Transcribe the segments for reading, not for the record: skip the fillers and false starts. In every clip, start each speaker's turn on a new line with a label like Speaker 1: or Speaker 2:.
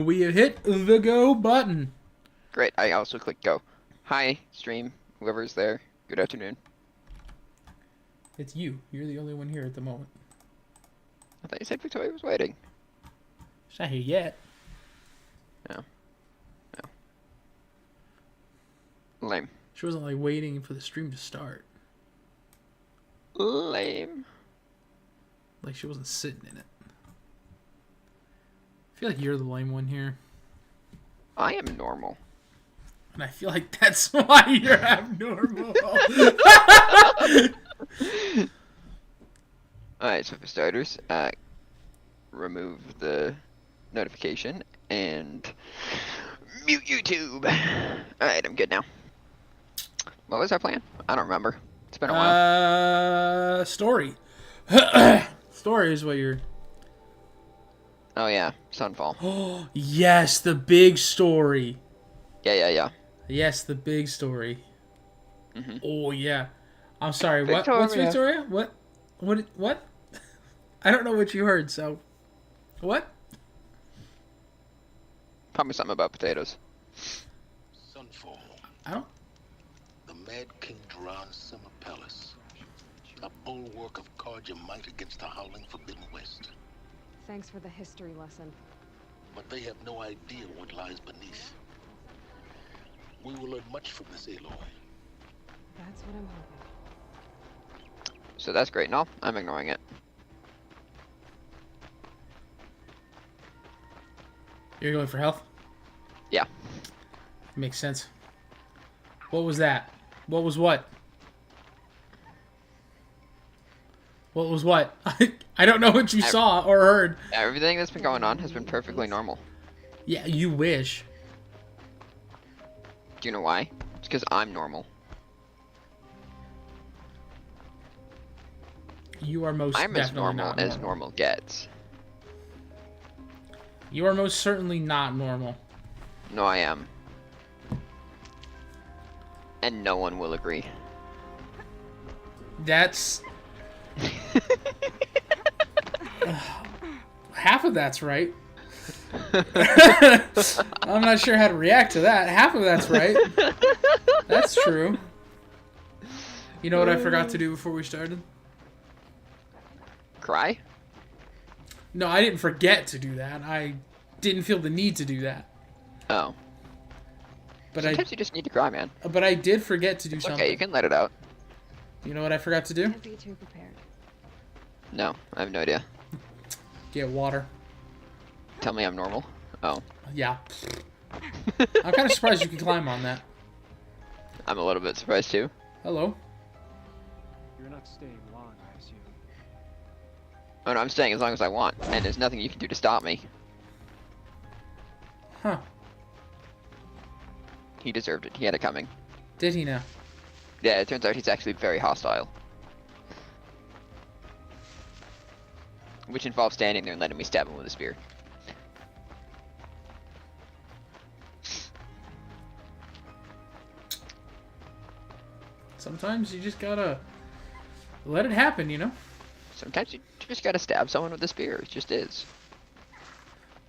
Speaker 1: We have hit the go button.
Speaker 2: Great, I also clicked go. Hi, stream, whoever's there. Good afternoon.
Speaker 1: It's you. You're the only one here at the moment.
Speaker 2: I thought you said Victoria was waiting.
Speaker 1: She's not here yet.
Speaker 2: No. No. Lame.
Speaker 1: She wasn't like waiting for the stream to start.
Speaker 2: Lame.
Speaker 1: Like she wasn't sitting in it. I feel like you're the lame one here.
Speaker 2: I am normal.
Speaker 1: And I feel like that's why you're abnormal.
Speaker 2: Alright, so for starters, remove the notification and mute YouTube. Alright, I'm good now. What was our plan? I don't remember. It's been a while.
Speaker 1: Story. Story is what you're...
Speaker 2: Oh yeah, Sunfall.
Speaker 1: Oh, yes, the big story.
Speaker 2: Yeah.
Speaker 1: Yes, the big story.
Speaker 2: Mm-hmm.
Speaker 1: Oh, yeah. I'm sorry,
Speaker 2: Victoria.
Speaker 1: What's Victoria? What? I don't know what you heard, so... What?
Speaker 2: Probably something about potatoes.
Speaker 3: Sunfall.
Speaker 1: I don't...
Speaker 3: The Mad King Duran's summer palace. A bulwark of Carja might against the howling Forbidden West.
Speaker 4: Thanks for the history lesson.
Speaker 3: But they have no idea what lies beneath. We will learn much from this Aloy.
Speaker 4: That's what I'm hoping.
Speaker 2: So that's great. No, I'm ignoring it.
Speaker 1: You're going for health?
Speaker 2: Yeah.
Speaker 1: Makes sense. What was that? What was what? What was what? I don't know what you saw or heard.
Speaker 2: Everything that's been going on has been perfectly normal.
Speaker 1: Yeah, you wish.
Speaker 2: Do you know why? It's because I'm normal.
Speaker 1: You are most
Speaker 2: I'm as
Speaker 1: definitely
Speaker 2: normal
Speaker 1: not
Speaker 2: as normal gets.
Speaker 1: You are most certainly not normal.
Speaker 2: No, I am. And no one will agree.
Speaker 1: That's... Half of that's right. I'm not sure how to react to that. Half of that's right. That's true. You know what I forgot to do before we started?
Speaker 2: Cry?
Speaker 1: No, I didn't forget to do that. I didn't feel the need to do that.
Speaker 2: Oh.
Speaker 1: But
Speaker 2: Sometimes you just need to cry, man.
Speaker 1: But I did forget to do something.
Speaker 2: Okay, you can let it out.
Speaker 1: You know what I forgot to do?
Speaker 4: Can't be too prepared.
Speaker 2: No, I have no idea.
Speaker 1: Get water.
Speaker 2: Tell me I'm normal. Oh.
Speaker 1: Yeah. I'm kind of surprised you can climb on that.
Speaker 2: I'm a little bit surprised too.
Speaker 1: Hello.
Speaker 5: You're not staying long, I assume.
Speaker 2: Oh no, I'm staying as long as I want, and there's nothing you can do to stop me.
Speaker 1: Huh.
Speaker 2: He deserved it. He had it coming.
Speaker 1: Did he now?
Speaker 2: Yeah, it turns out he's actually very hostile. Which involves standing there and letting me stab him with a spear.
Speaker 1: Sometimes you just gotta let it happen, you know?
Speaker 2: Sometimes you just gotta stab someone with a spear. It just is.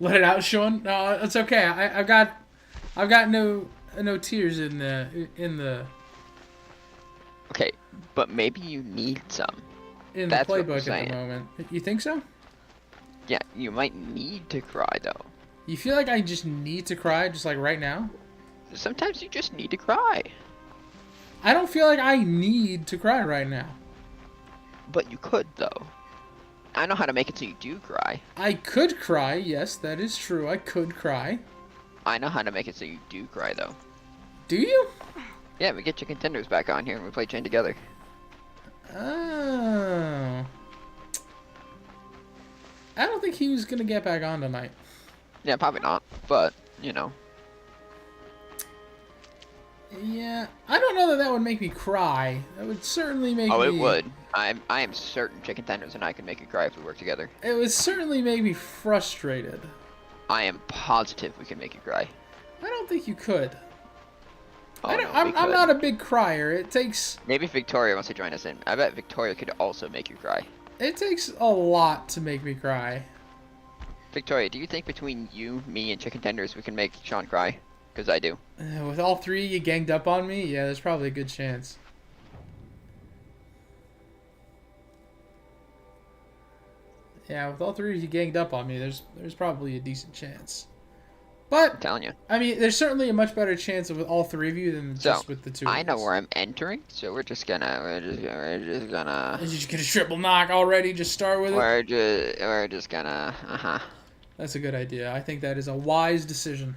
Speaker 1: Let it out, Sean. No, it's okay. I've got no tears in the
Speaker 2: Okay, but maybe you need some.
Speaker 1: in the
Speaker 2: That's what I'm
Speaker 1: playbook at
Speaker 2: saying.
Speaker 1: the moment. You think so?
Speaker 2: Yeah, you might need to cry though.
Speaker 1: You feel like I just need to cry, just like right now?
Speaker 2: Sometimes you just need to cry.
Speaker 1: I don't feel like I need to cry right now.
Speaker 2: But you could though. I know how to make it so you do cry.
Speaker 1: I could cry, yes, that is true. I could cry.
Speaker 2: I know how to make it so you do cry though.
Speaker 1: Do you?
Speaker 2: Yeah, we get your contenders back on here and we play chain together.
Speaker 1: Oh. I don't think he was gonna get back on tonight.
Speaker 2: Yeah, probably not, but you know.
Speaker 1: Yeah, I don't know that would make me cry. That would certainly make me...
Speaker 2: Oh, it would. I am certain chicken tenders and I can make you cry if we work together.
Speaker 1: It would certainly make me frustrated.
Speaker 2: I am positive we can make you cry.
Speaker 1: I don't think you could.
Speaker 2: Oh,
Speaker 1: I'm not a big crier. It takes...
Speaker 2: Maybe Victoria wants to join us in. I bet Victoria could also make you cry.
Speaker 1: It takes a lot to make me cry.
Speaker 2: Victoria, do you think between you, me, and Chicken Tenders we can make Sean cry? Because I do.
Speaker 1: With all three of you ganged up on me, yeah, there's probably a good chance. Yeah, with all three of you ganged up on me, there's probably a decent chance.
Speaker 2: I'm
Speaker 1: But
Speaker 2: telling you.
Speaker 1: I mean, there's certainly a much better chance with all three of you than just with the two.
Speaker 2: I
Speaker 1: of
Speaker 2: know
Speaker 1: us.
Speaker 2: where I'm entering, so we're just gonna.
Speaker 1: Did you get a triple knock already? Just start with it.
Speaker 2: We're just gonna.
Speaker 1: That's a good idea. I think that is a wise decision.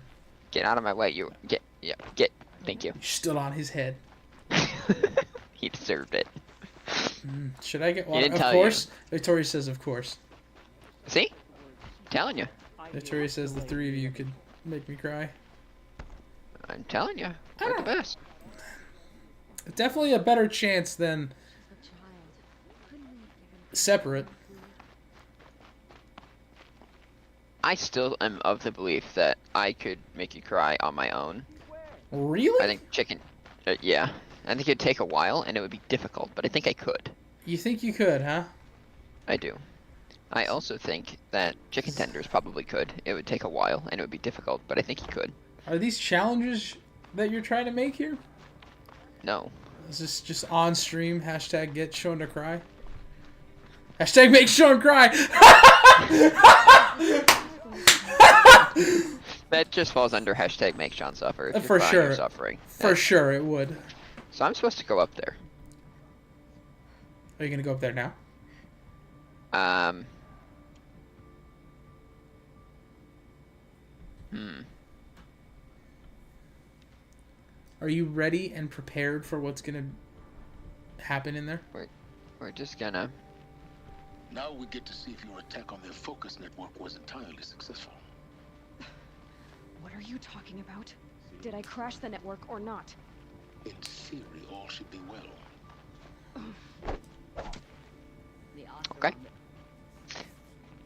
Speaker 2: Get out of my way. You get. Thank you.
Speaker 1: You stood on his head.
Speaker 2: He deserved it.
Speaker 1: Should I get
Speaker 2: He
Speaker 1: one?
Speaker 2: didn't
Speaker 1: Of
Speaker 2: tell
Speaker 1: course. Victoria says, of course.
Speaker 2: See? I'm telling you.
Speaker 1: Victoria says the three of you could make me cry.
Speaker 2: I'm telling you. We're the best.
Speaker 1: Definitely a better chance than separate.
Speaker 2: I still am of the belief that I could make you cry on my own.
Speaker 1: Really?
Speaker 2: I think chicken. Yeah. I think it'd take a while and it would be difficult, but I think I could.
Speaker 1: You think you could, huh?
Speaker 2: I do. I also think that chicken tenders probably could. It would take a while and it would be difficult, but I think he could.
Speaker 1: Are these challenges that you're trying to make here?
Speaker 2: No.
Speaker 1: Is this just on stream? Hashtag get Sean to cry? Hashtag make Sean cry!
Speaker 2: That just falls under hashtag make Sean suffer. If
Speaker 1: For
Speaker 2: you're crying,
Speaker 1: sure.
Speaker 2: you're suffering.
Speaker 1: For sure it would.
Speaker 2: So I'm supposed to go up there.
Speaker 1: Are you gonna go up there now? Are you ready and prepared for what's gonna happen in there?
Speaker 2: We're just gonna.
Speaker 3: Now we get to see if your attack on their focus network was entirely successful.
Speaker 4: What are you talking about? Did I crash the network or not?
Speaker 3: In theory, all should be well.
Speaker 2: Okay.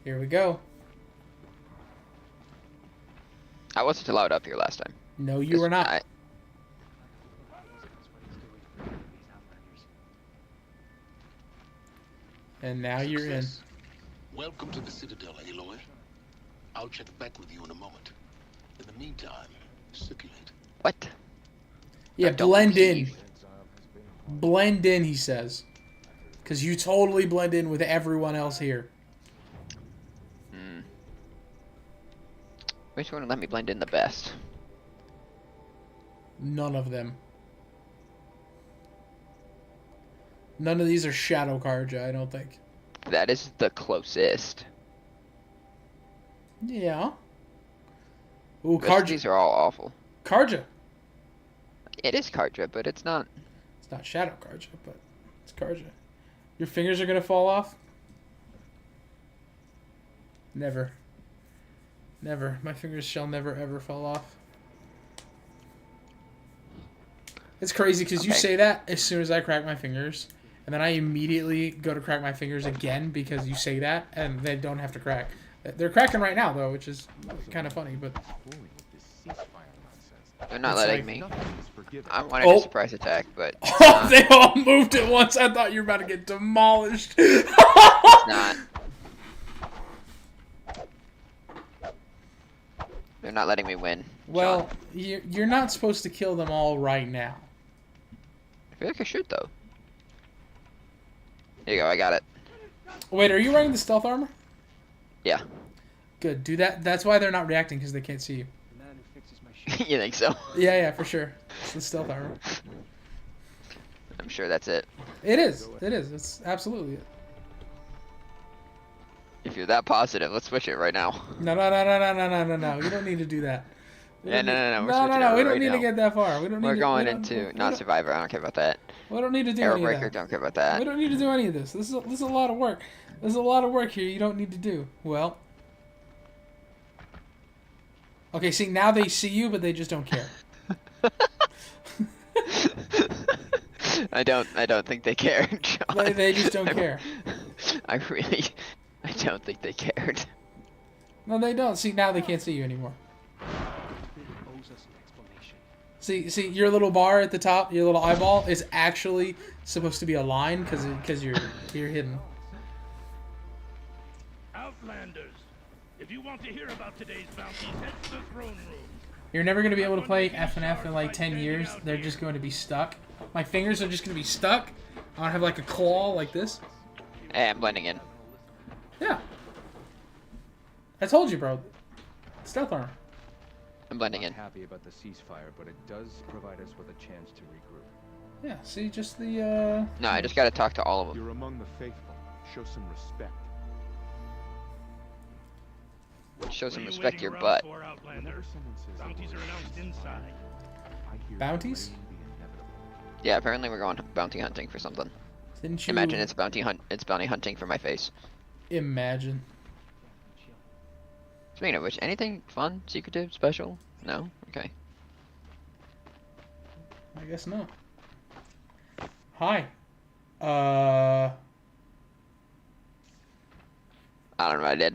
Speaker 1: Here we go.
Speaker 2: I wasn't allowed up here last time.
Speaker 1: No, you were not. And now you're in.
Speaker 3: Success. Welcome to the Citadel, Aloy. I'll check back with you in a moment. In the meantime, circulate.
Speaker 2: What?
Speaker 1: Yeah,
Speaker 2: I don't
Speaker 1: blend in.
Speaker 2: believe-
Speaker 1: Blend in, he says. Because you totally blend in with everyone else here.
Speaker 2: Which one would let me blend in the best?
Speaker 1: None of them. None of these are Shadow Karja, I don't think.
Speaker 2: That is the closest.
Speaker 1: Yeah. Ooh,
Speaker 2: The rest of
Speaker 1: Karja.
Speaker 2: these are all awful.
Speaker 1: Karja.
Speaker 2: It is Karja, but it's not.
Speaker 1: It's not Shadow Karja, but it's Karja. Your fingers are gonna fall off? Never. Never. My fingers shall never ever fall off. It's crazy because you
Speaker 2: Okay.
Speaker 1: say that as soon as I crack my fingers, and then I immediately go to crack my fingers again because you say that, and they don't have to crack. They're cracking right now though, which is kind of funny, but
Speaker 2: They're not
Speaker 1: It's
Speaker 2: letting
Speaker 1: like-
Speaker 2: me. I wanted
Speaker 1: Oh.
Speaker 2: a surprise attack, but
Speaker 1: oh, they all moved at once. I thought you were about to get demolished.
Speaker 2: not. They're not letting me win.
Speaker 1: Well,
Speaker 2: Sean.
Speaker 1: you're not supposed to kill them all right now.
Speaker 2: I feel like I should though. Here you go. I got it.
Speaker 1: Wait, are you wearing the stealth armor?
Speaker 2: Yeah.
Speaker 1: Good. Do that. That's why they're not reacting, because they can't see you.
Speaker 5: The man who fixes my shit.
Speaker 2: You think so?
Speaker 1: Yeah, for sure. It's the stealth armor.
Speaker 2: I'm sure that's it.
Speaker 1: It is. It is. It's absolutely it.
Speaker 2: If you're that positive, let's switch it right now.
Speaker 1: No. You don't need to do that. We
Speaker 2: Yeah,
Speaker 1: don't
Speaker 2: no.
Speaker 1: need-
Speaker 2: We're switching it
Speaker 1: We don't
Speaker 2: right
Speaker 1: need to
Speaker 2: now.
Speaker 1: get that far. We don't.
Speaker 2: We're
Speaker 1: need
Speaker 2: going
Speaker 1: to,
Speaker 2: into not Survivor. I don't care about that.
Speaker 1: We don't need to do any of
Speaker 2: Arrowbreaker.
Speaker 1: that.
Speaker 2: Don't care about that.
Speaker 1: We don't need to do any of this. This is a lot of work. There's a lot of work here you don't need to do. Well. Okay, see, now they see you, but they just don't care.
Speaker 2: I don't think they cared, John.
Speaker 1: They just don't care.
Speaker 2: I don't think they cared.
Speaker 1: No, they don't. See, now they can't see you anymore.
Speaker 5: It owes us an explanation.
Speaker 1: See, your little bar at the top, your little eyeball, is actually supposed to be a line because you're hidden.
Speaker 6: Outlanders, if If you want to hear about today's bounties, head to the throne room.
Speaker 1: You're never going to be able to play FNF in like 10 years. They're just going to be stuck. My fingers are just going to be stuck. I don't have like a claw like this.
Speaker 2: Hey, I'm blending in.
Speaker 1: Yeah. I told you, bro. Stealth armor.
Speaker 2: I'm blending in.
Speaker 7: Happy about the ceasefire, but it does provide us with a chance to regroup.
Speaker 1: Yeah, see, just the,
Speaker 2: No, I just gotta talk to all of them.
Speaker 7: You're among the faithful. Show some respect.
Speaker 2: Show
Speaker 6: What
Speaker 2: some
Speaker 6: are you
Speaker 2: respect
Speaker 6: waiting
Speaker 2: your
Speaker 6: around
Speaker 2: butt.
Speaker 6: for, Outlander?
Speaker 7: Whenever someone says the
Speaker 6: Bounties are
Speaker 7: word
Speaker 6: announced
Speaker 7: ceasefire,
Speaker 6: inside.
Speaker 7: I hear
Speaker 1: Bounties?
Speaker 7: the inevitable.
Speaker 2: Yeah, apparently we're going bounty hunting for something.
Speaker 1: didn't you
Speaker 2: Imagine it's bounty hunting for my face.
Speaker 1: imagine?
Speaker 2: Speaking of which, anything fun, secretive, special? No? Okay.
Speaker 1: I guess not. Hi.
Speaker 2: I don't know what I did.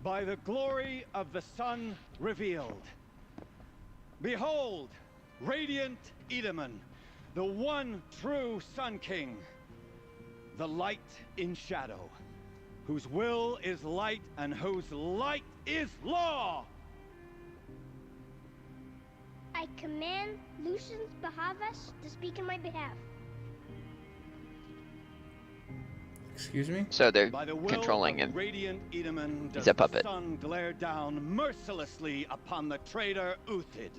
Speaker 8: By the glory of the sun revealed. Behold, radiant Edaman, the one true Sun King, the light in shadow, whose will is light and whose light is law.
Speaker 9: I command Lucius Bahavas to speak in my behalf.
Speaker 1: Excuse me?
Speaker 2: So they're
Speaker 8: By the will
Speaker 2: controlling
Speaker 8: of
Speaker 2: him.
Speaker 8: radiant Edaman does
Speaker 2: He's a puppet.
Speaker 8: the sun glare down mercilessly upon the traitor Uthid.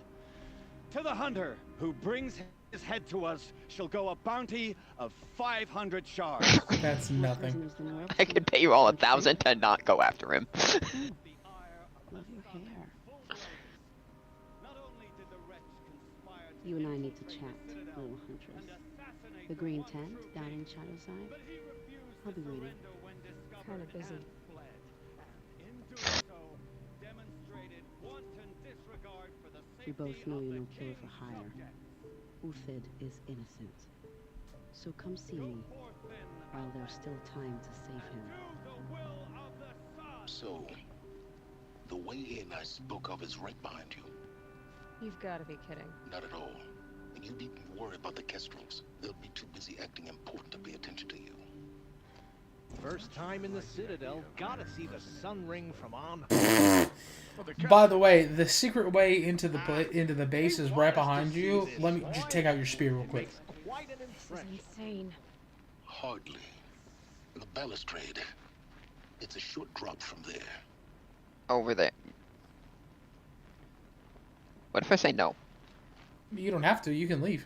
Speaker 8: To the hunter who brings his head to us shall go a bounty of 500 shards.
Speaker 1: That's nothing.
Speaker 2: I could pay you all 1,000 to not go after him.
Speaker 8: Love your hair.
Speaker 10: You and I need to chat, little huntress. The green tent down in Shadowside. I'll be waiting.
Speaker 4: Kinda busy.
Speaker 10: We both know you're no killer for hire. Uthid is innocent. So come see me while there's still time to save him.
Speaker 3: So, the way in I spoke of is right behind you.
Speaker 4: You've got to be kidding.
Speaker 3: Not at all. And you needn't worry about the Kestrels. They'll be too busy acting important to pay attention to you.
Speaker 6: First time in the Citadel, gotta see the sun ring from on.
Speaker 1: By the way, the secret way into the base is right behind you. Let me just take out your spear real quick.
Speaker 4: This is insane.
Speaker 3: Hardly. The balustrade. It's a short drop from there.
Speaker 2: Over there. What if I say no?
Speaker 1: You don't have to. You can leave.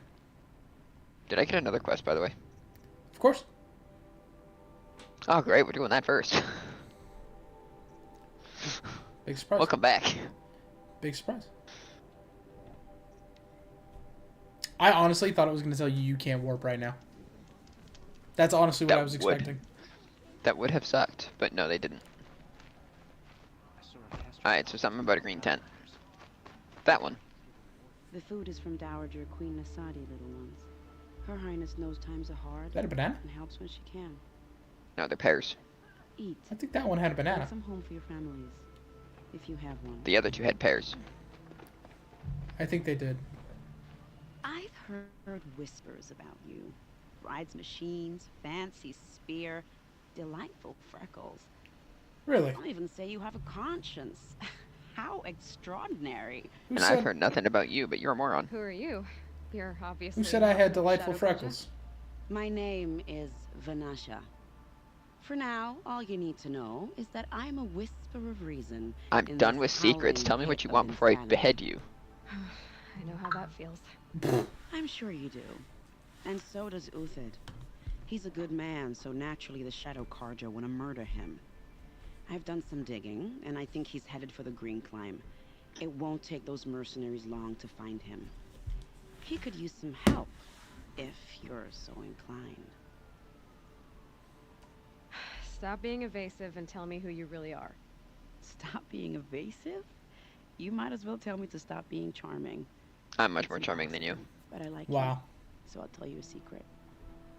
Speaker 2: Did I get another quest, by the way?
Speaker 1: Of course.
Speaker 2: Oh, great. We're doing that first.
Speaker 1: Big surprise.
Speaker 2: Welcome back.
Speaker 1: Big surprise. I honestly thought it was going to tell you you can't warp right now. That's honestly what I was expecting.
Speaker 2: That would have sucked, but no, they didn't. Alright, so something about a green tent. That one.
Speaker 10: The food is from Dowager Queen Nasadi, little ones. Her Highness knows times are hard.
Speaker 1: Is that a banana?
Speaker 10: And helps when she can.
Speaker 2: No, they're pears.
Speaker 10: Eat.
Speaker 1: I think that one had a banana.
Speaker 10: Bring some home for your families, if you have one.
Speaker 2: The other two had pears.
Speaker 1: I think they did.
Speaker 10: I've heard whispers about you. Rides machines, fancy spear, delightful freckles.
Speaker 1: Really?
Speaker 10: I'll even say you have a conscience. How extraordinary.
Speaker 2: And I've heard nothing about you, but you're a moron.
Speaker 4: Who are you? You're obviously.
Speaker 1: Who said I had
Speaker 4: not from
Speaker 1: delightful
Speaker 4: Shadow
Speaker 1: freckles?
Speaker 10: My name is Vanasha. For now, all you need to know is that I'm a whisper of reason.
Speaker 2: I'm
Speaker 10: in
Speaker 2: done
Speaker 10: this
Speaker 2: with secrets.
Speaker 10: howling
Speaker 2: Tell me what
Speaker 10: pit
Speaker 2: you
Speaker 10: of
Speaker 2: want before I
Speaker 10: insanity.
Speaker 2: behead you.
Speaker 4: I know how that feels.
Speaker 10: I'm sure you do. And so does Uthid. He's a good man, so naturally the Shadow Carja want to murder him. I've done some digging, and I think he's headed for the Green Climb. It won't take those mercenaries long to find him. He could use some help, if you're so inclined.
Speaker 4: Stop being evasive and tell me who you really are.
Speaker 10: Stop being evasive? You might as well tell me to stop being charming.
Speaker 2: I'm much more charming than you.
Speaker 10: But I like
Speaker 1: Wow.
Speaker 10: you, so I'll tell you a secret.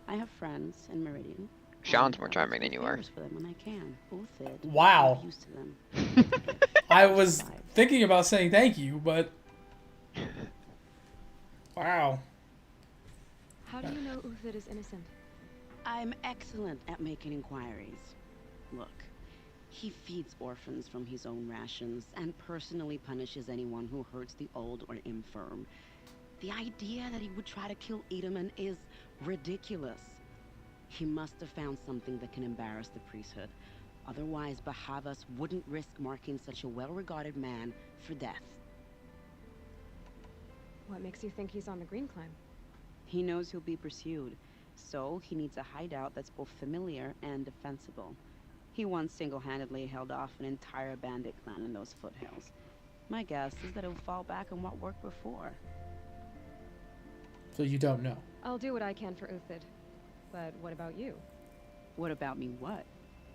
Speaker 10: I have friends in Meridian.
Speaker 2: Sean's more charming than you are.
Speaker 10: For them when I can. Uthid,
Speaker 1: Wow.
Speaker 10: I'm used to them.
Speaker 1: I was thinking about saying thank you, but wow.
Speaker 4: How do you know Uthid is innocent?
Speaker 10: I'm excellent at making inquiries. Look, he feeds orphans from his own rations and personally punishes anyone who hurts the old or infirm. The idea that he would try to kill Edelman is ridiculous. He must have found something that can embarrass the priesthood. Otherwise, Bahavas wouldn't risk marking such a well-regarded man for death.
Speaker 4: What makes you think he's on the Green Climb?
Speaker 10: He knows he'll be pursued, so he needs a hideout that's both familiar and defensible. He once single-handedly held off an entire bandit clan in those foothills. My guess is that he'll fall back on what worked before.
Speaker 1: So you don't know.
Speaker 4: I'll do what I can for Uthid. But what about you?
Speaker 10: What about me what?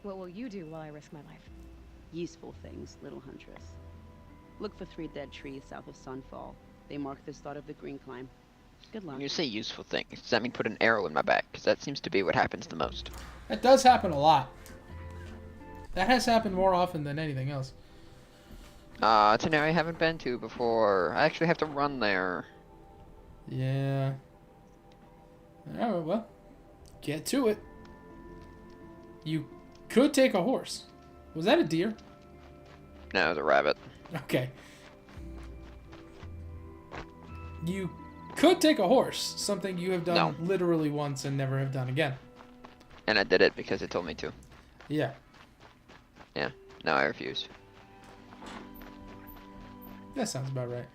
Speaker 4: What will you do while I risk my life?
Speaker 10: Useful things, little huntress. Look for 3 dead trees south of Sunfall. They mark the start of the Green Climb. Good luck.
Speaker 2: When you say useful things, does that mean put an arrow in my back? Because that seems to be what happens the most.
Speaker 1: That does happen a lot. That has happened more often than anything else.
Speaker 2: It's an area I haven't been to before. I actually have to run there.
Speaker 1: Yeah. Alright, well. Get to it. You could take a horse. Was that a deer?
Speaker 2: No, it was a rabbit.
Speaker 1: Okay. You could take a horse. Something you have done literally once and never have done again.
Speaker 2: And I did it because it told me to.
Speaker 1: Yeah.
Speaker 2: Yeah. No, I refused.
Speaker 1: That sounds about right.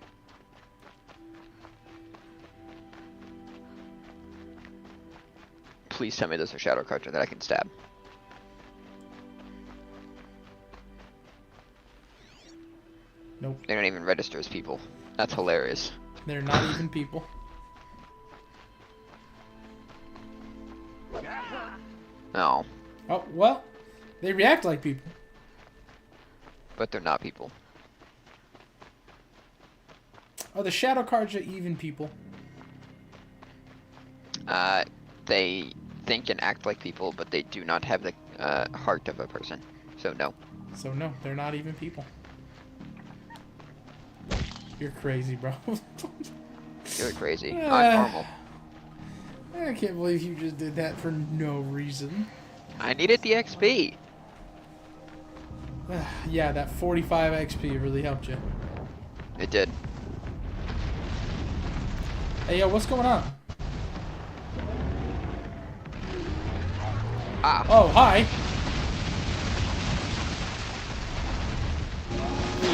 Speaker 2: Please tell me there's a shadow carter that I can stab.
Speaker 1: Nope.
Speaker 2: They don't even register as people. That's hilarious.
Speaker 1: They're not even people.
Speaker 2: No.
Speaker 1: Oh, well. They react like people.
Speaker 2: But they're not people.
Speaker 1: Are the shadow cards even people?
Speaker 2: They think and act like people, but they do not have the heart of a person. So no.
Speaker 1: So no, they're not even people. You're crazy, bro.
Speaker 2: You're crazy. I'm normal.
Speaker 1: I can't believe you just did that for no reason.
Speaker 2: I needed the XP.
Speaker 1: Yeah, that 45 XP really helped you.
Speaker 2: It did.
Speaker 1: Hey, yo, what's going on?
Speaker 2: Ah.
Speaker 1: Oh, hi.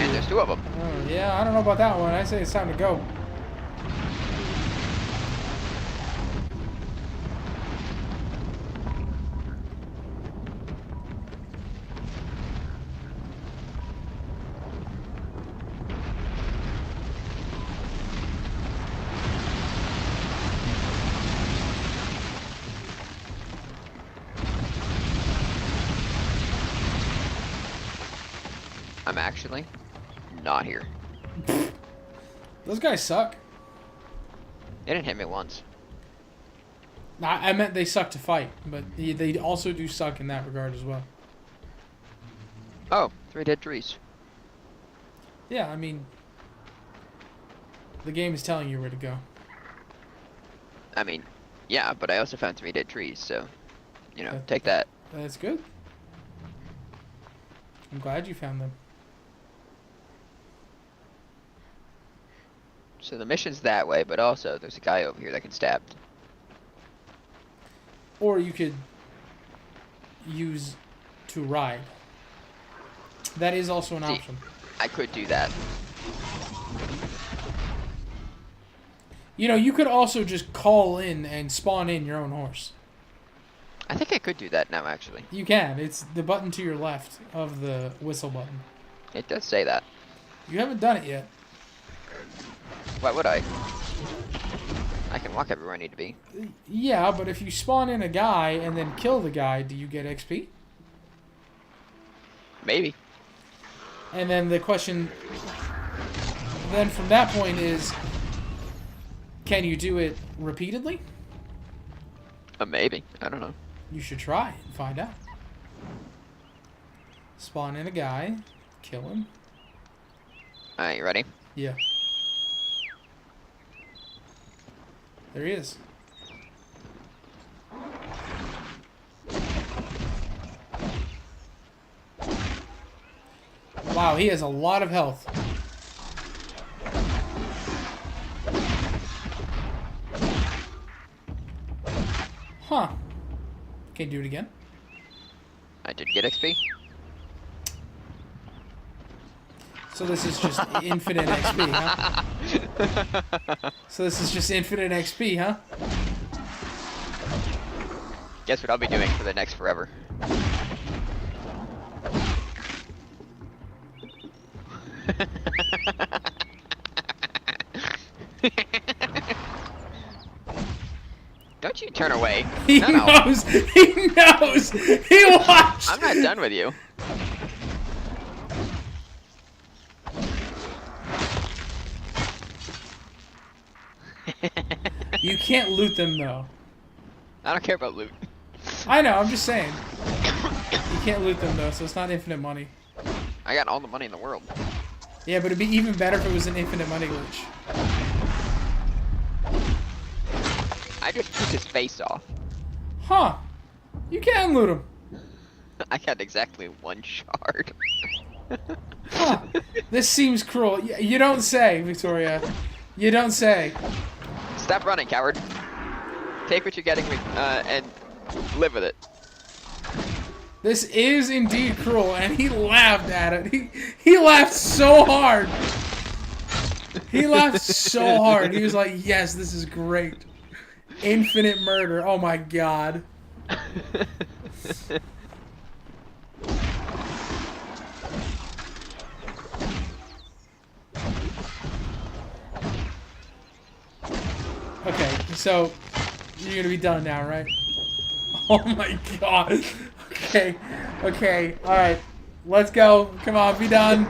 Speaker 2: And there's 2 of them.
Speaker 1: Oh, yeah, I don't know about that one. I say it's time to go.
Speaker 2: I'm actually not here.
Speaker 1: Those guys suck.
Speaker 2: They didn't hit me once.
Speaker 1: Nah, I meant they suck to fight, but they also do suck in that regard as well.
Speaker 2: Oh, 3 dead trees.
Speaker 1: Yeah, I mean, the game is telling you where to go.
Speaker 2: I mean, yeah, but I also found 3 dead trees, so, you know, take that.
Speaker 1: That's good. I'm glad you found them.
Speaker 2: So the mission's that way, but also there's a guy over here that can stab.
Speaker 1: Or you could use to ride. That is also an option.
Speaker 2: I could do that.
Speaker 1: You know, you could also just call in and spawn in your own horse.
Speaker 2: I think I could do that now, actually.
Speaker 1: You can. It's the button to your left of the whistle button.
Speaker 2: It does say that.
Speaker 1: You haven't done it yet.
Speaker 2: Why would I? I can walk everywhere I need to be.
Speaker 1: Yeah, but if you spawn in a guy and then kill the guy, do you get XP?
Speaker 2: Maybe.
Speaker 1: And then the question then from that point is, can you do it repeatedly?
Speaker 2: Maybe. I don't know.
Speaker 1: You should try and find out. Spawn in a guy, kill him.
Speaker 2: Alright, you ready?
Speaker 1: Yeah. There he is. Wow, he has a lot of health. Huh. Okay, do it again.
Speaker 2: I did get XP.
Speaker 1: So this is just infinite XP, huh? So this is just infinite XP, huh?
Speaker 2: Guess what I'll be doing for the next forever. Don't you turn away.
Speaker 1: He
Speaker 2: No.
Speaker 1: knows! He knows! He watched!
Speaker 2: I'm not done with you.
Speaker 1: You can't loot them, though.
Speaker 2: I don't care about loot.
Speaker 1: I know, I'm just saying. You can't loot them, though, so it's not infinite money.
Speaker 2: I got all the money in the world.
Speaker 1: Yeah, but it'd be even better if it was an infinite money glitch.
Speaker 2: I just took his face off.
Speaker 1: Huh. You can loot him.
Speaker 2: I got exactly 1 shard.
Speaker 1: Huh. This seems cruel. You don't say, Victoria. You don't say.
Speaker 2: Stop running, coward. Take what you're getting and live with it.
Speaker 1: This is indeed cruel, and he laughed at it. He laughed so hard. He laughed so hard. He was like, yes, this is great. Infinite murder. Oh my god. Okay, so you're gonna be done now, right? Oh my god. Okay, okay, alright. Let's go. Come on, be done.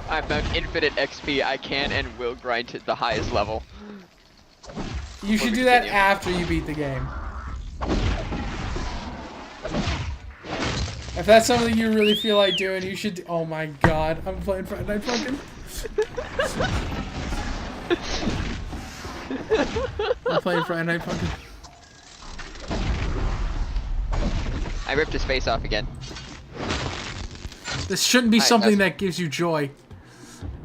Speaker 2: I found infinite XP. I can and will grind to the highest level.
Speaker 1: You should do that after you beat the game. If that's something you really feel like doing, you should do— oh my god, I'm playing Friday Night Funkin'. I'm playing Friday Night Funkin'.
Speaker 2: I ripped his face off again.
Speaker 1: This shouldn't be something that gives you joy.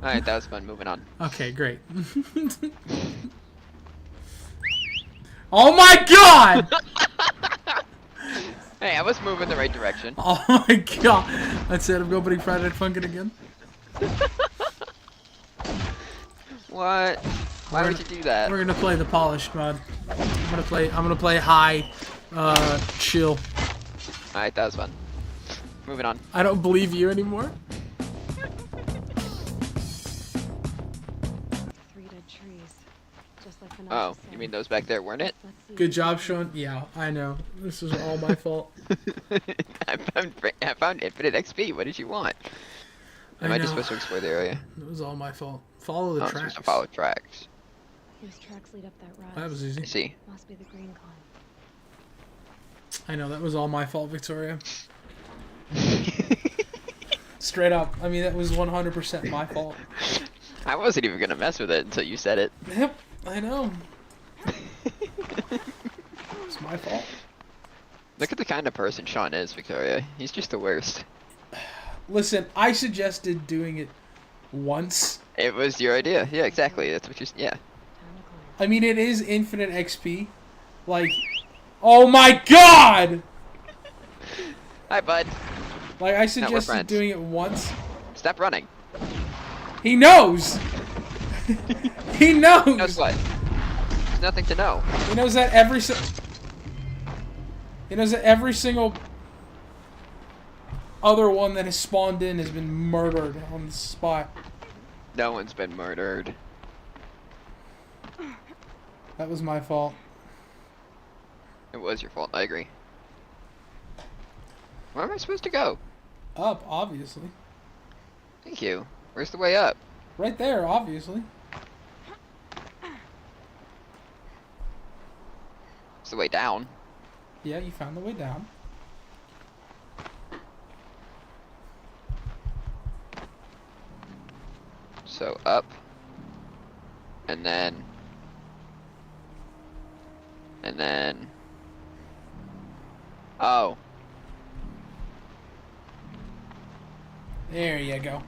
Speaker 2: Alright, that was fun. Moving on.
Speaker 1: Okay, great. Oh my god!
Speaker 2: Hey, I was moving the right direction.
Speaker 1: Oh my god. That's it, I'm going Friday Night Funkin' again.
Speaker 2: What? Why would you do that?
Speaker 1: We're gonna play the polished mod. I'm gonna play high, chill.
Speaker 2: Alright, that was fun. Moving on.
Speaker 1: I don't believe you anymore.
Speaker 4: 3 dead trees. Just like the
Speaker 2: Oh, you mean those back there, weren't it?
Speaker 1: Good job, Sean. Yeah, I know. This is all my fault.
Speaker 2: I found infinite XP. What did you want? Am I just supposed to explore the area?
Speaker 1: It was all my fault. Follow the
Speaker 2: I'm
Speaker 1: tracks.
Speaker 2: supposed to follow tracks.
Speaker 4: Those tracks lead up that rise.
Speaker 1: That was easy.
Speaker 2: I see.
Speaker 4: Must be the green con.
Speaker 1: I know, that was all my fault, Victoria. Straight up. I mean, that was 100% my fault.
Speaker 2: I wasn't even gonna mess with it until you said it.
Speaker 1: Yep, I know. It's my fault.
Speaker 2: Look at the kind of person Sean is, Victoria. He's just the worst.
Speaker 1: Listen, I suggested doing it once.
Speaker 2: It was your idea. Yeah, exactly. That's what you. Yeah.
Speaker 1: I mean, it is infinite XP. Like, oh my god!
Speaker 2: Hi, bud.
Speaker 1: Like, I suggested
Speaker 2: friends.
Speaker 1: doing it once.
Speaker 2: Stop running.
Speaker 1: He knows! He knows!
Speaker 2: He knows what? There's nothing to know.
Speaker 1: He knows that every single other one that has spawned in has been murdered on the spot.
Speaker 2: No one's been murdered.
Speaker 1: That was my fault.
Speaker 2: It was your fault. I agree. Where am I supposed to go?
Speaker 1: Up, obviously.
Speaker 2: Thank you. Where's the way up?
Speaker 1: Right there, obviously.
Speaker 2: It's the way down.
Speaker 1: Yeah, you found the way down.
Speaker 2: So up. And then. Oh.
Speaker 1: There you go.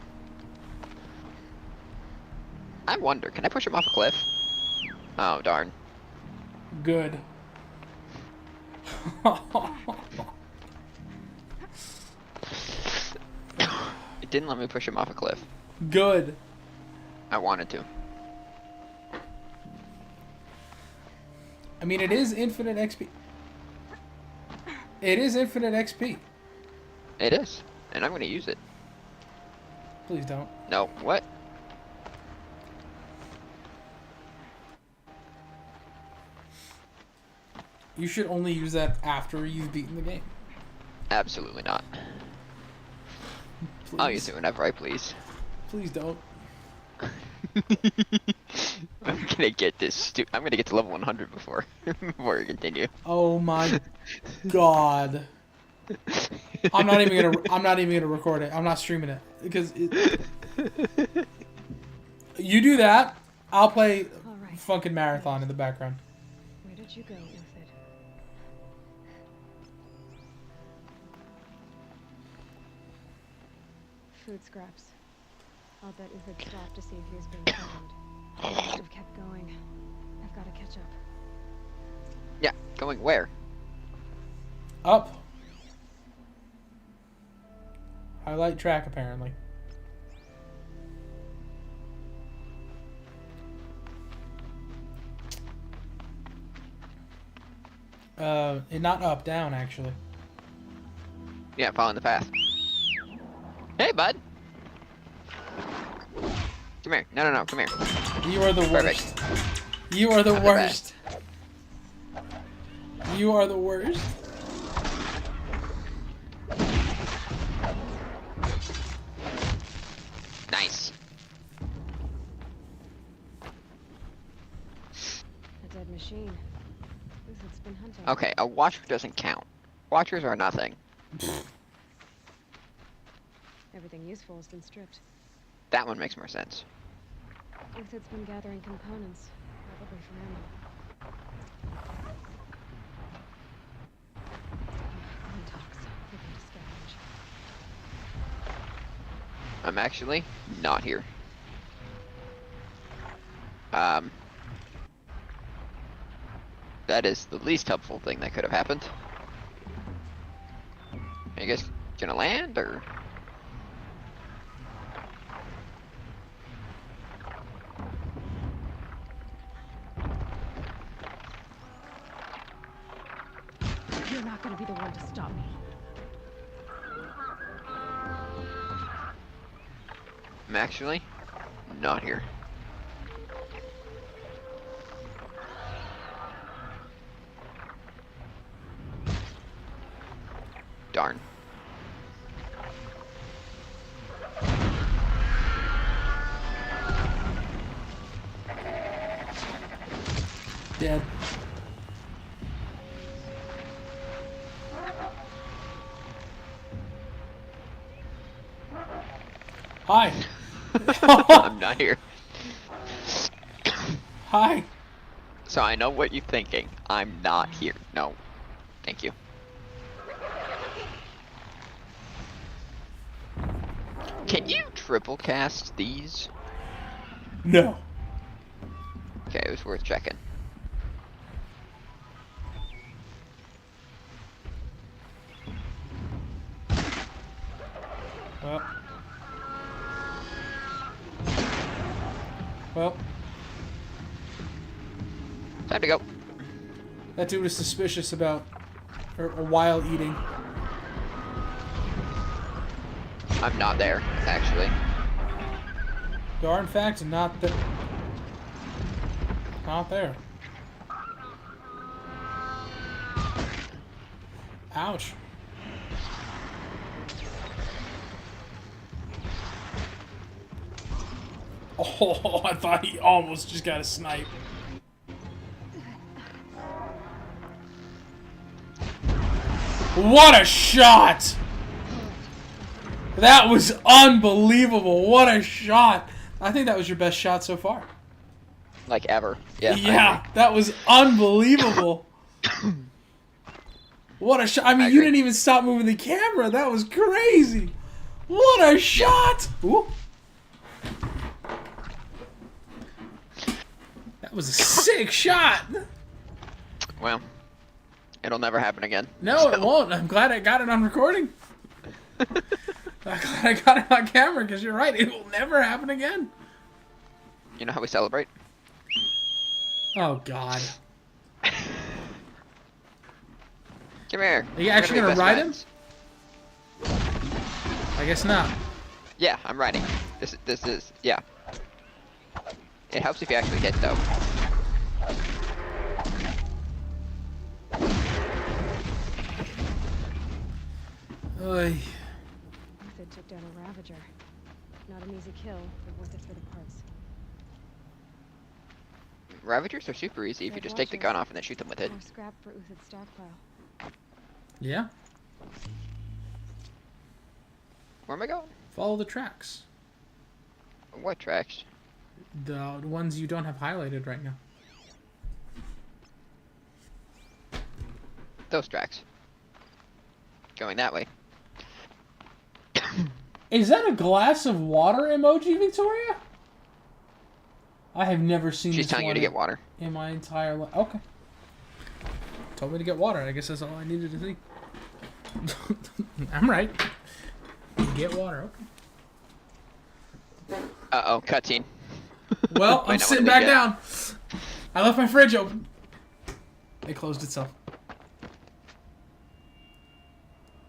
Speaker 2: I wonder, can I push him off a cliff? Oh, darn.
Speaker 1: Good.
Speaker 2: It didn't let me push him off a cliff.
Speaker 1: Good.
Speaker 2: I wanted to.
Speaker 1: I mean, it is infinite XP. It is infinite XP.
Speaker 2: It is. And I'm going to use it.
Speaker 1: Please don't.
Speaker 2: No, what?
Speaker 1: You should only use that after you've beaten the game.
Speaker 2: Absolutely not.
Speaker 1: Please.
Speaker 2: I'll use it whenever I please.
Speaker 1: Please don't.
Speaker 2: I'm gonna get this. I'm gonna get to level 100 before we continue.
Speaker 1: Oh my god. I'm not even gonna record it. I'm not streaming it because you do that. I'll play fucking marathon in the background.
Speaker 4: Where did you go, Uthid? Food scraps. I'll bet Uthid stopped to see if he was being found. He must have kept going. I've got to catch up.
Speaker 2: Yeah, going where?
Speaker 1: Up. Highlight track apparently. Not up, down actually.
Speaker 2: Yeah, following the path. Hey, bud. Come here. No, come here.
Speaker 1: You are the worst. You are the worst. You are the worst.
Speaker 2: Nice.
Speaker 4: A dead machine. Uthid's been hunting.
Speaker 2: Okay, a watcher doesn't count. Watchers are nothing.
Speaker 4: Everything useful has been stripped.
Speaker 2: That one makes more sense.
Speaker 4: Uthid's been gathering components, probably for ammo. Untox, looking to scavenge.
Speaker 2: I'm actually not here. That is the least helpful thing that could have happened. Are you guys gonna land, or?
Speaker 4: You're not gonna be the one to stop me.
Speaker 2: I'm actually not here. Darn.
Speaker 1: Dead. Hi.
Speaker 2: I'm not here.
Speaker 1: Hi.
Speaker 2: So I know what you're thinking. I'm not here. No. Thank you. Can you triple cast these?
Speaker 1: No.
Speaker 2: Okay, it was worth checking.
Speaker 1: Well.
Speaker 2: Time to go.
Speaker 1: That dude was suspicious about while eating.
Speaker 2: I'm not there, actually.
Speaker 1: You are in fact not there. Not there. Ouch. Oh, I thought he almost just got a snipe. What a shot! That was unbelievable. What a shot. I think that was your best shot so far.
Speaker 2: Like ever. Yeah.
Speaker 1: Yeah, that was unbelievable. What a shot. I mean, you didn't even stop moving the camera. That was crazy. What a shot! Ooh. That was a sick shot.
Speaker 2: Well, it'll never happen again.
Speaker 1: No, it won't. I'm glad I got it on recording. I'm glad I got it on camera, because you're right. It will never happen again.
Speaker 2: You know how we celebrate?
Speaker 1: Oh, God.
Speaker 2: Come here.
Speaker 1: Are you actually
Speaker 2: We're
Speaker 1: going to
Speaker 2: gonna be
Speaker 1: ride him?
Speaker 2: best
Speaker 1: I guess not.
Speaker 2: friends. Yeah, I'm riding. This is, yeah. It helps if you actually hit, though.
Speaker 1: Oy.
Speaker 4: Uthid took down a Ravager. Not an easy kill, but worth it for the parts.
Speaker 2: Ravagers are super easy if you just take the gun off and then shoot them with it.
Speaker 4: More scrap for Uthid's stockpile.
Speaker 1: Yeah?
Speaker 2: Where am I going?
Speaker 1: Follow the tracks.
Speaker 2: What tracks?
Speaker 1: The ones you don't have highlighted right now.
Speaker 2: Those tracks. Going that way.
Speaker 1: Is that a glass of water emoji, Victoria? I have never seen
Speaker 2: She's
Speaker 1: this
Speaker 2: telling you
Speaker 1: one
Speaker 2: to get water.
Speaker 1: in my entire life. Okay. Told me to get water. I guess that's all I needed to see. I'm right. Get water. Okay.
Speaker 2: Uh-oh, cutscene.
Speaker 1: Well, I'm
Speaker 2: Might not
Speaker 1: sitting
Speaker 2: wanna
Speaker 1: back
Speaker 2: be
Speaker 1: down. I left my fridge open. It closed itself.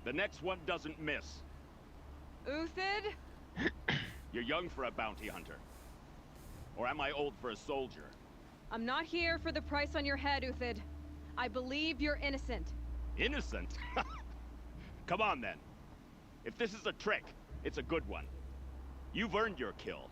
Speaker 8: The next one doesn't miss.
Speaker 11: Uthid?
Speaker 8: You're young for a bounty hunter. Or am I old for a soldier?
Speaker 11: I'm not here for the price on your head, Uthid. I believe you're innocent.
Speaker 8: Innocent? Come on, then. If this is a trick, it's a good one. You've earned your kill.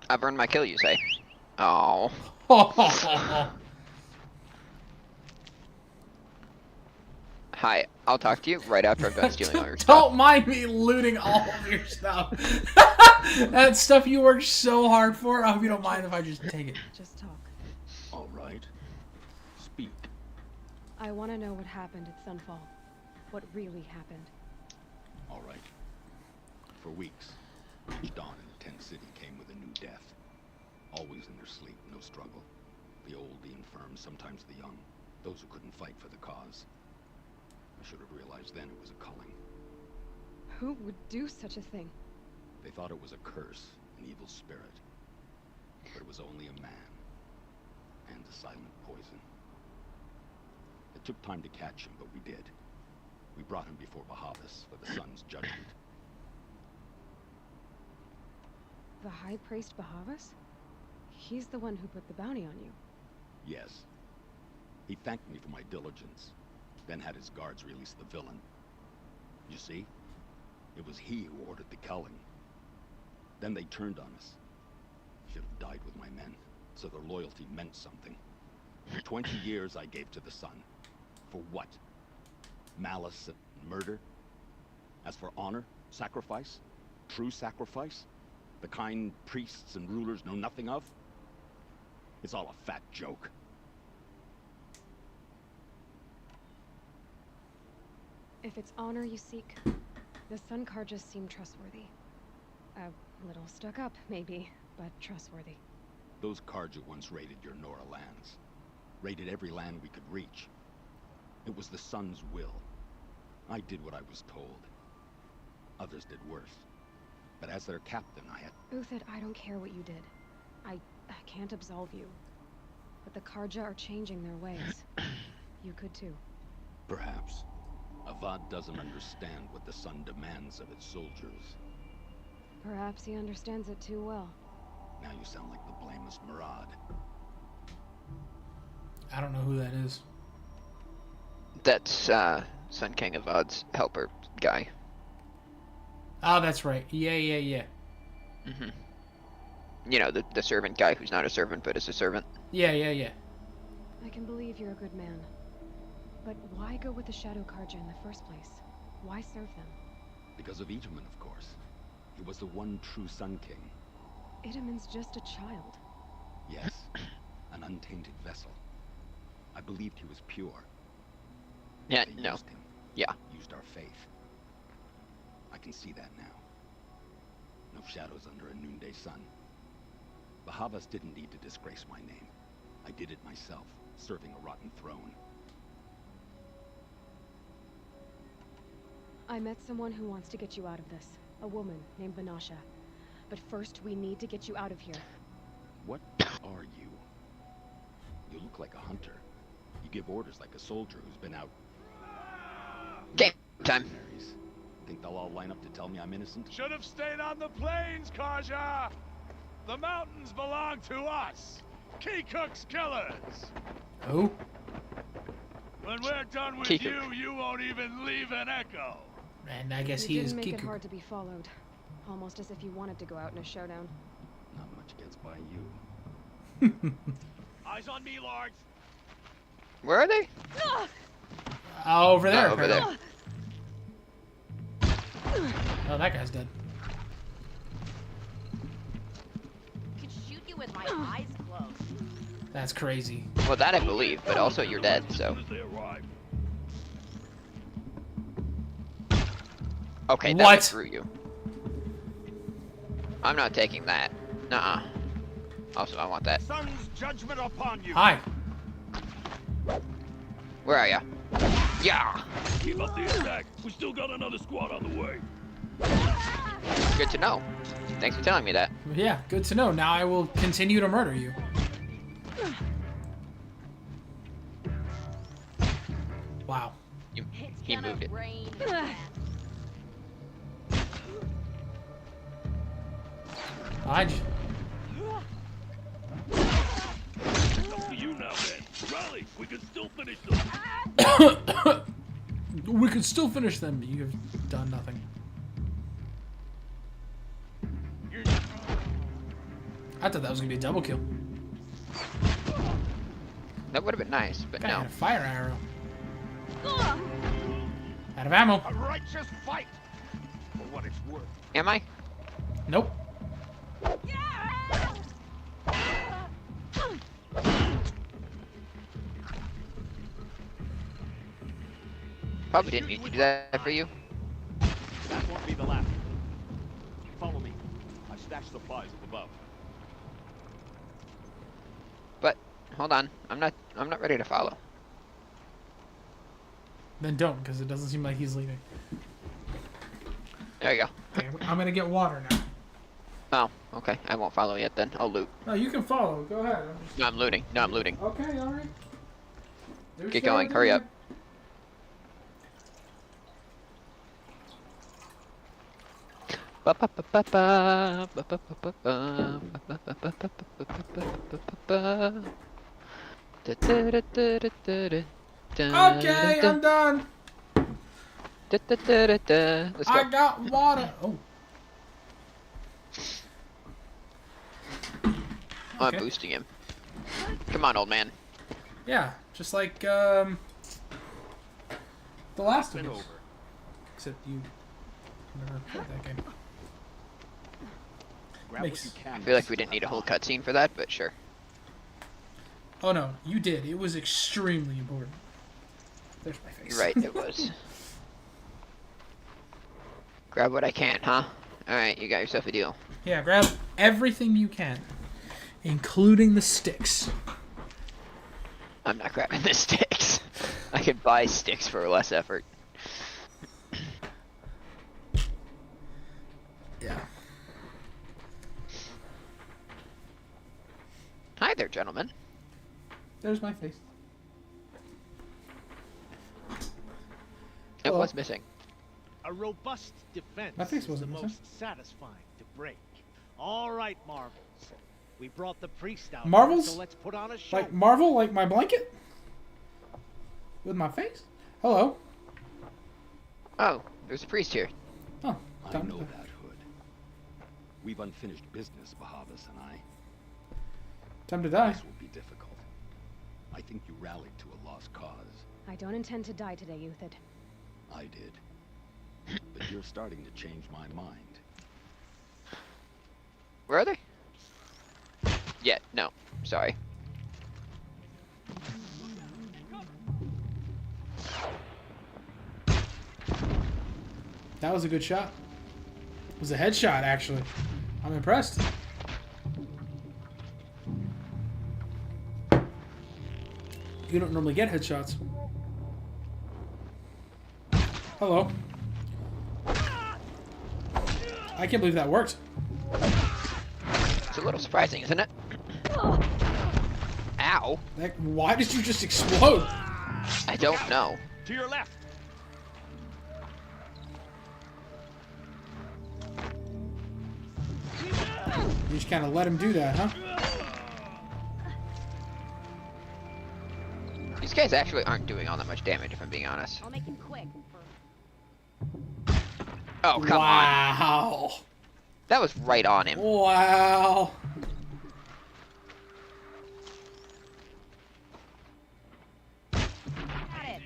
Speaker 2: I've earned my kill, you say? Oh. Hi, I'll talk to you right after I'm done stealing all your stuff.
Speaker 1: Don't mind me looting all of your stuff. That stuff you worked so hard for. I hope you don't mind if I just take it.
Speaker 4: Just talk.
Speaker 3: All right. Speak.
Speaker 4: I want to know what happened at Sunfall. What really happened.
Speaker 3: All right. For weeks, each dawn in the tent city came with a new death. Always in their sleep, no struggle. The old, the infirm, sometimes the young. Those who couldn't fight for the cause. I should have realized then it was a culling.
Speaker 4: Who would do such a thing?
Speaker 3: They thought it was a curse, an evil spirit. But it was only a man. And a silent poison. It took time to catch him, but we did. We brought him before Bahavas for the sun's judgment.
Speaker 4: The High Priest Bahavas? He's the one who put the bounty on you.
Speaker 3: Yes. He thanked me for my diligence, then had his guards release the villain. You see? It was he who ordered the culling. Then they turned on us. Should have died with my men, so their loyalty meant something. For 20 years I gave to the sun. For what? Malice and murder? As for honor, sacrifice, true sacrifice, the kind priests and rulers know nothing of? It's all a fat joke.
Speaker 4: If it's honor you seek, the Sun Karjas seem trustworthy. A little stuck up, maybe, but trustworthy.
Speaker 3: Those Karja once raided your Nora lands. Raided every land we could reach. It was the Sun's will. I did what I was told. Others did worse. But as their captain, I had...
Speaker 4: Uthid, I don't care what you did. I can't absolve you. But the Karja are changing their ways. You could too.
Speaker 3: Perhaps. Avad doesn't understand what the Sun demands of its soldiers.
Speaker 4: Perhaps he understands it too well.
Speaker 3: Now you sound like the blameless Murad.
Speaker 1: I don't know who that is.
Speaker 2: That's, Sun King Avad's helper guy.
Speaker 1: Oh, that's right. Yeah.
Speaker 2: Mm-hmm. You know, the servant guy who's not a servant but is a servant.
Speaker 1: Yeah.
Speaker 4: I can believe you're a good man. But why go with the Shadow Karja in the first place? Why serve them?
Speaker 3: Because of Itaman, of course. He was the one true Sun King.
Speaker 4: Itaman's just a child.
Speaker 3: Yes, an untainted vessel. I believed he was pure.
Speaker 2: Yeah,
Speaker 3: They
Speaker 2: no.
Speaker 3: used him.
Speaker 2: Yeah.
Speaker 3: Used our faith. I can see that now. No shadows under a noonday sun. Bahavas didn't need to disgrace my name. I did it myself, serving a rotten throne.
Speaker 4: I met someone who wants to get you out of this. A woman named Vanasha. But first, we need to get you out of here.
Speaker 3: What are you? You look like a hunter. You give orders like a soldier who's been out.
Speaker 2: Game time.
Speaker 3: Mercenaries. Think they'll all line up to tell me I'm innocent?
Speaker 8: Should have stayed on the plains, Kaja! The mountains belong to us! Keekook's killers!
Speaker 1: Who?
Speaker 8: When we're done with
Speaker 2: Keekook.
Speaker 8: you won't even leave an echo!
Speaker 1: And I guess
Speaker 4: You
Speaker 1: he is
Speaker 4: didn't make it
Speaker 1: Kiku.
Speaker 4: hard to be followed. Almost as if you wanted to go out in a showdown.
Speaker 3: Not much gets by you.
Speaker 8: Eyes on me, Lords!
Speaker 2: Where are they?
Speaker 1: Oh, over there.
Speaker 2: Oh, over there.
Speaker 1: Oh, that guy's dead.
Speaker 12: I could shoot you with my eyes closed.
Speaker 1: That's crazy.
Speaker 2: Well, that I believe, but also you're dead, so. Okay, that
Speaker 1: What?
Speaker 2: went through you. I'm not taking that. Nuh-uh. Also, I want that.
Speaker 8: Sun's judgment upon you!
Speaker 1: Hi.
Speaker 2: Where are ya? Yeah!
Speaker 8: Keep up the attack! We still got another squad on the way!
Speaker 2: Good to know. Thanks for telling me that.
Speaker 1: Yeah, good to know. Now I will continue to murder you. Wow.
Speaker 2: He moved it.
Speaker 12: Rain.
Speaker 1: Behind you.
Speaker 8: Up to you now, man. Rally! We can still finish them!
Speaker 1: We can still finish them. You have done nothing. I thought that was gonna be a double kill.
Speaker 2: That would have been nice, but
Speaker 1: Guy
Speaker 2: no.
Speaker 1: had a fire arrow. Out of ammo.
Speaker 8: A righteous fight! For what it's worth.
Speaker 2: Am I?
Speaker 1: Nope.
Speaker 2: Probably didn't need to do that for you.
Speaker 8: That won't be the last. Follow me. I stashed supplies up above.
Speaker 2: But hold on, I'm not ready to follow.
Speaker 1: Then don't, because it doesn't seem like he's leaving.
Speaker 2: There you go.
Speaker 1: Okay, I'm gonna get water now.
Speaker 2: Oh, okay. I won't follow yet then. I'll loot.
Speaker 1: No, you can follow. Go ahead.
Speaker 2: No, I'm looting. No, I'm looting.
Speaker 1: Okay, alright.
Speaker 2: Get going. Hurry up.
Speaker 1: Okay, I'm done.
Speaker 2: Let's go.
Speaker 1: I got water. Oh.
Speaker 2: Oh,
Speaker 1: Okay.
Speaker 2: I'm boosting him. Come on, old man.
Speaker 1: Yeah, just like the last one.
Speaker 8: Over.
Speaker 1: Except you never played that game.
Speaker 3: Grab
Speaker 1: Makes-
Speaker 3: what you can.
Speaker 2: I feel like we didn't need a whole cutscene for that, but sure.
Speaker 1: Oh no, you did. It was extremely important. There's my face.
Speaker 2: You're right, it was. Grab what I can, huh? Alright, you got yourself a deal.
Speaker 1: Yeah, grab everything you can, including the sticks.
Speaker 2: I'm not grabbing the sticks. I could buy sticks for less effort.
Speaker 1: Yeah.
Speaker 2: Hi there, gentlemen.
Speaker 1: There's my face.
Speaker 2: It
Speaker 1: Hello.
Speaker 2: was missing.
Speaker 6: A robust defense
Speaker 1: My face
Speaker 6: is the
Speaker 1: wasn't missing.
Speaker 6: most satisfying to break. All right, Marvels. We brought the priest out.
Speaker 1: Marvels?
Speaker 6: So let's put on a show.
Speaker 1: Like Marvel, like my blanket? With my face? Hello.
Speaker 2: Oh, there's a priest here.
Speaker 1: Oh,
Speaker 3: I
Speaker 1: time
Speaker 3: know
Speaker 1: to-
Speaker 3: that, Hood. We've unfinished business, Bahavas and I.
Speaker 1: Time to die.
Speaker 3: This will be difficult. I think you rallied to a lost cause.
Speaker 4: I don't intend to die today, Uthid.
Speaker 3: I did. But you're starting to change my mind.
Speaker 2: Where are they? Yeah, no. sorry.
Speaker 1: That was a good shot. It was a headshot, actually. I'm impressed. You don't normally get headshots. Hello. I can't believe that worked.
Speaker 2: It's a little surprising, isn't it? Ow.
Speaker 1: Like, why did you just explode?
Speaker 2: I don't know.
Speaker 8: To your left.
Speaker 1: You just kind of let him do that, huh?
Speaker 2: These guys actually aren't doing all that much damage, if I'm being honest.
Speaker 12: I'll make it quick.
Speaker 2: Oh, come on.
Speaker 1: Wow.
Speaker 2: That was right on him.
Speaker 1: Wow.
Speaker 12: Got it.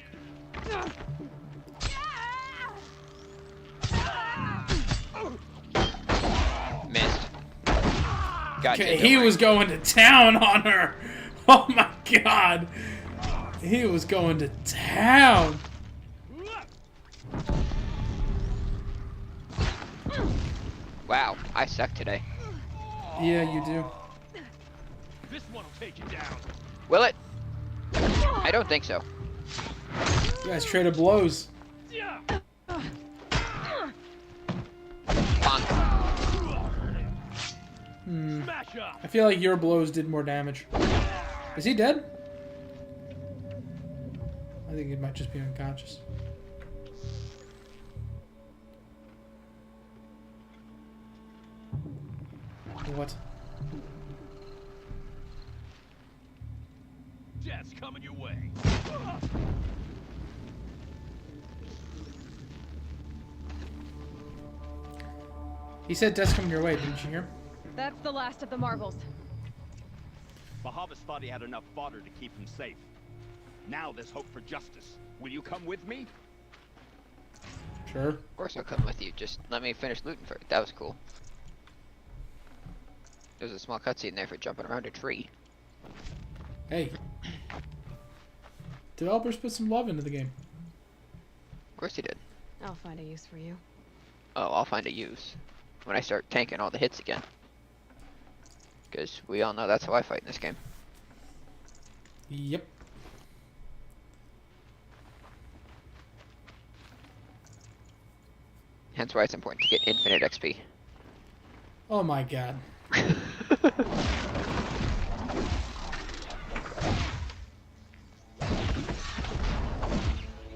Speaker 2: Missed. Gotcha,
Speaker 1: Okay,
Speaker 2: don't
Speaker 1: he
Speaker 2: worry.
Speaker 1: was going to town on her. Oh my god. He was going to town.
Speaker 2: Wow, I suck today.
Speaker 1: Yeah, you do.
Speaker 8: This one'll take you down.
Speaker 2: Will it? I don't think so.
Speaker 1: You guys traded blows.
Speaker 2: Bonk.
Speaker 8: Smash up.
Speaker 1: I feel like your blows did more damage. Is he dead? I think he might just be unconscious. What?
Speaker 8: Death's coming your way.
Speaker 1: He said death's coming your way, didn't you hear?
Speaker 11: That's the last of the marvels.
Speaker 3: Bahavas thought he had enough fodder to keep him safe. Now there's hope for justice. Will you come with me?
Speaker 1: Sure.
Speaker 2: Of course I'll come with you. Just let me finish looting first. That was cool. There's a small cutscene there for jumping around a tree.
Speaker 1: Hey. Developers put some love into the game.
Speaker 2: Of course he did.
Speaker 4: I'll find a use for you.
Speaker 2: Oh, I'll find a use when I start tanking all the hits again. Because we all know that's how I fight in this game.
Speaker 1: Yep.
Speaker 2: Hence why it's important to get infinite XP.
Speaker 1: Oh my god.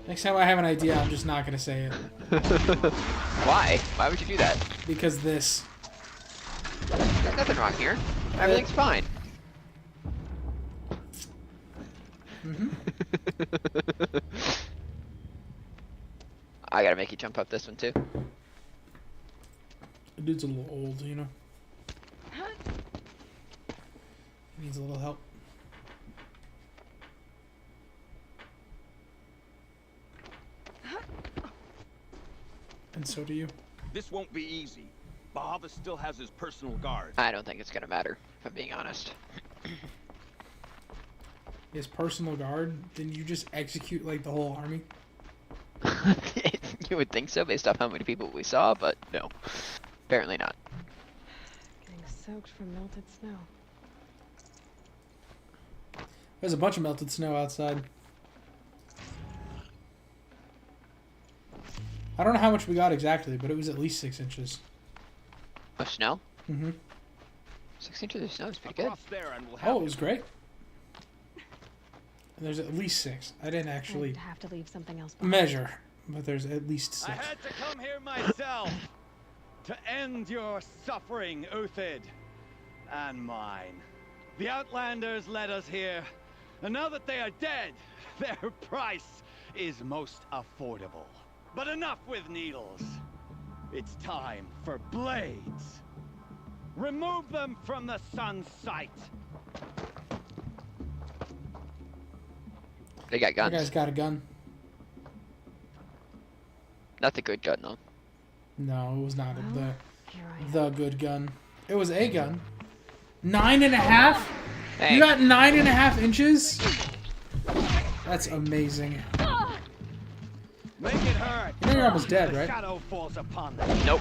Speaker 1: Next time I have an idea, I'm just not gonna say it.
Speaker 2: Why? Why would you do that?
Speaker 1: Because this.
Speaker 2: There's nothing wrong here. Everything's fine.
Speaker 1: Mm-hmm.
Speaker 2: I gotta make you jump up this one too.
Speaker 1: The dude's a little old, you know. He needs a little help. And so do you.
Speaker 3: This won't be easy. Bahavas still has his personal guard.
Speaker 2: I don't think it's gonna matter, if I'm being honest.
Speaker 1: His personal guard? Didn't you just execute like the whole army?
Speaker 2: You would think so based off how many people we saw, but no. Apparently not.
Speaker 4: Getting soaked from melted snow.
Speaker 1: There's a bunch of melted snow outside. I don't know how much we got exactly, but it was at least 6 inches.
Speaker 2: Of snow?
Speaker 1: Mm-hmm.
Speaker 2: 6 inches of snow is pretty good.
Speaker 3: Across there and we'll have
Speaker 1: Oh, it was great. And there's at least 6. I didn't actually
Speaker 4: I'd have to leave something else behind.
Speaker 1: measure, but there's at least 6.
Speaker 8: I had to come here myself to end your suffering, Uthid, and mine. The Outlanders led us here, and now that they are dead, their price is most affordable. But enough with needles. It's time for blades. Remove them from the sun's sight.
Speaker 2: They got
Speaker 1: That
Speaker 2: guns.
Speaker 1: guy's got a gun.
Speaker 2: Not the good gun though.
Speaker 1: No, it was not
Speaker 4: Well, here I am.
Speaker 1: the good gun. It was a gun. 9.5?
Speaker 2: Hey.
Speaker 1: You got 9.5 inches? That's amazing.
Speaker 8: Make it hurt.
Speaker 1: You know you're almost dead,
Speaker 8: The
Speaker 1: right?
Speaker 8: shadow falls upon them.
Speaker 2: Nope.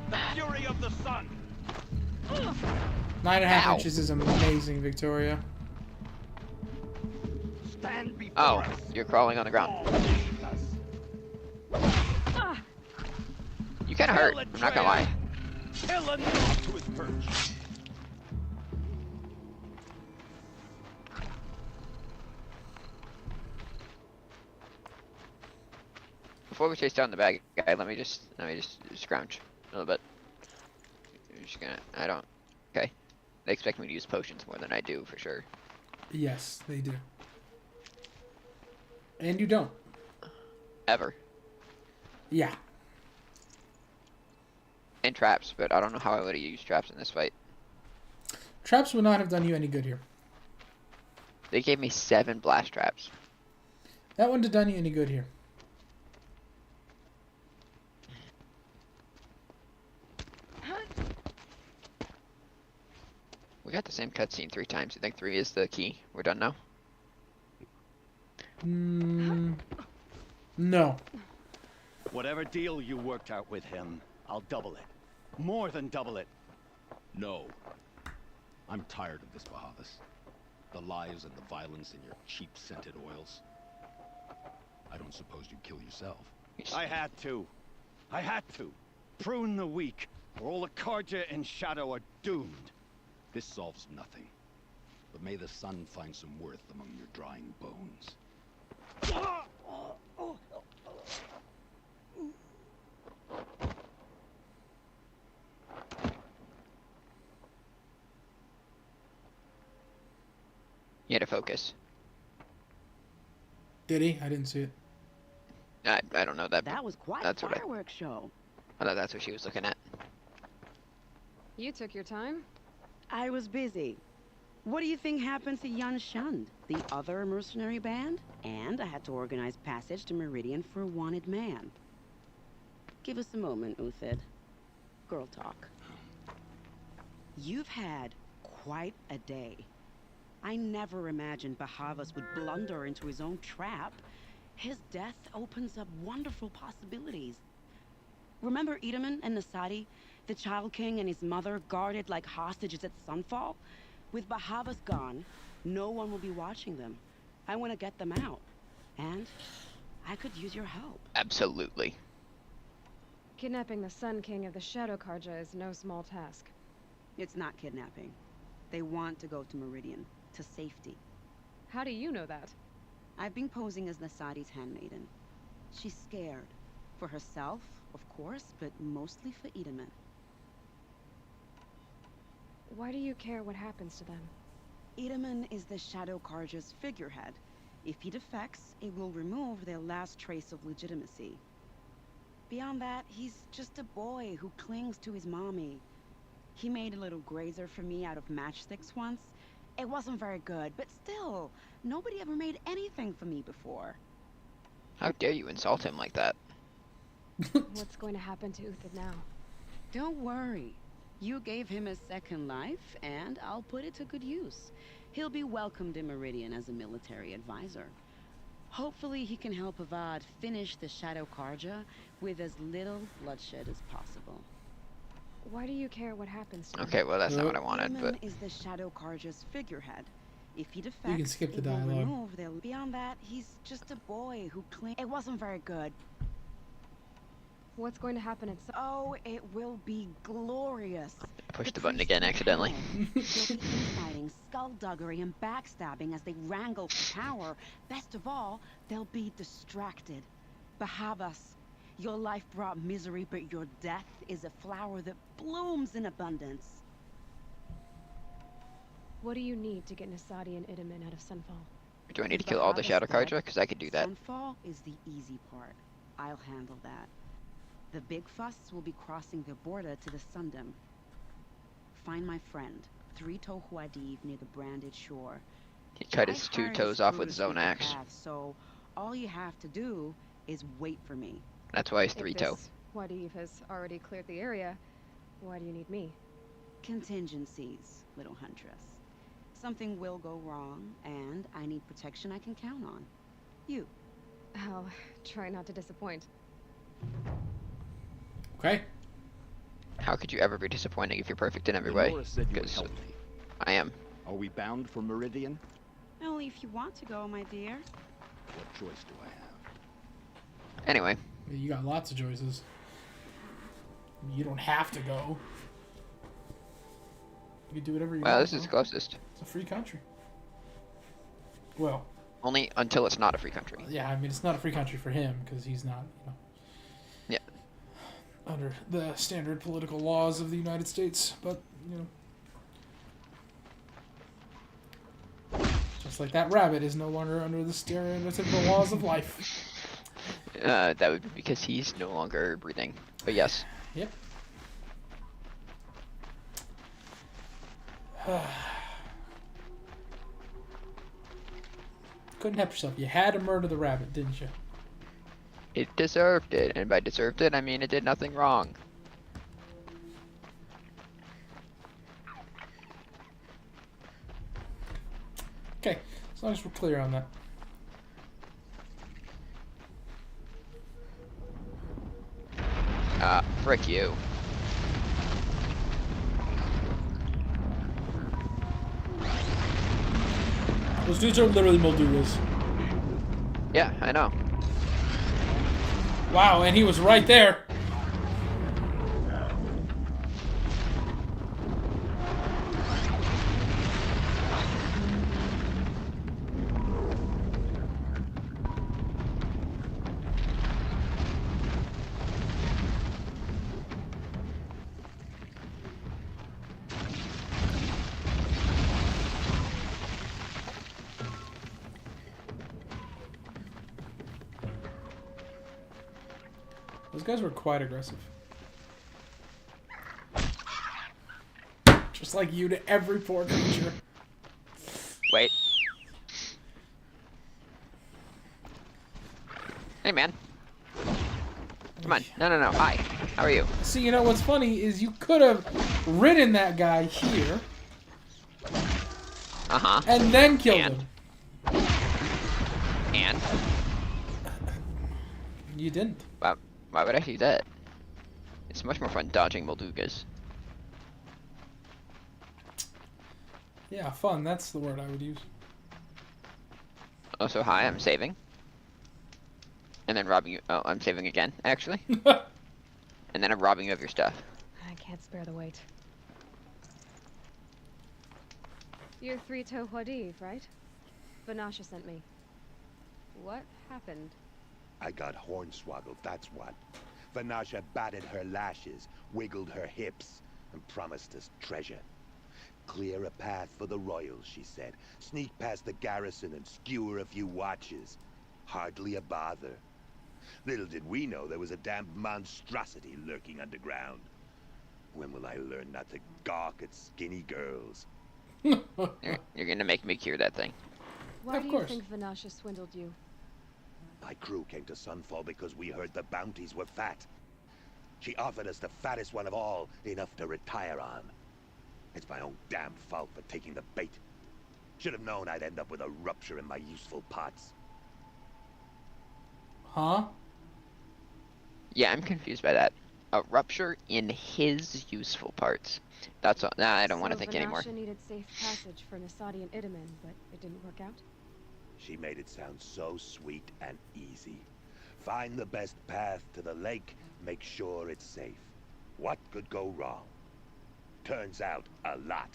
Speaker 8: The fury of the sun.
Speaker 1: 9.5
Speaker 2: Ow.
Speaker 1: inches is amazing, Victoria.
Speaker 8: Stand before
Speaker 2: Oh,
Speaker 8: us.
Speaker 2: you're crawling on the ground. You kind of hurt. I'm not gonna lie.
Speaker 8: Kill a dog to his perch.
Speaker 2: Before we chase down the bad guy, let me just scrounge a little bit. I'm just gonna. I don't. Okay. They expect me to use potions more than I do, for sure.
Speaker 1: Yes, they do. And you don't.
Speaker 2: Ever.
Speaker 1: Yeah.
Speaker 2: And traps, but I don't know how I would have used traps in this fight.
Speaker 1: Traps would not have done you any good here.
Speaker 2: They gave me 7 blast traps.
Speaker 1: That wouldn't have done you any good here.
Speaker 2: We got the same cutscene 3 times. You think 3 is the key? We're done now?
Speaker 1: No.
Speaker 8: Whatever deal you worked out with him, I'll double it. More than double it.
Speaker 3: No. I'm tired of this, Bahavas. The lies and the violence in your cheap-scented oils. I don't suppose you'd kill yourself.
Speaker 8: I had to. I had to. Prune the weak, or all the Karja in Shadow are doomed.
Speaker 3: This solves nothing. But may the sun find some worth among your drying bones.
Speaker 2: You had to focus.
Speaker 1: Did he? I didn't see it.
Speaker 2: I don't know that.
Speaker 10: That was quite a
Speaker 2: That's what
Speaker 10: fireworks show.
Speaker 2: I thought that's what she was looking at.
Speaker 4: You took your time.
Speaker 10: I was busy. What do you think happened to Yan Shund, the other mercenary band? And I had to organize passage to Meridian for a wanted man. Give us a moment, Uthid. Girl talk. You've had quite a day. I never imagined Bahavas would blunder into his own trap. His death opens up wonderful possibilities. Remember Edaman and Nasadi? The Child King and his mother guarded like hostages at sunfall? With Bahavas gone, no one will be watching them. I want to get them out. And I could use your help.
Speaker 2: Absolutely.
Speaker 4: Kidnapping the Sun King of the Shadow Karja is no small task.
Speaker 10: It's not kidnapping. They want to go to Meridian, to safety.
Speaker 4: How do you know that?
Speaker 10: I've been posing as Nasadi's handmaiden. She's scared. For herself, of course, but mostly for Edaman.
Speaker 4: Why do you care what happens to them?
Speaker 10: Edaman is the Shadow Karja's figurehead. If he defects, it will remove their last trace of legitimacy. Beyond that, he's just a boy who clings to his mommy. He made a little grazer for me out of matchsticks once. It wasn't very good, but still, nobody ever made anything for me before.
Speaker 2: How dare you insult him like that?
Speaker 4: What's going to happen to Uthid now?
Speaker 10: Don't worry. You gave him a second life, and I'll put it to good use. He'll be welcomed in Meridian as a military advisor. Hopefully he can help Avad finish the Shadow Karja with as little bloodshed as possible.
Speaker 4: Why do you care what happens to them?
Speaker 2: Okay, well that's not what I wanted,
Speaker 10: Edaman
Speaker 2: but
Speaker 10: is the Shadow Karja's figurehead. If he defects,
Speaker 1: You can skip the
Speaker 10: it will
Speaker 1: dialogue.
Speaker 10: remove their... Beyond that, he's just a boy who clings... It wasn't very good.
Speaker 4: What's going to happen at
Speaker 10: Oh, it will be glorious.
Speaker 2: push the button again accidentally.
Speaker 10: There'll be infighting, skullduggery, and backstabbing as they wrangle for power. Best of all, they'll be distracted. Bahavas, your life brought misery, but your death is a flower that blooms in abundance.
Speaker 4: What do you need to get Nasadi and Edaman out of Sunfall?
Speaker 2: Do I need to kill all the Shadow Karja? Because I could do that.
Speaker 10: Sunfall is the easy part. I'll handle that. The big fuss will be crossing the border to the Sundom. Find my friend, 3-Toe Huadiv near the branded shore.
Speaker 2: He cut his 2 toes off with his own axe.
Speaker 10: So all you have to do is wait for me.
Speaker 2: That's why he's 3-toe.
Speaker 4: Huadiv has already cleared the area. Why do you need me?
Speaker 10: Contingencies, little huntress. Something will go wrong, and I need protection I can count on. You.
Speaker 4: I'll try not to disappoint.
Speaker 1: Okay.
Speaker 2: How could you ever be disappointing if you're perfect in every
Speaker 3: Lenora
Speaker 2: way?
Speaker 3: said you would
Speaker 2: Because
Speaker 3: help me.
Speaker 2: I am.
Speaker 3: Are we bound for Meridian?
Speaker 10: Only if you want to go, my dear.
Speaker 3: What choice do I have?
Speaker 2: Anyway.
Speaker 1: Yeah, you got lots of choices. You don't have to go. You can do whatever you want.
Speaker 2: Well, this is the closest.
Speaker 1: It's a free country. Well.
Speaker 2: Only until it's not a free country.
Speaker 1: Yeah, I mean, it's not a free country for him because he's not, you know.
Speaker 2: Yeah.
Speaker 1: Under the standard political laws of the United States, but, you know. Just like that rabbit is no longer under the stereotypical laws of life.
Speaker 2: That would be because he's no longer breathing. But yes.
Speaker 1: Yep. Couldn't help yourself. You had to murder the rabbit, didn't you?
Speaker 2: It deserved it, and by deserved it, I mean it did nothing wrong.
Speaker 1: Okay, as long as we're clear on that.
Speaker 2: Frick you.
Speaker 1: Those dudes are literally Moldugas.
Speaker 2: Yeah, I know.
Speaker 1: Wow, and he was right there. Those guys were quite aggressive. Just like you to every poor creature.
Speaker 2: Wait. Hey, man. Come on. No. Hi. How are you?
Speaker 1: See, you know what's funny is you could have ridden that guy here.
Speaker 2: Uh-huh.
Speaker 1: And then killed him.
Speaker 2: And?
Speaker 1: You didn't.
Speaker 2: Why would I do that? It's much more fun dodging Moldugas.
Speaker 1: Yeah, fun. That's the word I would use.
Speaker 2: Oh, so hi, I'm saving. And then robbing you. Oh, I'm saving again, actually. And then I'm robbing you of your stuff.
Speaker 4: I can't spare the weight. You're 3 Tohwadiv, right? Vanasha sent me. What happened?
Speaker 13: I got hornswoggled, that's what. Vanasha batted her lashes, wiggled her hips, and promised us treasure. Clear a path for the royals, she said. Sneak past the garrison and skewer a few watches. Hardly a bother. Little did we know there was a damned monstrosity lurking underground. When will I learn not to gawk at skinny girls?
Speaker 2: You're gonna make me cure that thing.
Speaker 4: Why do you think Vanasha swindled you?
Speaker 13: My crew came to Sunfall because we heard the bounties were fat. She offered us the fattest one of all, enough to retire on. It's my own damn fault for taking the bait. Should have known I'd end up with a rupture in my useful parts.
Speaker 1: Huh?
Speaker 2: Yeah, I'm confused by that. A rupture in his useful parts. That's all. Nah, I don't want to think anymore.
Speaker 4: Vanasha needed safe passage for Nasadi and Idaman, but it didn't work out?
Speaker 13: She made it sound so sweet and easy. Find the best path to the lake, make sure it's safe. What could go wrong? Turns out, a lot.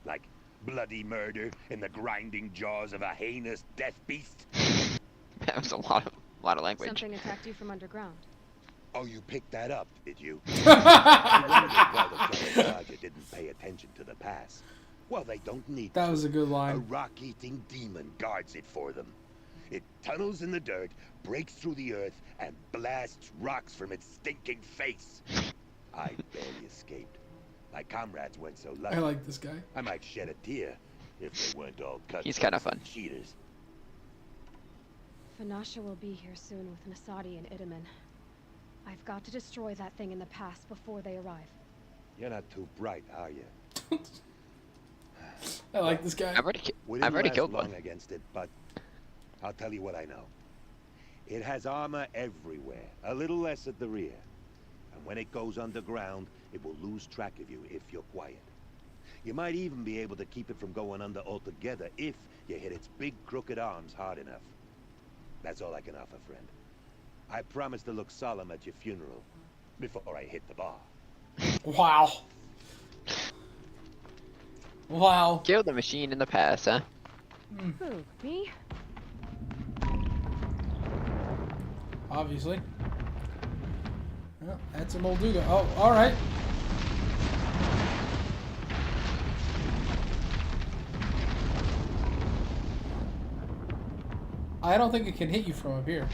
Speaker 13: Like bloody murder in the grinding jaws of a heinous death beast.
Speaker 2: That was a lot of language.
Speaker 4: Something attacked you from underground.
Speaker 13: Oh, you picked that up, did you? I wondered why the Jolly didn't pay attention to the pass. Well, they don't need
Speaker 1: That was a good
Speaker 13: A
Speaker 1: line.
Speaker 13: rock-eating demon guards it for them. It tunnels in the dirt, breaks through the earth, and blasts rocks from its stinking face. I barely escaped. My comrades weren't so lucky.
Speaker 1: I like this guy.
Speaker 13: I might shed a tear if they weren't all cut.
Speaker 2: He's kind of fun.
Speaker 13: Cheaters.
Speaker 4: Vanasha will be here soon with Nasadi and Idaman. I've got to destroy that thing in the pass before they arrive.
Speaker 13: You're not too bright, are you?
Speaker 1: I like this guy.
Speaker 2: I've already killed one.
Speaker 13: Long against it, but I'll tell you what I know. It has armor everywhere, a little less at the rear. And when it goes underground, it will lose track of you if you're quiet. You might even be able to keep it from going under altogether if you hit its big crooked arms hard enough. That's all I can offer, friend. I promise to look solemn at your funeral before I hit the bar.
Speaker 1: Wow. Wow.
Speaker 2: Kill the machine in the past, huh?
Speaker 4: Who, me?
Speaker 1: Obviously. Well, that's a Molduga. Oh, alright. I don't think it can hit you from up here.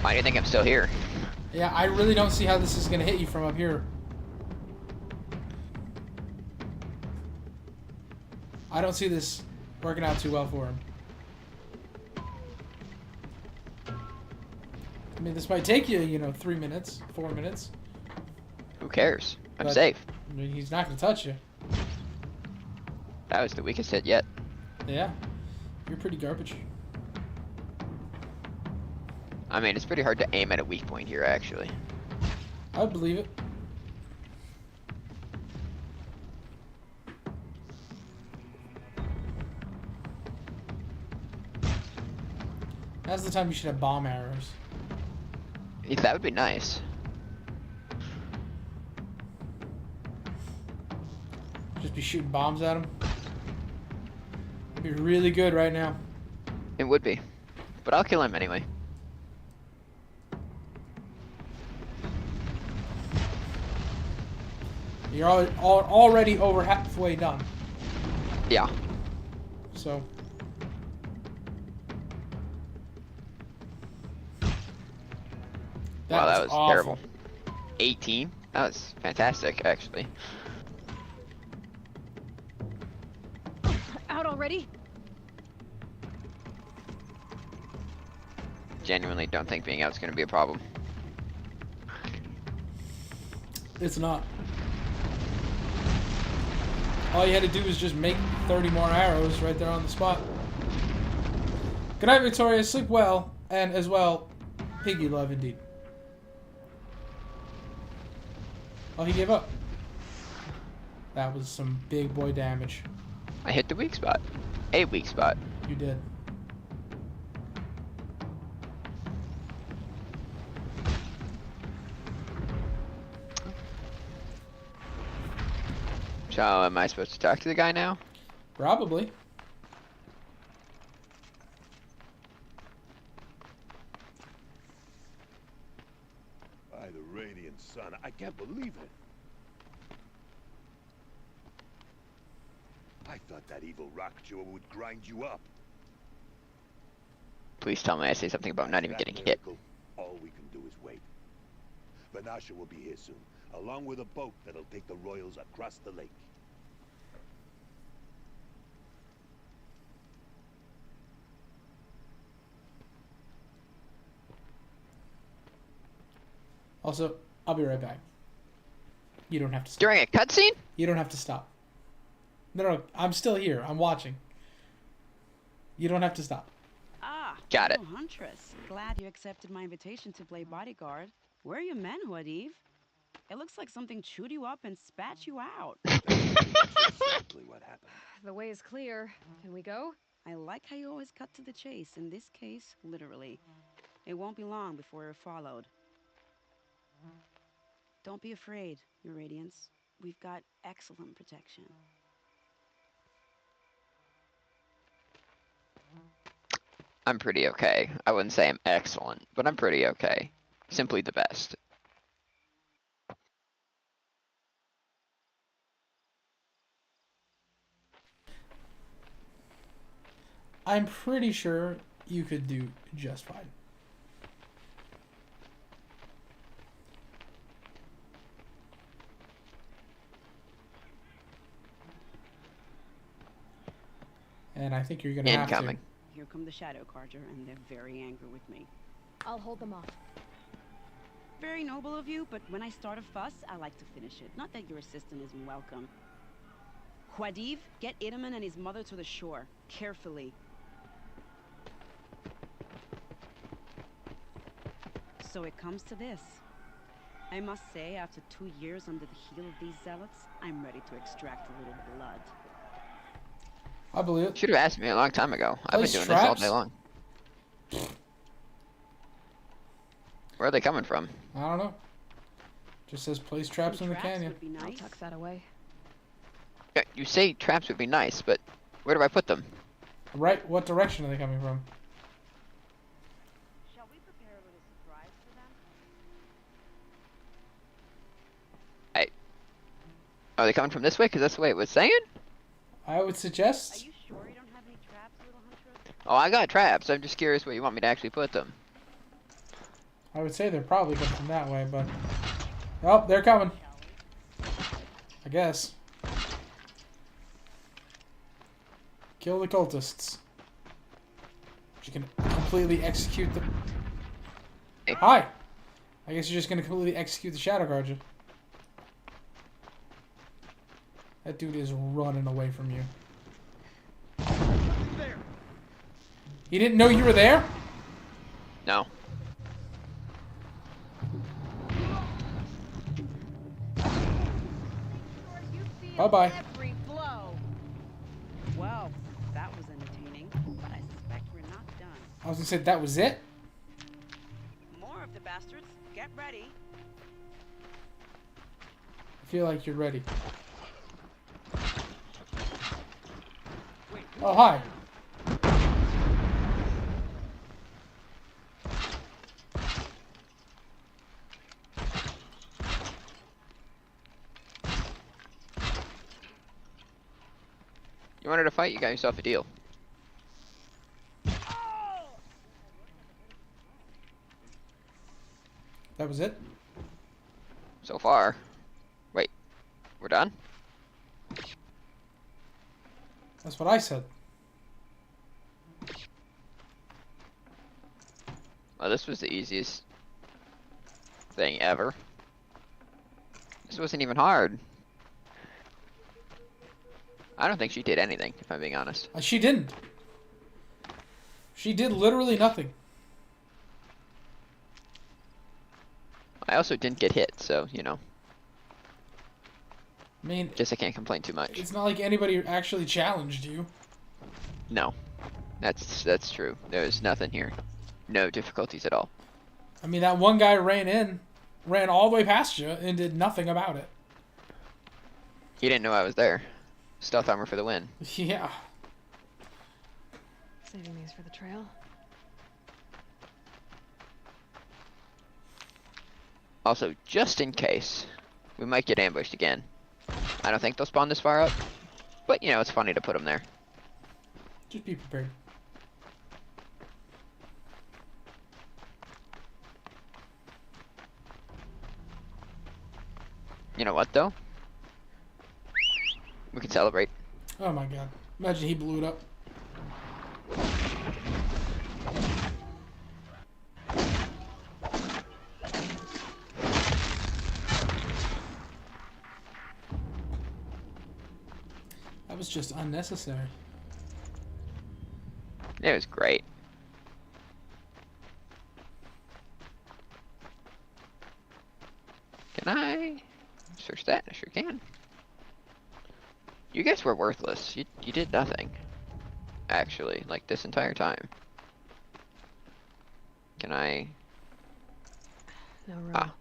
Speaker 2: Why do you think I'm still here?
Speaker 1: Yeah, I really don't see how this is going to hit you from up here. I don't see this working out too well for him. I mean, this might take you, you know, 3 minutes, 4 minutes.
Speaker 2: Who cares? I'm
Speaker 1: But,
Speaker 2: safe.
Speaker 1: I mean, he's not going to touch you.
Speaker 2: That was the weakest hit yet.
Speaker 1: Yeah. You're pretty garbage.
Speaker 2: I mean, it's pretty hard to aim at a weak point here, actually.
Speaker 1: I would believe it. That's the time you should have bomb arrows.
Speaker 2: Yeah, that would be nice.
Speaker 1: Just be shooting bombs at him. It'd be really good right now.
Speaker 2: It would be. But I'll kill him anyway.
Speaker 1: You're already over halfway done.
Speaker 2: Yeah.
Speaker 1: So.
Speaker 2: Wow, that was
Speaker 1: awful.
Speaker 2: terrible. 18? That was fantastic, actually.
Speaker 4: Out already?
Speaker 2: Genuinely don't think being out's gonna be a problem.
Speaker 1: It's not. All you had to do was just make 30 more arrows right there on the spot. Good night, Victoria. Sleep well. And as well, Piggy love indeed. Oh, he gave up. That was some big boy damage.
Speaker 2: I hit the weak spot. A weak spot.
Speaker 1: You did.
Speaker 2: So, am I supposed to talk to the guy now?
Speaker 1: Probably.
Speaker 13: By the radiant sun, I can't believe it. I thought that evil rock jewel would grind you up.
Speaker 2: Please tell me I say something about not even getting hit.
Speaker 13: All we can do is wait. Vanasha will be here soon, along with a boat that'll take the royals across the lake.
Speaker 1: Also, I'll be right back. You don't have to stop.
Speaker 2: During a cutscene?
Speaker 1: You don't have to stop. No, I'm still here. I'm watching. You don't have to stop.
Speaker 10: Ah,
Speaker 2: got it.
Speaker 10: Oh, Huntress. Glad you accepted my invitation to play bodyguard. Where are your manhood, Eve? It looks like something chewed you up and spat you out.
Speaker 13: That's exactly what happened.
Speaker 4: The way is clear. Can we go?
Speaker 10: I like how you always cut to the chase. In this case, literally. It won't be long before you're followed. Don't be afraid, Your Radiance. We've got excellent protection.
Speaker 2: I'm pretty okay. I wouldn't say I'm excellent, but I'm pretty okay. Simply the best.
Speaker 1: I'm pretty sure you could do just fine. And I think you're gonna have to.
Speaker 2: Incoming.
Speaker 10: Here come the Shadow Carja, and they're very angry with me.
Speaker 4: I'll hold them off.
Speaker 10: Very noble of you, but when I start a fuss, I like to finish it. Not that your assistant isn't welcome. Khwadiv, get Idaman and his mother to the shore. Carefully. So it comes to this. I must say, after 2 years under the heel of these zealots, I'm ready to extract a little blood.
Speaker 1: I believe it.
Speaker 2: Should have asked me a long time ago. I've been doing this all day long. Where are they coming from?
Speaker 1: I don't know. Just says place traps in the canyon.
Speaker 10: Would be nice.
Speaker 4: I'll tuck that away.
Speaker 2: Yeah, you say traps would be nice, but where do I put them?
Speaker 1: Right, what direction are they coming from?
Speaker 10: Shall we prepare a little surprise for them?
Speaker 2: Are they coming from this way? Because that's the way it was saying?
Speaker 1: I would suggest.
Speaker 10: Are you sure you don't have any traps, little huntress?
Speaker 2: Oh, I got traps. I'm just curious where you want me to actually put them.
Speaker 1: I would say they're probably coming from that way, but... Oh, they're coming. I guess. Kill the cultists. You can completely execute the...
Speaker 2: Hey.
Speaker 1: Hi! I guess you're just gonna completely execute the Shadow Guardian. That dude is running away from you.
Speaker 8: There.
Speaker 1: He didn't know you were there?
Speaker 2: No.
Speaker 1: Bye-bye.
Speaker 10: Every blow. Well, that was entertaining, but I suspect we're not done.
Speaker 1: I was gonna say that was it?
Speaker 10: More of the bastards. Get ready.
Speaker 1: I feel like you're ready. Oh, hi.
Speaker 2: You wanted to fight? You got yourself a deal.
Speaker 1: That was it?
Speaker 2: So far. Wait. We're done?
Speaker 1: That's what I said.
Speaker 2: Well, this was the easiest thing ever. This wasn't even hard. I don't think she did anything, if I'm being honest.
Speaker 1: She didn't. She did literally nothing.
Speaker 2: I also didn't get hit, so, you know.
Speaker 1: I mean...
Speaker 2: Guess I can't complain too much.
Speaker 1: It's not like anybody actually challenged you.
Speaker 2: No. That's true. There's nothing here. No difficulties at all.
Speaker 1: I mean, that one guy ran all the way past you, and did nothing about it.
Speaker 2: He didn't know I was there. Stealth armor for the win.
Speaker 1: Yeah.
Speaker 4: Saving these for the trail.
Speaker 2: Also, just in case, we might get ambushed again. I don't think they'll spawn this far up, but you know, it's funny to put them there.
Speaker 1: Just be prepared.
Speaker 2: You know what, though? We can celebrate.
Speaker 1: Oh my god. Imagine he blew it up. That was just unnecessary.
Speaker 2: It was great. Can I search that? I sure can. You guys were worthless. You did nothing. Actually, like this entire time. Can I?
Speaker 4: No room.
Speaker 2: Ah.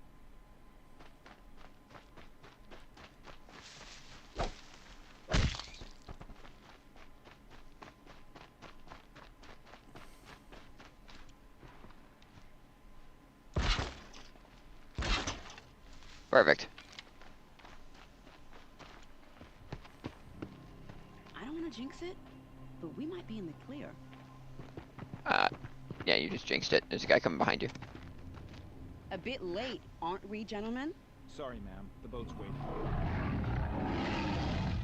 Speaker 2: Perfect.
Speaker 10: I don't want to jinx it, but we might be in the clear.
Speaker 2: Yeah, you just jinxed it. There's a guy coming behind you.
Speaker 10: A bit late, aren't we, gentlemen?
Speaker 5: Sorry, ma'am. The boat's waiting.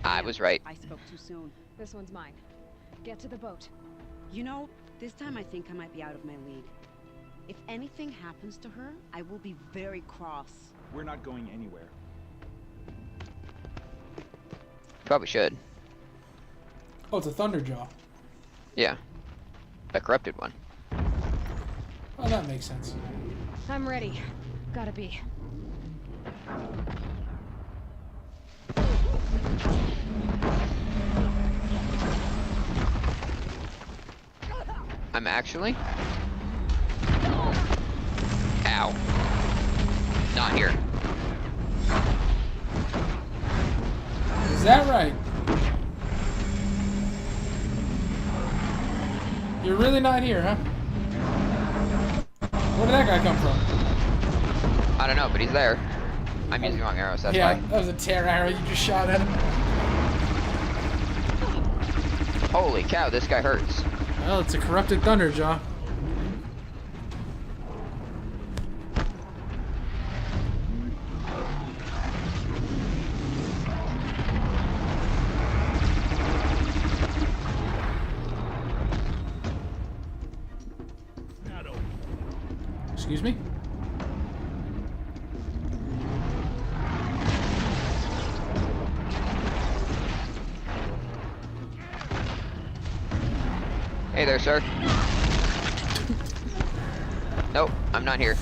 Speaker 2: I was right.
Speaker 10: I spoke too soon.
Speaker 4: This one's mine. Get to the boat.
Speaker 10: You know, this time I think I might be out of my league. If anything happens to her, I will be very cross.
Speaker 5: We're not going anywhere.
Speaker 2: Probably should.
Speaker 1: Oh, it's a Thunderjaw.
Speaker 2: Yeah. A corrupted one.
Speaker 1: Oh, that makes sense.
Speaker 4: I'm ready. Gotta be.
Speaker 2: I'm actually... Ow. Not here.
Speaker 1: Is that right? You're really not here, huh? Where did that guy come from?
Speaker 2: I don't know, but he's there. I'm using the wrong arrows, that's
Speaker 1: Yeah,
Speaker 2: why.
Speaker 1: that was a tear arrow you just shot at him.
Speaker 2: Holy cow, this guy hurts.
Speaker 1: Well, it's a corrupted Thunderjaw. Excuse me?
Speaker 2: Hey there, sir. Nope, I'm not here.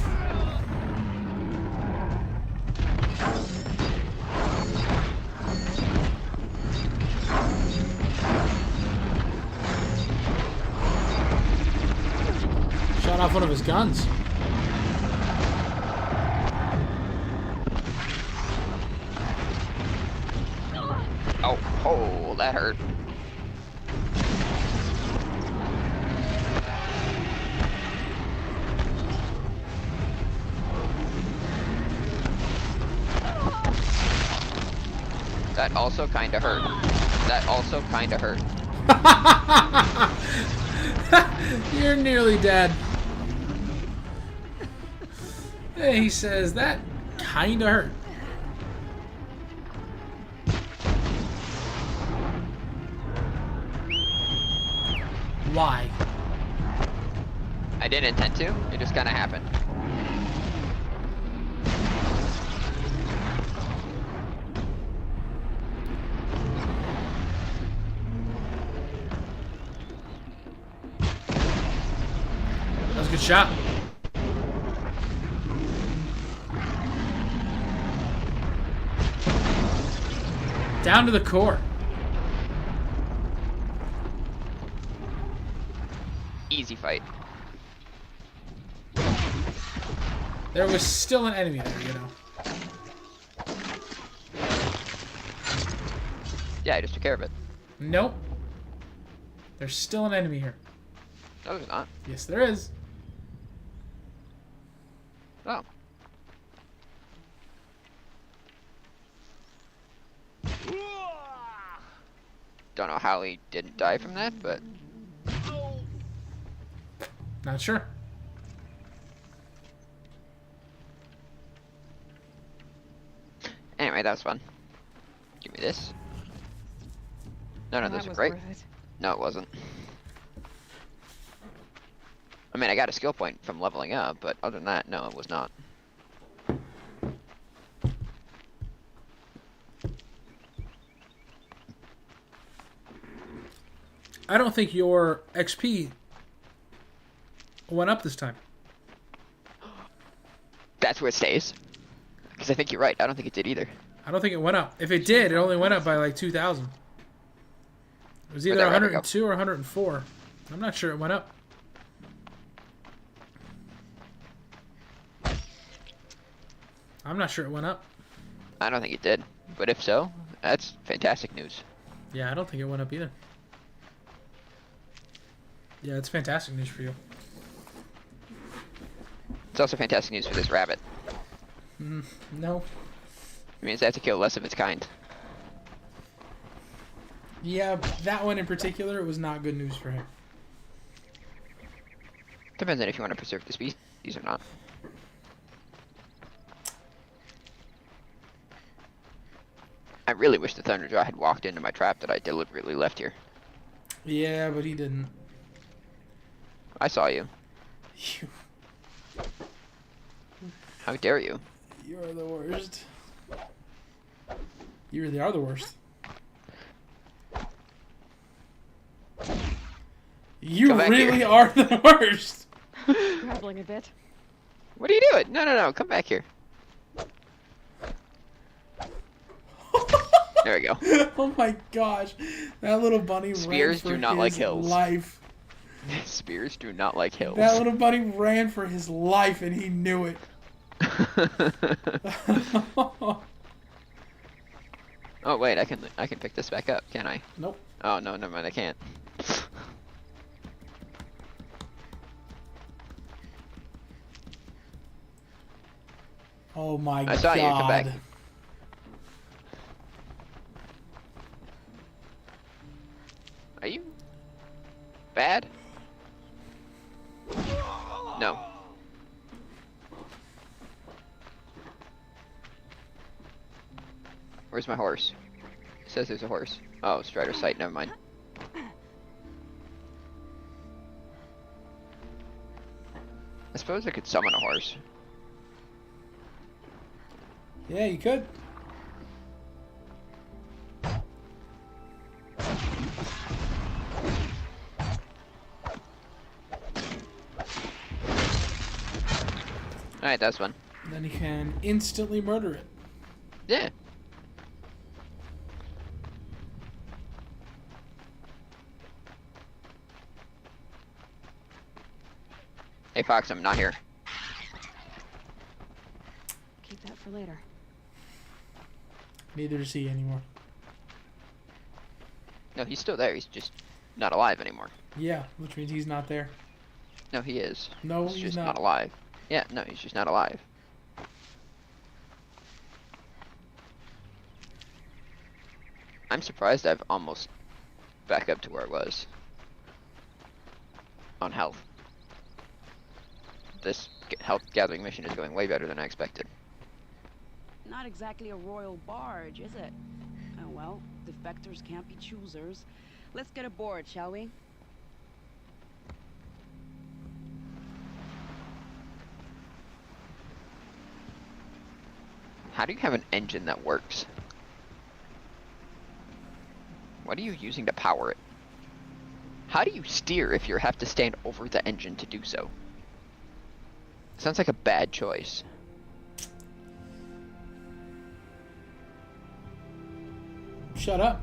Speaker 1: Shot off one of his guns.
Speaker 2: Oh, that hurt. That also kinda hurt. That also kinda hurt.
Speaker 1: You're nearly dead. He says that kinda hurt. Why?
Speaker 2: I didn't intend to, it just kinda happened.
Speaker 1: That was a good shot. Down to the core.
Speaker 2: Easy fight.
Speaker 1: There was still an enemy there, you know.
Speaker 2: Yeah, I just took care of it.
Speaker 1: Nope. There's still an enemy here.
Speaker 2: No, there's not.
Speaker 1: Yes, there is.
Speaker 2: Oh. Don't know how he didn't die from that, but...
Speaker 1: Not sure.
Speaker 2: Anyway, that was fun. Give me this. No,
Speaker 4: That
Speaker 2: those are
Speaker 4: was
Speaker 2: great.
Speaker 4: worth it.
Speaker 2: No, it wasn't. I mean, I got a skill point from leveling up, but other than that, no, it was not.
Speaker 1: I don't think your XP went up this time.
Speaker 2: That's where it stays. Because I think you're right. I don't think it did either.
Speaker 1: I don't think it went up. If it did, it only went up by like 2,000. It was either
Speaker 2: Where'd that rabbit
Speaker 1: 102 or 104. I'm not sure it went up. I'm not sure it went up.
Speaker 2: I don't think it did. But if so, that's fantastic news.
Speaker 1: Yeah, I don't think it went up either. Yeah, it's fantastic news for you.
Speaker 2: It's also fantastic news for this rabbit.
Speaker 1: No.
Speaker 2: It means I have to kill less of its kind.
Speaker 1: Yeah, that one in particular was not good news for him.
Speaker 2: Depends on if you want to preserve the species or not. I really wish the Thunderjaw had walked into my trap that I deliberately left here.
Speaker 1: Yeah, but he didn't.
Speaker 2: I saw you. How dare you?
Speaker 1: You are the worst. You really are the worst. You really
Speaker 2: here.
Speaker 1: are the worst.
Speaker 4: Scrabbling a bit.
Speaker 2: What are you doing? No, no, no. Come back here. There we go.
Speaker 1: Oh my gosh. That little bunny
Speaker 2: Spears
Speaker 1: ran for
Speaker 2: do not
Speaker 1: his
Speaker 2: like hills.
Speaker 1: life.
Speaker 2: Spears do not like hills.
Speaker 1: That little bunny ran for his life and he knew it.
Speaker 2: Oh wait, I can pick this back up, can I?
Speaker 1: Nope.
Speaker 2: Oh no, never mind, I can't.
Speaker 1: Oh my god.
Speaker 2: I saw you, come back. Are you bad? No. Where's my horse? It says there's a horse. Oh, Strider sight, never mind. I suppose I could summon a horse.
Speaker 1: Yeah, you could.
Speaker 2: Alright, that's one.
Speaker 1: Then you can instantly murder it.
Speaker 2: Yeah. Hey Fox, I'm not here.
Speaker 4: Keep that for later.
Speaker 1: Neither is he anymore.
Speaker 2: No, he's still there. He's just not alive anymore.
Speaker 1: Yeah, which means he's not there.
Speaker 2: No, he is.
Speaker 1: No,
Speaker 2: he's
Speaker 1: he's
Speaker 2: just
Speaker 1: not.
Speaker 2: not alive. Yeah, no, he's just not alive. I'm surprised I've almost back up to where I was on health. This health gathering mission is going way better than I expected.
Speaker 10: Not exactly a royal barge, is it? Oh well, defectors can't be choosers. Let's get aboard, shall we?
Speaker 2: How do you have an engine that works? What are you using to power it? How do you steer if you have to stand over the engine to do so? Sounds like a bad choice.
Speaker 1: Shut up.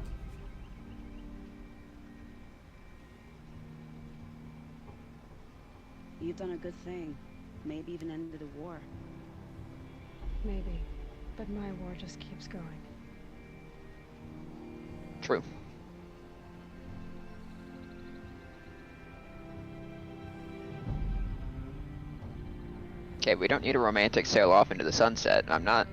Speaker 10: You've done a good thing. Maybe even ended the war.
Speaker 4: Maybe. But my war just keeps going.
Speaker 2: True. Okay, we don't need a romantic sail off into the sunset. I'm not...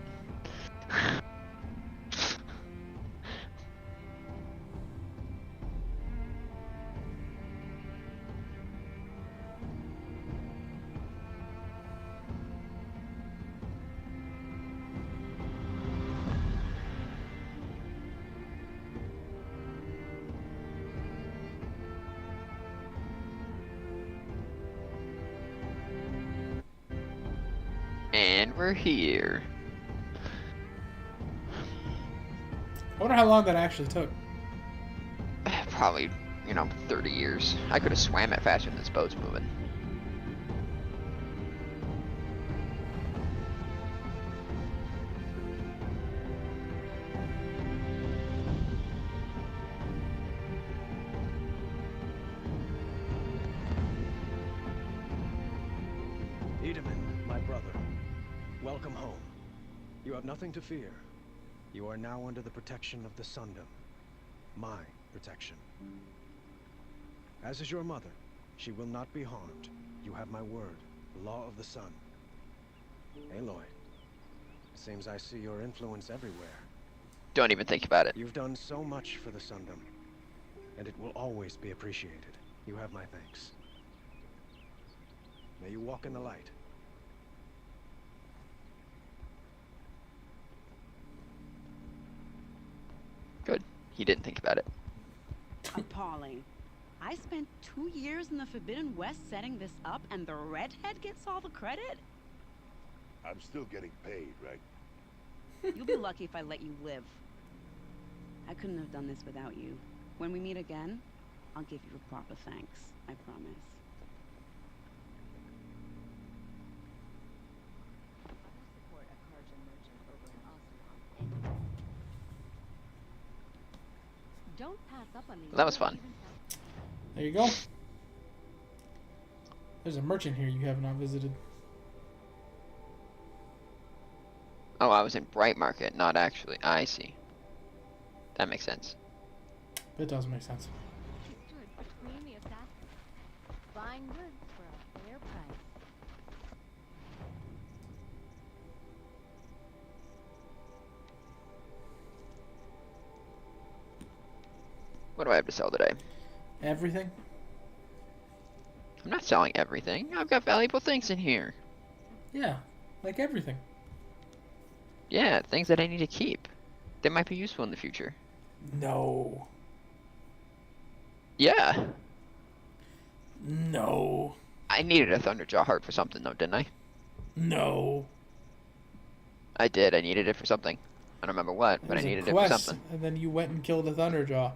Speaker 2: And we're here.
Speaker 1: I wonder how long that actually took.
Speaker 2: Probably, 30 years. I could have swam it faster than this boat's moving.
Speaker 7: Edaman, my brother, welcome home. You have nothing to fear. You are now under the protection of the Sundom. My protection. As is your mother, she will not be harmed. You have my word, the law of the sun. Aloy, it seems I see your influence everywhere.
Speaker 2: Don't even think about it.
Speaker 7: You've done so much for the Sundom, and it will always be appreciated. You have my thanks. May you walk in the light.
Speaker 2: Good. He didn't think about it.
Speaker 10: Appalling. I spent 2 years in the Forbidden West setting this up, and the redhead gets all the credit?
Speaker 13: I'm still getting paid, right?
Speaker 10: You'll be lucky if I let you live. I couldn't have done this without you. When we meet again, I'll give you a proper thanks. I promise.
Speaker 12: Don't pass up on these.
Speaker 2: That was fun.
Speaker 1: There you go. There's a merchant here you have not visited.
Speaker 2: Oh, I was in Bright Market, not actually. I see. That makes sense.
Speaker 1: It does make sense.
Speaker 12: Stood between the assassins. Buying goods for a fair price.
Speaker 2: What do I have to sell today?
Speaker 1: Everything?
Speaker 2: I'm not selling everything. I've got valuable things in here.
Speaker 1: Yeah, like everything.
Speaker 2: Yeah, things that I need to keep. They might be useful in the future.
Speaker 1: No.
Speaker 2: Yeah.
Speaker 1: No.
Speaker 2: I needed a Thunderjaw heart for something though, didn't I?
Speaker 1: No.
Speaker 2: I did. I needed it for something. I don't remember what, but I needed it for something.
Speaker 1: And then you went and killed a Thunderjaw.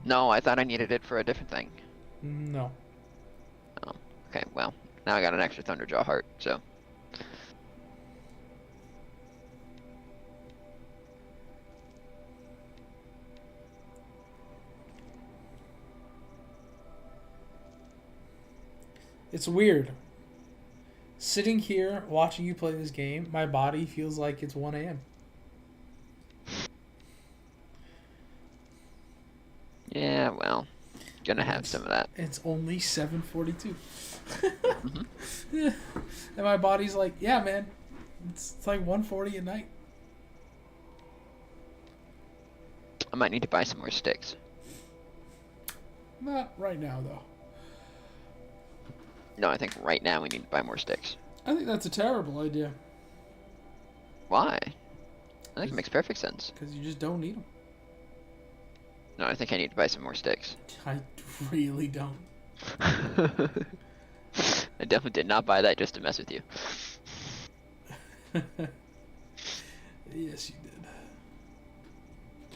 Speaker 2: No, I thought I needed it for a different thing.
Speaker 1: No.
Speaker 2: Oh, okay, well, now I got an extra Thunderjaw heart, so.
Speaker 1: It's weird. Sitting here watching you play this game, my body feels like it's 1 a.m.
Speaker 2: Yeah, well, gonna have some of that.
Speaker 1: It's only 7:42. And my body's like, yeah, man, it's like 1:40 at night.
Speaker 2: I might need to buy some more sticks.
Speaker 1: Not right now, though.
Speaker 2: No, I think right now we need to buy more sticks.
Speaker 1: I think that's a terrible idea.
Speaker 2: Why? I think it makes perfect sense.
Speaker 1: Because you just don't need them.
Speaker 2: No, I think I need to buy some more sticks.
Speaker 1: I really don't.
Speaker 2: I definitely did not buy that just to mess with you.
Speaker 1: Yes, you did.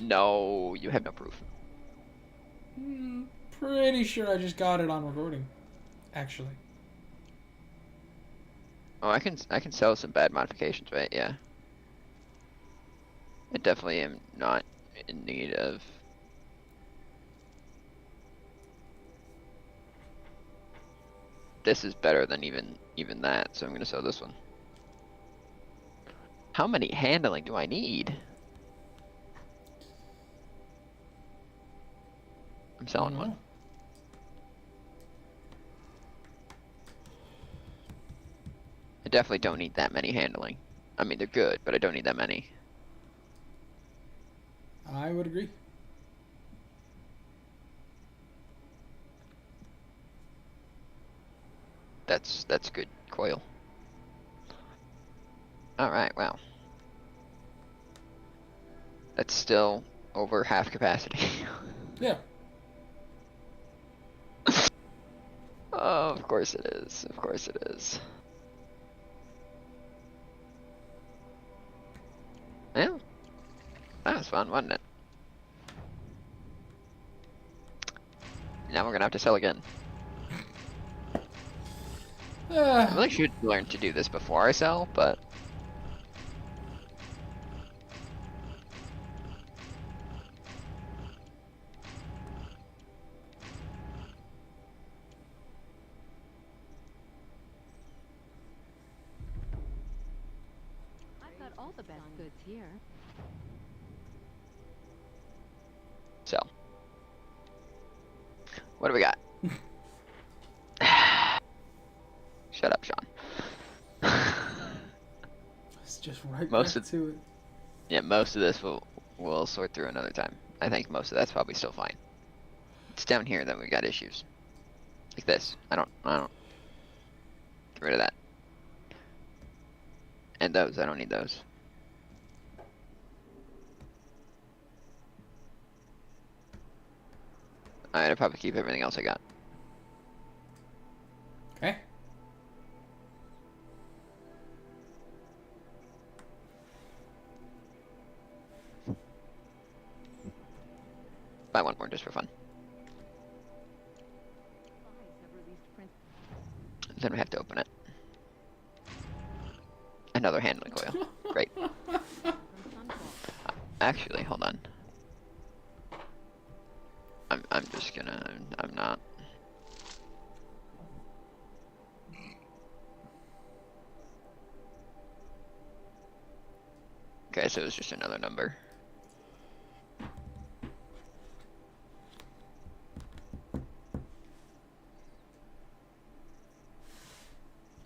Speaker 2: No, you have no proof.
Speaker 1: Pretty sure I just got it on recording, actually.
Speaker 2: Oh, I can sell some bad modifications, right? Yeah. I definitely am not in need of. This is better than even that, so I'm gonna sell this one. How many handling do I need? I'm selling one. I definitely don't need that many handling. I mean, they're good, but I don't need that many.
Speaker 1: I would agree.
Speaker 2: That's good coil. Alright, wow. That's still over half capacity.
Speaker 1: Yeah.
Speaker 2: Oh, of course it is. Of course it is. Yeah. That was fun, wasn't it? Now we're gonna have to sell again. I really should learn to do this before I sell, but...
Speaker 12: I've got all the best goods here.
Speaker 2: Sell. What do we got? Shut up, Sean.
Speaker 1: It's just right
Speaker 2: most
Speaker 1: back to it.
Speaker 2: Yeah, most of this we'll sort through another time. I think most of that's probably still fine. It's down here that we got issues. Like this. I don't get rid of that. And those, I don't need those. Alright, I'll probably keep everything else I got.
Speaker 1: Okay.
Speaker 2: Buy one more just for fun. Then we have to open it. Another handling coil. Great. Actually, hold on. I'm just gonna. I'm not. Okay, so it's just another number.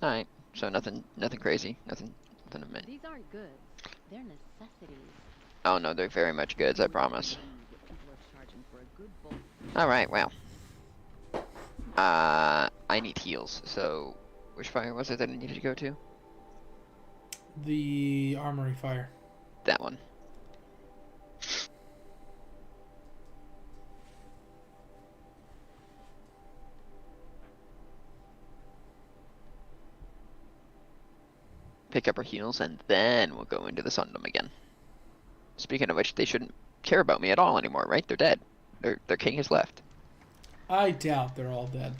Speaker 2: Alright, so nothing crazy, nothing of mint.
Speaker 12: These aren't goods, they're necessities.
Speaker 2: Oh no, they're very much goods, I promise. Alright, well. I need heals, so which fire was it that I needed to go to?
Speaker 1: The armory fire.
Speaker 2: That one. Pick up our heals, and then we'll go into the Sundom again. Speaking of which, they shouldn't care about me at all anymore, right? They're dead. Their king has left.
Speaker 1: I doubt they're all dead.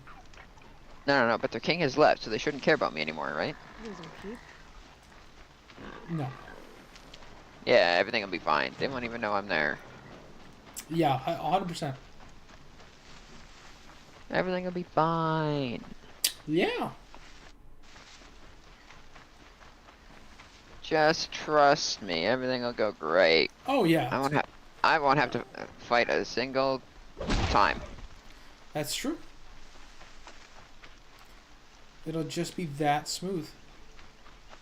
Speaker 2: No, but their king has left, so they shouldn't care about me anymore, right?
Speaker 1: No.
Speaker 2: Yeah, everything will be fine. They won't even know I'm there.
Speaker 1: Yeah, 100%.
Speaker 2: Everything will be fine.
Speaker 1: Yeah.
Speaker 2: Just trust me. Everything will go great.
Speaker 1: Oh yeah.
Speaker 2: I won't have to fight a single time.
Speaker 1: That's true. It'll just be that smooth.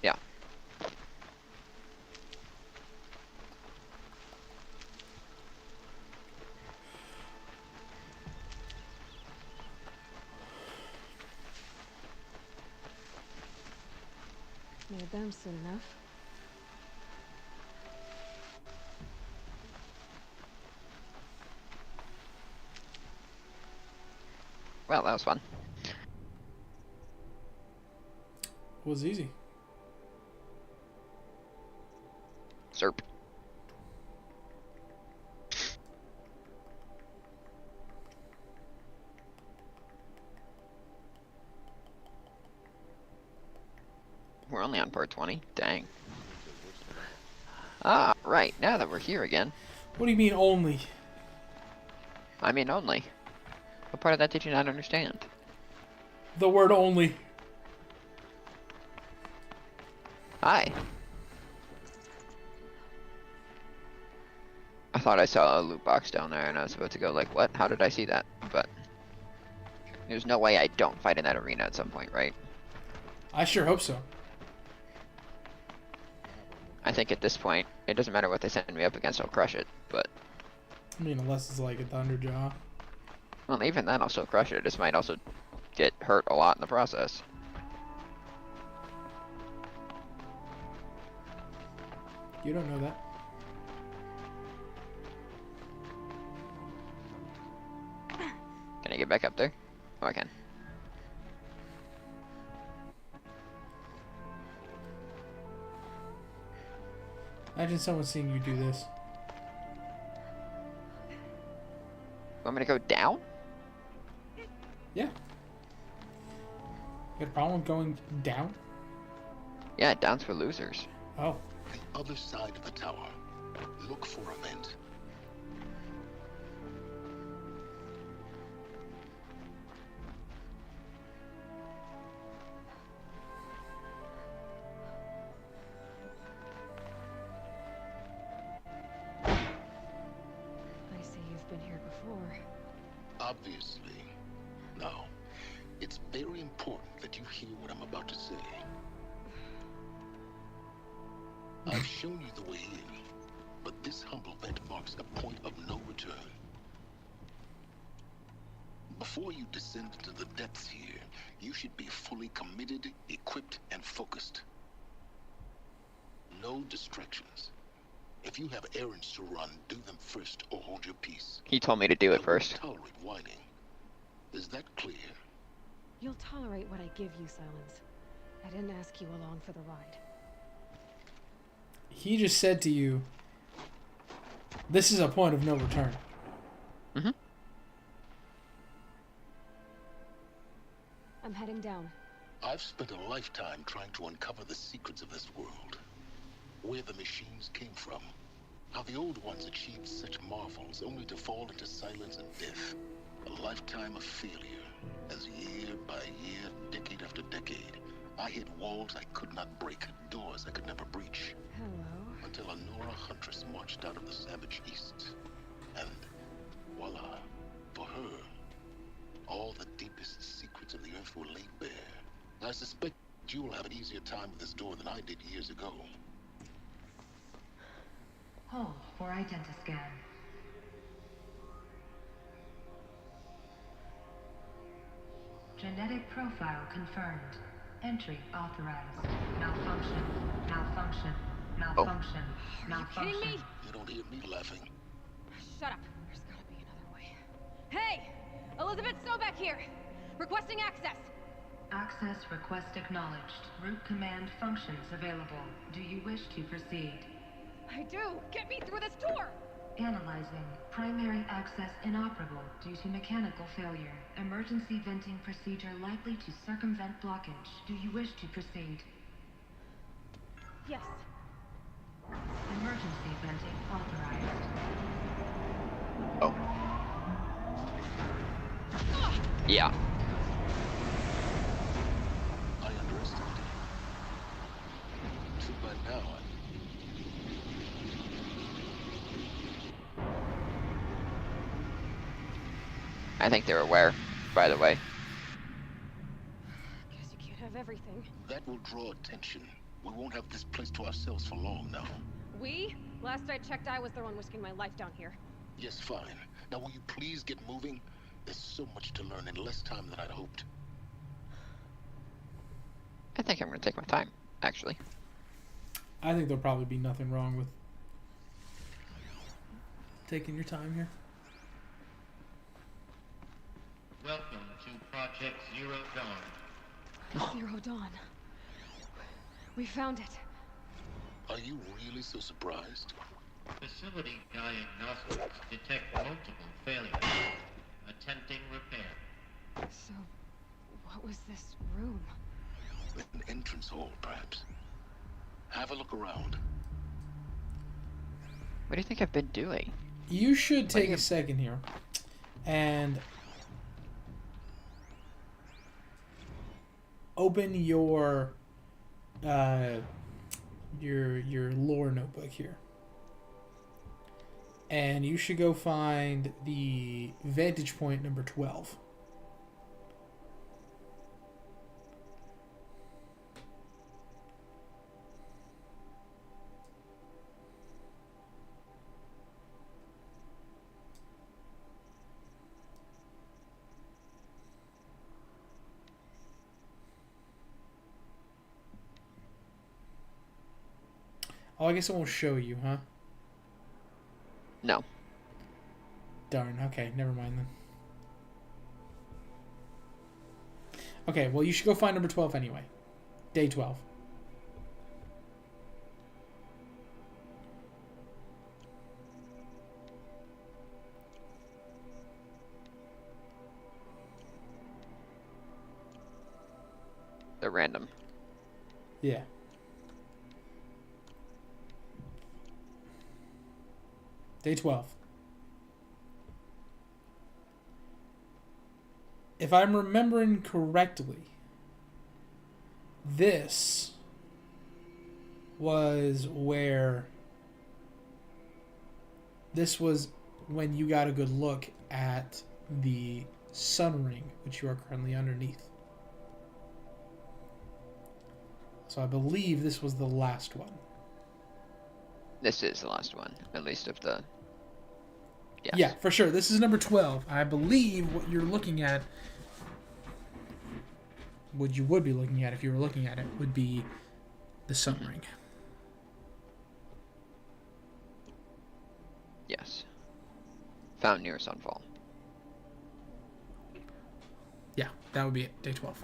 Speaker 2: Yeah.
Speaker 4: Made them soon enough.
Speaker 2: Well, that was fun.
Speaker 1: It was easy.
Speaker 2: Serp. We're only on part 20. Dang. Ah, right. Now that we're here again.
Speaker 1: What do you mean only?
Speaker 2: I mean only. What part of that did you not understand?
Speaker 1: The word only.
Speaker 2: Hi. I thought I saw a loot box down there and I was about to go like, what? How did I see that? But there's no way I don't fight in that arena at some point, right?
Speaker 1: I sure hope so.
Speaker 2: I think at this point, it doesn't matter what they send me up against, I'll crush it, but...
Speaker 1: I mean, unless it's like a Thunderjaw.
Speaker 2: Well, even then, I'll still crush it. This might also get hurt a lot in the process.
Speaker 1: You don't know that.
Speaker 2: Can I get back up there? Oh, I can.
Speaker 1: Imagine someone seeing you do this.
Speaker 2: Want me to go down?
Speaker 1: Yeah. You got a problem with going down?
Speaker 2: Yeah, down's for losers.
Speaker 1: Oh.
Speaker 14: The other side of the tower. Look for a vent.
Speaker 4: I see you've been here before.
Speaker 14: Obviously. Now, it's very important that you hear what I'm about to say. I've shown you the way in, but this humble vent marks a point of no return. Before you descend into the depths here, you should be fully committed, equipped, and focused. No distractions. If you have errands to run, do them first or hold your peace.
Speaker 2: He told me to do it first.
Speaker 14: Tolerate whining. Is that clear?
Speaker 4: You'll tolerate what I give you, Silence. I didn't ask you along for the ride.
Speaker 1: He just said to you, this is a point of no return.
Speaker 4: going down?
Speaker 14: I've spent a lifetime trying to uncover the secrets of this world. Where the machines came from. How the old ones achieved such marvels only to fall into silence and death. A lifetime of failure. As year by year, decade after decade, I hit walls I could not break, doors I could never breach.
Speaker 4: Hello.
Speaker 14: Until a Nora huntress marched out of the savage east. And voila, for her, all the deepest secrets of the earth were laid bare. I suspect you will have an easier time with this door than I did years ago.
Speaker 15: Hold for identiscan. Genetic profile confirmed. Entry authorized. Malfunction. Malfunction. Malfunction. Malfunction.
Speaker 11: Kidding me?
Speaker 14: You don't hear me laughing.
Speaker 11: Shut up. There's gotta be another way. Hey! Elizabeth Sobek here! Requesting access!
Speaker 15: Access request acknowledged. Root command functions available. Do you wish to proceed?
Speaker 11: I do! Get me through this door!
Speaker 15: Analyzing. Primary access inoperable due to mechanical failure. Emergency venting procedure likely to circumvent blockage. Do you wish to proceed?
Speaker 11: Yes.
Speaker 15: Emergency venting authorized.
Speaker 2: Oh. Yeah.
Speaker 14: I underestimated. Too bad now.
Speaker 2: I think they're aware, by the way.
Speaker 11: Guess you can't have everything.
Speaker 14: That will draw attention. We won't have this place to ourselves for long now.
Speaker 11: We? Last I checked, I was the one risking my life down here.
Speaker 14: Yes, fine. Now will you please get moving? There's so much to learn in less time than I'd hoped.
Speaker 2: I think I'm gonna take my time, actually.
Speaker 1: I think there'll probably be nothing wrong with taking your time here.
Speaker 16: Welcome to Project Zero Dawn.
Speaker 11: Zero Dawn. We found it.
Speaker 14: Are you really so surprised?
Speaker 16: Facility diagnostics detect multiple failures. Attempting repair.
Speaker 4: So, what was this room?
Speaker 14: An entrance hall, perhaps. Have a look around.
Speaker 2: What do you think I've been doing?
Speaker 1: You should take a second here and open your lore notebook here. And you should go find the vantage point number 12. Oh, I guess it won't show you, huh?
Speaker 2: No.
Speaker 1: Darn, okay, never mind then. Okay, well, you should go find number 12 anyway. Day 12.
Speaker 2: They're random.
Speaker 1: Yeah. Day 12. If I'm remembering correctly, this was where... This was when you got a good look at the sun ring, which you are currently underneath. So I believe this was the last one.
Speaker 2: This is the last one, at least of the... Yes.
Speaker 1: Yeah, for sure. This is number 12. I believe what you're looking at, what you would be looking at if you were looking at it, would be the sun ring.
Speaker 2: Yes. Found near Sunfall.
Speaker 1: Yeah, that would be it. Day 12.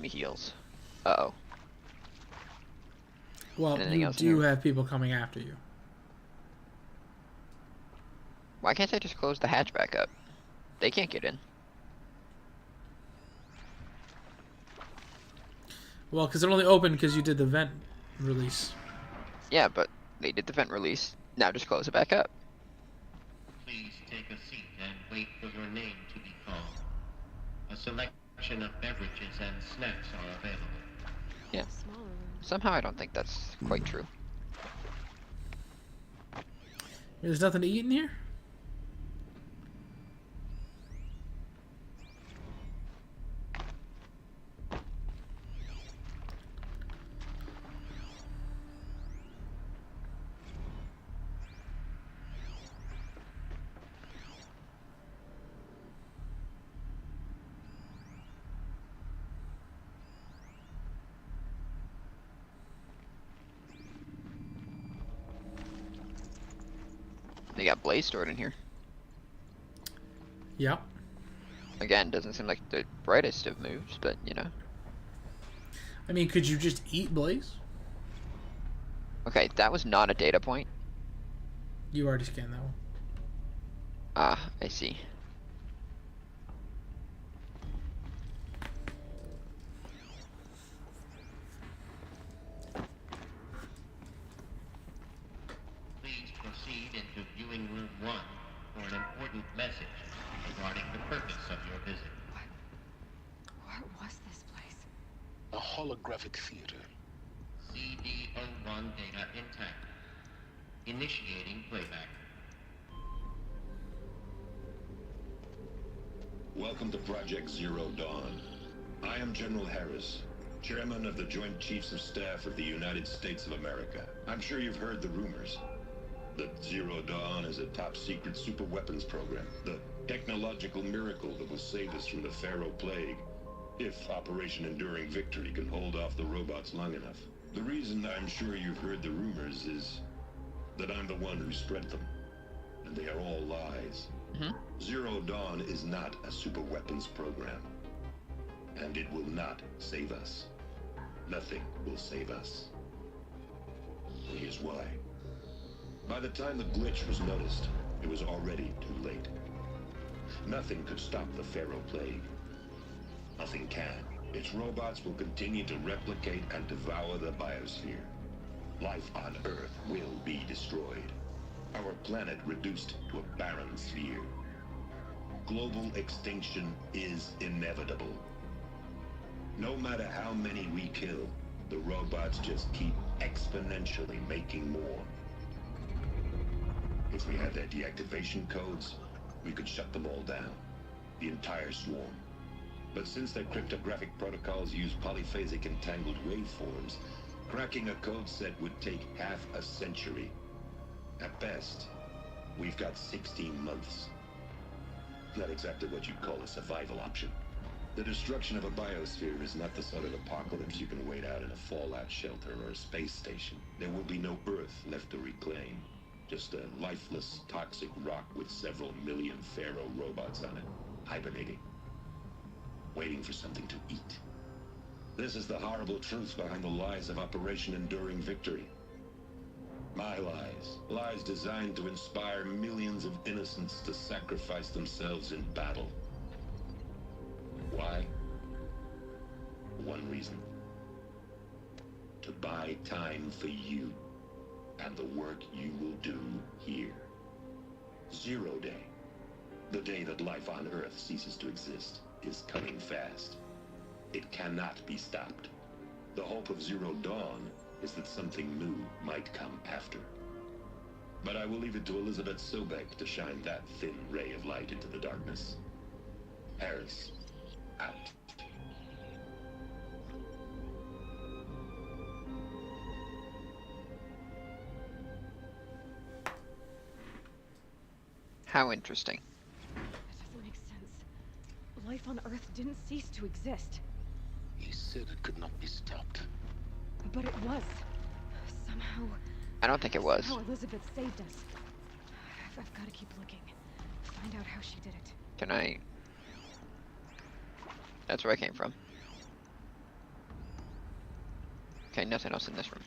Speaker 2: giving me heals. Uh-oh.
Speaker 1: Well,
Speaker 2: Anything
Speaker 1: you
Speaker 2: else in
Speaker 1: do
Speaker 2: here?
Speaker 1: have people coming after you.
Speaker 2: Why can't I just close the hatch back up? They can't get in.
Speaker 1: Well, because it only opened because you did the vent release.
Speaker 2: Yeah, but they did the vent release. Now just close it back up.
Speaker 16: Please take a seat and wait for your name to be called. A selection of beverages and snacks are available.
Speaker 2: Yeah. Somehow I don't think that's quite true.
Speaker 1: There's nothing to eat in here?
Speaker 2: They got Blaze stored in here.
Speaker 1: Yep.
Speaker 2: Again, doesn't seem like the brightest of moves, but you know.
Speaker 1: I mean, could you just eat Blaze?
Speaker 2: Okay, that was not a data point.
Speaker 1: You already scanned that one.
Speaker 2: Ah, I see.
Speaker 16: Please proceed into viewing room 1 for an important message regarding the purpose of your visit.
Speaker 4: What was this place?
Speaker 14: A holographic theater.
Speaker 16: CD01 data intact. Initiating playback.
Speaker 17: Welcome to Project Zero Dawn. I am General Harris, Chairman of the Joint Chiefs of Staff of the United States of America. I'm sure you've heard the rumors that Zero Dawn is a top-secret super weapons program, the technological miracle that will save us from the Pharaoh Plague, if Operation Enduring Victory can hold off the robots long enough. The reason I'm sure you've heard the rumors is that I'm the one who spread them, and they are all lies. Zero Dawn is not a super weapons program, and it will not save us. Nothing will save us. Here's why. By the time the glitch was noticed, it was already too late. Nothing could stop the Pharaoh Plague. Nothing can. Its robots will continue to replicate and devour the biosphere. Life on Earth will be destroyed. Our planet reduced to a barren sphere. Global extinction is inevitable. No matter how many we kill, the robots just keep exponentially making more. If we had their deactivation codes, we could shut them all down. The entire swarm. But since their cryptographic protocols use polyphasic entangled waveforms, cracking a code set would take half a century. At best, we've got 16 months. Not exactly what you'd call a survival option. The destruction of a biosphere is not the sort of apocalypse you can wait out in a fallout shelter or a space station. There will be no Earth left to reclaim. Just a lifeless, toxic rock with several million Pharaoh robots on it, hibernating. Waiting for something to eat. This is the horrible truth behind the lies of Operation Enduring Victory. My lies. Lies designed to inspire millions of innocents to sacrifice themselves in battle. Why? One reason. To buy time for you and the work you will do here. Zero Day. The day that life on Earth ceases to exist is coming fast. It cannot be stopped. The hope of Zero Dawn is that something new might come after. But I will leave it to Elizabeth Sobek to shine that thin ray of light into the darkness. Harris, out.
Speaker 2: How interesting.
Speaker 4: That doesn't make sense. Life on Earth didn't cease to exist.
Speaker 14: He said it could not be stopped.
Speaker 4: But it was. Somehow...
Speaker 2: I don't think it was.
Speaker 4: Somehow Elizabeth saved us. I've got to keep looking. Find out how she did it.
Speaker 2: Can I... That's where I came from. Okay, nothing else in this room.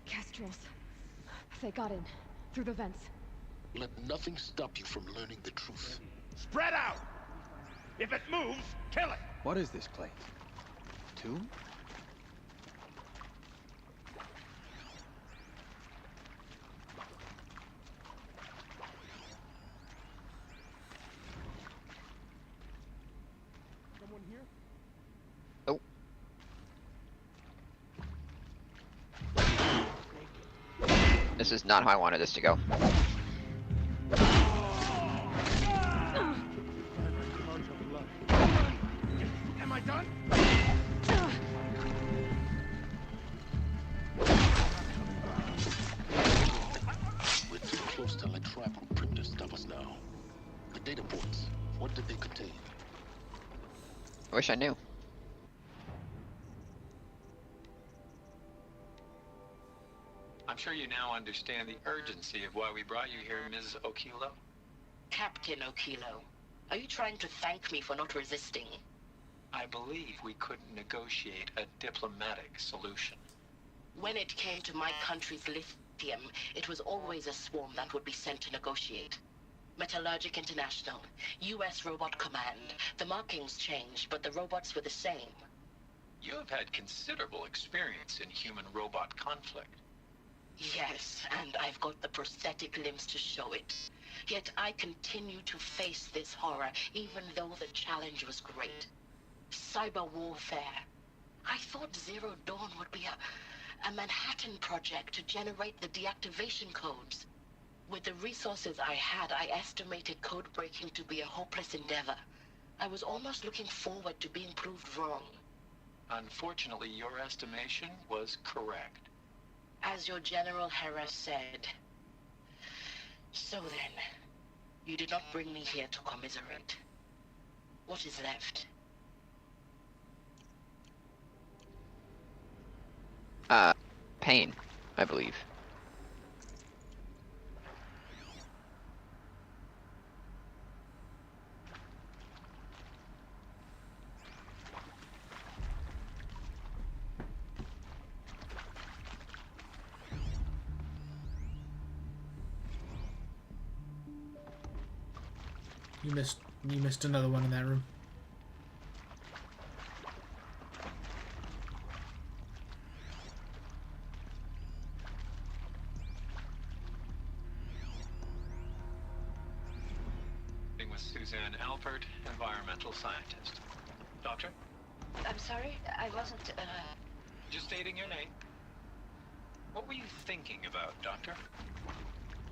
Speaker 4: Kestrels. They got in. Through the vents.
Speaker 14: Let nothing stop you from learning the truth.
Speaker 8: Spread out! If it moves, kill it!
Speaker 7: What is this place? Tomb?
Speaker 8: Someone here?
Speaker 2: Oh. This is not how I wanted this to go.
Speaker 8: Am I done?
Speaker 14: We're too close to let tribal primitive stop us now. The data points, what did they contain?
Speaker 2: I wish I knew.
Speaker 18: I'm sure you now understand the urgency of why we brought you here, Ms. Okilo.
Speaker 19: Captain Okilo, are you trying to thank me for not resisting?
Speaker 18: I believe we couldn't negotiate a diplomatic solution.
Speaker 19: When it came to my country's lithium, it was always a swarm that would be sent to negotiate. Metallurgic International, US Robot Command. The markings changed, but the robots were the same.
Speaker 18: You have had considerable experience in human-robot conflict.
Speaker 19: Yes, and I've got the prosthetic limbs to show it. Yet I continue to face this horror, even though the challenge was great. Cyber warfare. I thought Zero Dawn would be a Manhattan project to generate the deactivation codes. With the resources I had, I estimated code breaking to be a hopeless endeavor. I was almost looking forward to being proved wrong.
Speaker 18: Unfortunately, your estimation was correct.
Speaker 19: As your General Harris said. So then, you did not bring me here to commiserate. What is left?
Speaker 2: Pain, I believe.
Speaker 1: You missed another one in that room.
Speaker 18: With Suzanne Alpert, environmental scientist. Doctor?
Speaker 19: I'm sorry, I wasn't,
Speaker 18: Just stating your name. What were you thinking about, Doctor?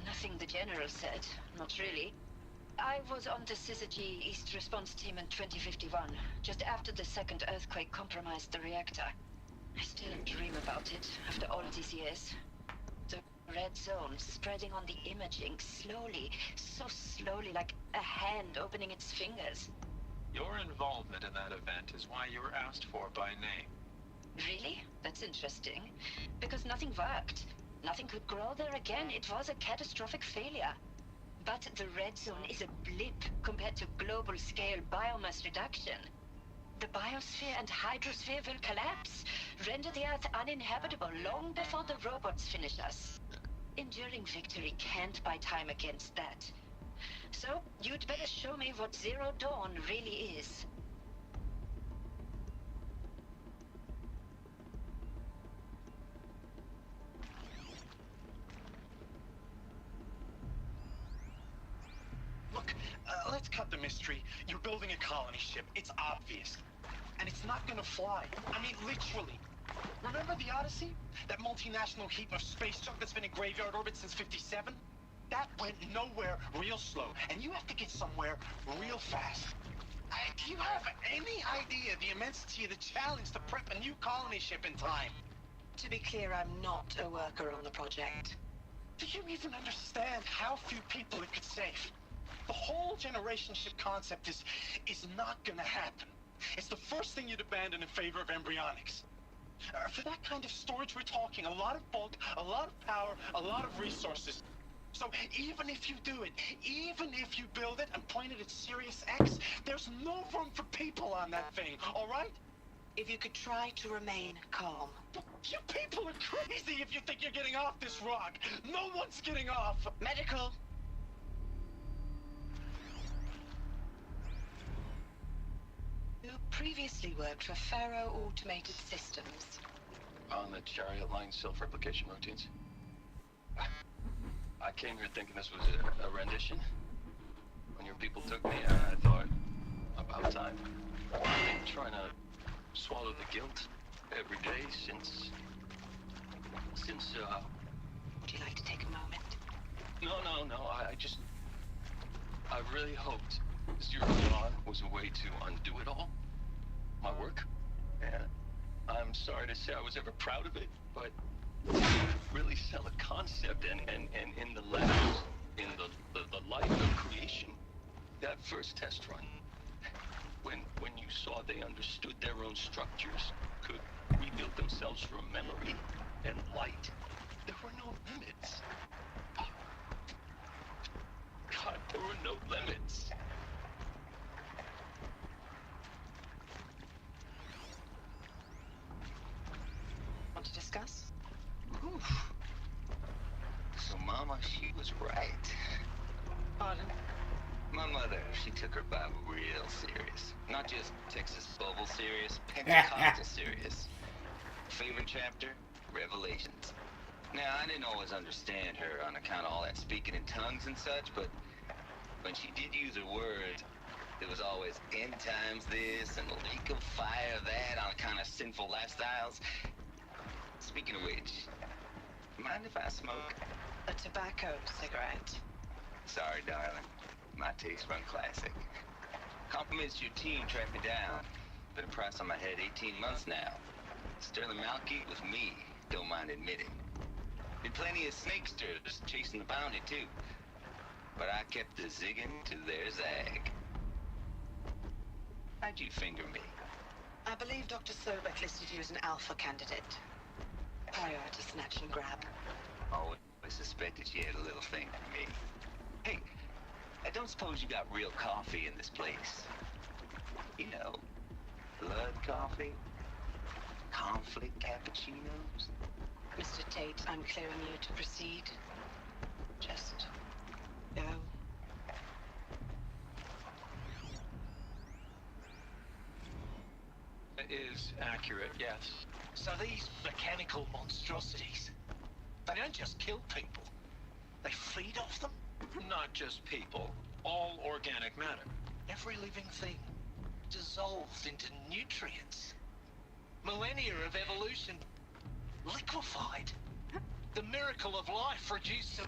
Speaker 20: Nothing the General said, not really. I was on the Syzygy East Response Team in 2051, just after the second earthquake compromised the reactor. I still dream about it, after all these years. The red zone spreading on the imaging, slowly, so slowly, like a hand opening its fingers.
Speaker 18: Your involvement in that event is why you were asked for by name.
Speaker 20: Really? That's interesting. Because nothing worked. Nothing could grow there again. It was a catastrophic failure. But the red zone is a blip compared to global-scale biomass reduction. The biosphere and hydrosphere will collapse, render the Earth uninhabitable long before the robots finish us. Enduring victory can't buy time against that. So, you'd better show me what Zero Dawn really is.
Speaker 21: Look, let's cut the mystery. You're building a colony ship. It's obvious. And it's not gonna fly. I mean, literally. Remember the Odyssey? That multinational heap of space junk that's been in graveyard orbit since '57? That went nowhere real slow. And you have to get somewhere real fast. Do you have any idea the immensity of the challenge to prep a new colony ship in time?
Speaker 19: To be clear, I'm not a worker on the project.
Speaker 21: Do you even understand how few people it could save? The whole generation ship concept is not gonna happen. It's the first thing you'd abandon in favor of embryonics. For that kind of storage we're talking, a lot of bulk, a lot of power, a lot of resources.
Speaker 8: So even if you do it, even if you build it and point it at Sirius X, there's no room for people on that thing, all right?
Speaker 19: If you could try to remain calm.
Speaker 8: You people are crazy if you think you're getting off this rock. No one's getting off.
Speaker 19: Medical. You previously worked for Faro Automated Systems.
Speaker 9: On the chariot line self-replication routines. I came here thinking this was a rendition. When your people took me, I thought, about time. I've been trying to swallow the guilt every day since,
Speaker 19: Would you like to take a moment?
Speaker 9: No, I really hoped Zero Dawn was a way to undo it all. My work. And I'm sorry to say I was ever proud of it, but really sell a concept and in the labs, in the life of creation, that first test run, when you saw they understood their own structures, could rebuild themselves from memory and light, there were no limits. God, there were no limits.
Speaker 19: Want to discuss?
Speaker 9: Oof. So Mama, she was right.
Speaker 19: Pardon?
Speaker 9: My mother, she took her Bible real serious. Not just Texas Bible serious, Pentecostal serious. Favorite chapter? Revelations. Now, I didn't always understand her on account of all that speaking in tongues and such, but when she did use her words, there was always end times this and lake of fire that on account of sinful lifestyles. Speaking of which, mind if I smoke?
Speaker 19: A tobacco cigarette.
Speaker 9: Sorry, darling. My taste run classic. Compliments to your team tracked me down. Been a price on my head 18 months now. Sterling Malky was me, don't mind admitting. Been plenty of snakesters chasing the bounty too. But I kept the zigging to their zag. How'd you finger me?
Speaker 19: I believe Dr. Sobek listed you as an alpha candidate. Priority snatch and grab.
Speaker 9: Always suspected she had a little thing for me. Hey, I don't suppose you got real coffee in this place? You know, blood coffee? Conflict cappuccinos?
Speaker 19: Mr. Tate, I'm clearing you to proceed. Just go.
Speaker 18: That is accurate, yes.
Speaker 8: So these mechanical monstrosities, they don't just kill people. They feed off them?
Speaker 18: Not just people, all organic matter.
Speaker 8: Every living thing dissolves into nutrients. Millennia of evolution liquefied. The miracle of life reduced to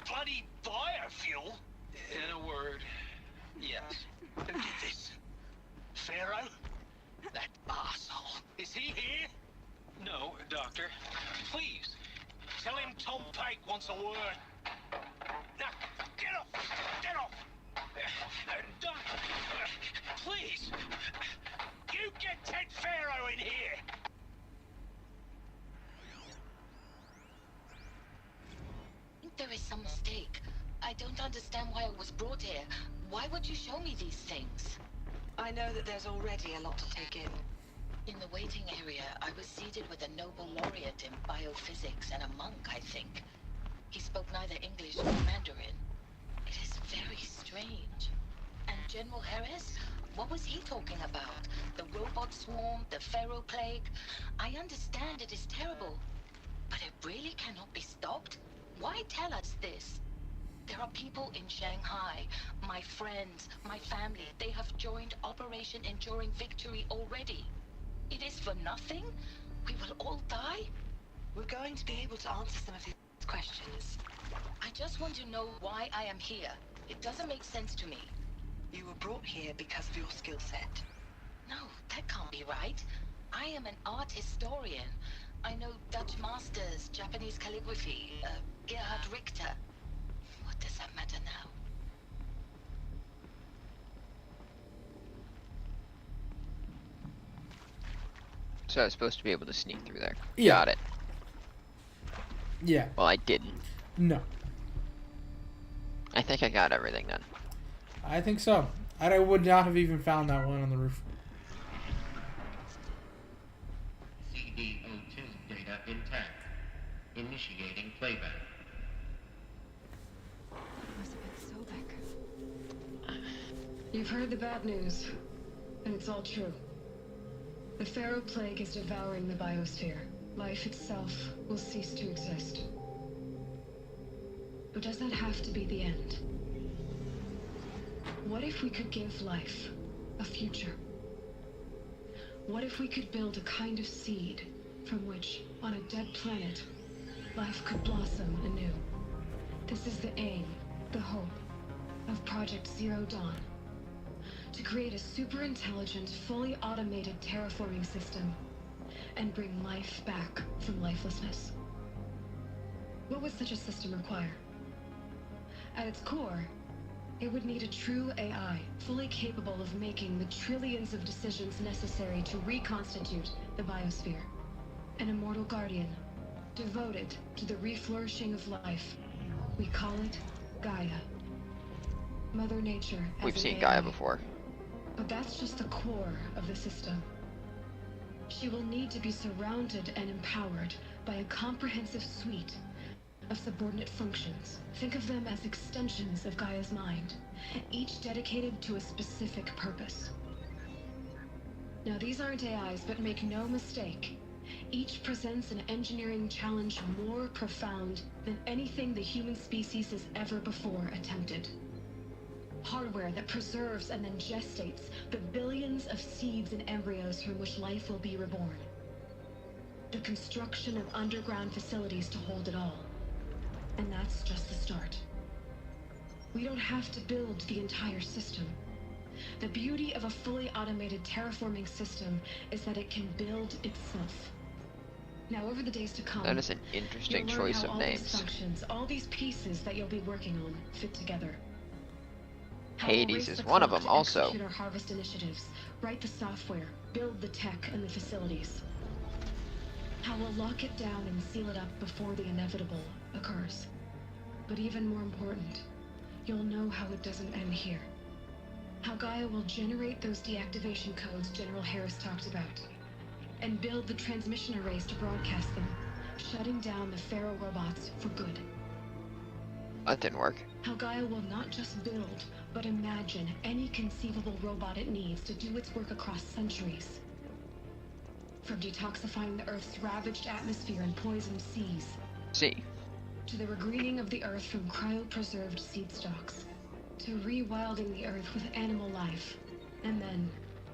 Speaker 8: bloody biofuel.
Speaker 18: In a word, yes.
Speaker 8: Who did this? Pharaoh? That arsehole. Is he here?
Speaker 18: No, Doctor.
Speaker 8: Please, tell him Tom Pike wants a word. Now, get off! Get off! Doctor, please! You get Ted Pharaoh in here!
Speaker 19: I think there is some mistake. I don't understand why I was brought here. Why would you show me these things? I know that there's already a lot to take in. In the waiting area, I was seated with a Nobel laureate in biophysics and a monk, I think. He spoke neither English nor Mandarin. It is very strange. And General Harris? What was he talking about? The robot swarm, the Pharaoh plague? I understand it is terrible, but it really cannot be stopped? Why tell us this? There are people in Shanghai, my friends, my family. They have joined Operation Enduring Victory already. It is for nothing? We will all die? We're going to be able to answer some of these questions. I just want to know why I am here. It doesn't make sense to me. You were brought here because of your skill set. No, that can't be right. I am an art historian. I know Dutch masters, Japanese calligraphy, Gerhard Richter. What does that matter now?
Speaker 2: So I was supposed to be able to sneak through there.
Speaker 1: Yeah.
Speaker 2: Got it.
Speaker 1: Yeah.
Speaker 2: Well, I didn't.
Speaker 1: No.
Speaker 2: I think I got everything then.
Speaker 1: I think so. I would not have even found that one on the roof.
Speaker 16: CD02 data intact. Initiating playback.
Speaker 4: Elizabeth Sobek. You've heard the bad news, and it's all true. The Pharaoh Plague is devouring the biosphere. Life itself will cease to exist. But does that have to be the end? What if we could give life a future? What if we could build a kind of seed from which, on a dead planet, life could blossom anew? This is the aim, the hope, of Project Zero Dawn. To create a super-intelligent, fully automated terraforming system and bring life back from lifelessness. What would such a system require? At its core, it would need a true AI, fully capable of making the trillions of decisions necessary to reconstitute the biosphere. An immortal guardian, devoted to the reflourishing of life. We call it Gaia. Mother Nature as
Speaker 2: We've
Speaker 4: an
Speaker 2: seen
Speaker 4: AI.
Speaker 2: Gaia before.
Speaker 4: But that's just the core of the system. She will need to be surrounded and empowered by a comprehensive suite of subordinate functions. Think of them as extensions of Gaia's mind, each dedicated to a specific purpose. Now, these aren't AIs, but make no mistake, each presents an engineering challenge more profound than anything the human species has ever before attempted. Hardware that preserves and then gestates the billions of seeds and embryos from which life will be reborn. The construction of underground facilities to hold it all. And that's just the start. We don't have to build the entire system. The beauty of a fully automated terraforming system is that it can build itself. Now, over the days to come,
Speaker 2: That is an interesting
Speaker 4: you'll learn
Speaker 2: choice
Speaker 4: how
Speaker 2: of
Speaker 4: all these
Speaker 2: names.
Speaker 4: functions, all these pieces that you'll be working on, fit together. How we'll
Speaker 2: Hades
Speaker 4: race
Speaker 2: is
Speaker 4: the
Speaker 2: one of
Speaker 4: clock
Speaker 2: them
Speaker 4: to
Speaker 2: also.
Speaker 4: execute our harvest initiatives, write the software, build the tech and the facilities. How we'll lock it down and seal it up before the inevitable occurs. But even more important, you'll know how it doesn't end here. How Gaia will generate those deactivation codes General Harris talked about, and build the transmission arrays to broadcast them, shutting down the Pharaoh robots for good.
Speaker 2: That didn't work.
Speaker 4: How Gaia will not just build, but imagine any conceivable robot it needs to do its work across centuries. From detoxifying the Earth's ravaged atmosphere and poisoned seas, to the regreening of the Earth from cryopreserved seed stalks, to rewilding the Earth with animal life. And then,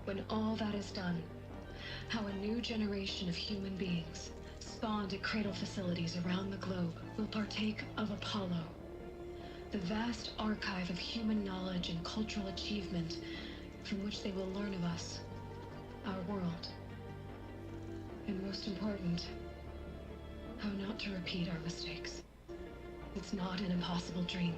Speaker 4: when all that is done, how a new generation of human beings, spawned at cradle facilities around the globe, will partake of Apollo, the vast archive of human knowledge and cultural achievement from which they will learn of us, our world. And most important, how not to repeat our mistakes. It's not an impossible dream.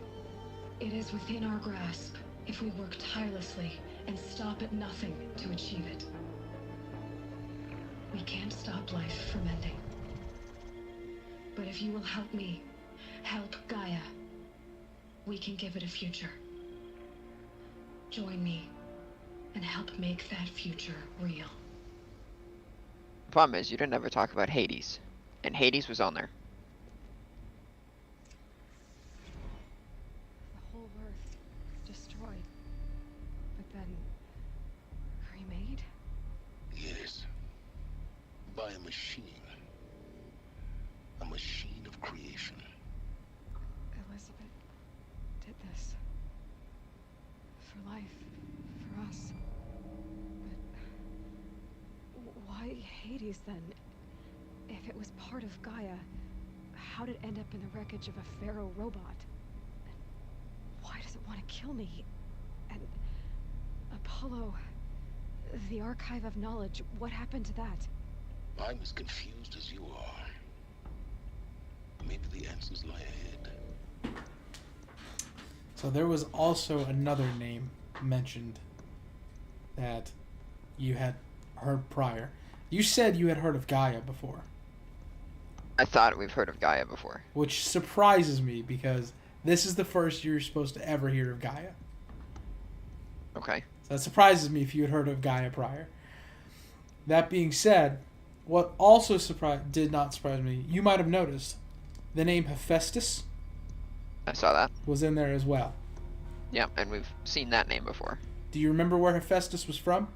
Speaker 4: It is within our grasp if we work tirelessly and stop at nothing to achieve it. We can't stop life from ending. But if you will help me, help Gaia, we can give it a future. Join me and help make that future real.
Speaker 2: The problem is you didn't ever talk about Hades. And Hades was on there.
Speaker 4: The whole Earth destroyed, but then remade?
Speaker 14: Yes. By a machine. A machine of creation.
Speaker 4: Elizabeth did this. For life, for us. But why Hades then? If it was part of Gaia, how did it end up in the wreckage of a Pharaoh robot? And why does it want to kill me? And Apollo, the archive of knowledge, what happened to that?
Speaker 14: I'm as confused as you are. Maybe the answers lie ahead.
Speaker 1: So there was also another name mentioned that you had heard prior. You said you had heard of Gaia before.
Speaker 2: I thought we've heard of Gaia before.
Speaker 1: Which surprises me because This is the first you're supposed to ever hear of Gaia.
Speaker 2: Okay.
Speaker 1: So that surprises me if you had heard of Gaia prior. That being said, what also did not surprise me, you might have noticed, the name Hephaestus
Speaker 2: I saw that.
Speaker 1: was in there as well.
Speaker 2: Yeah, and we've seen that name before.
Speaker 1: Do you remember where Hephaestus was from?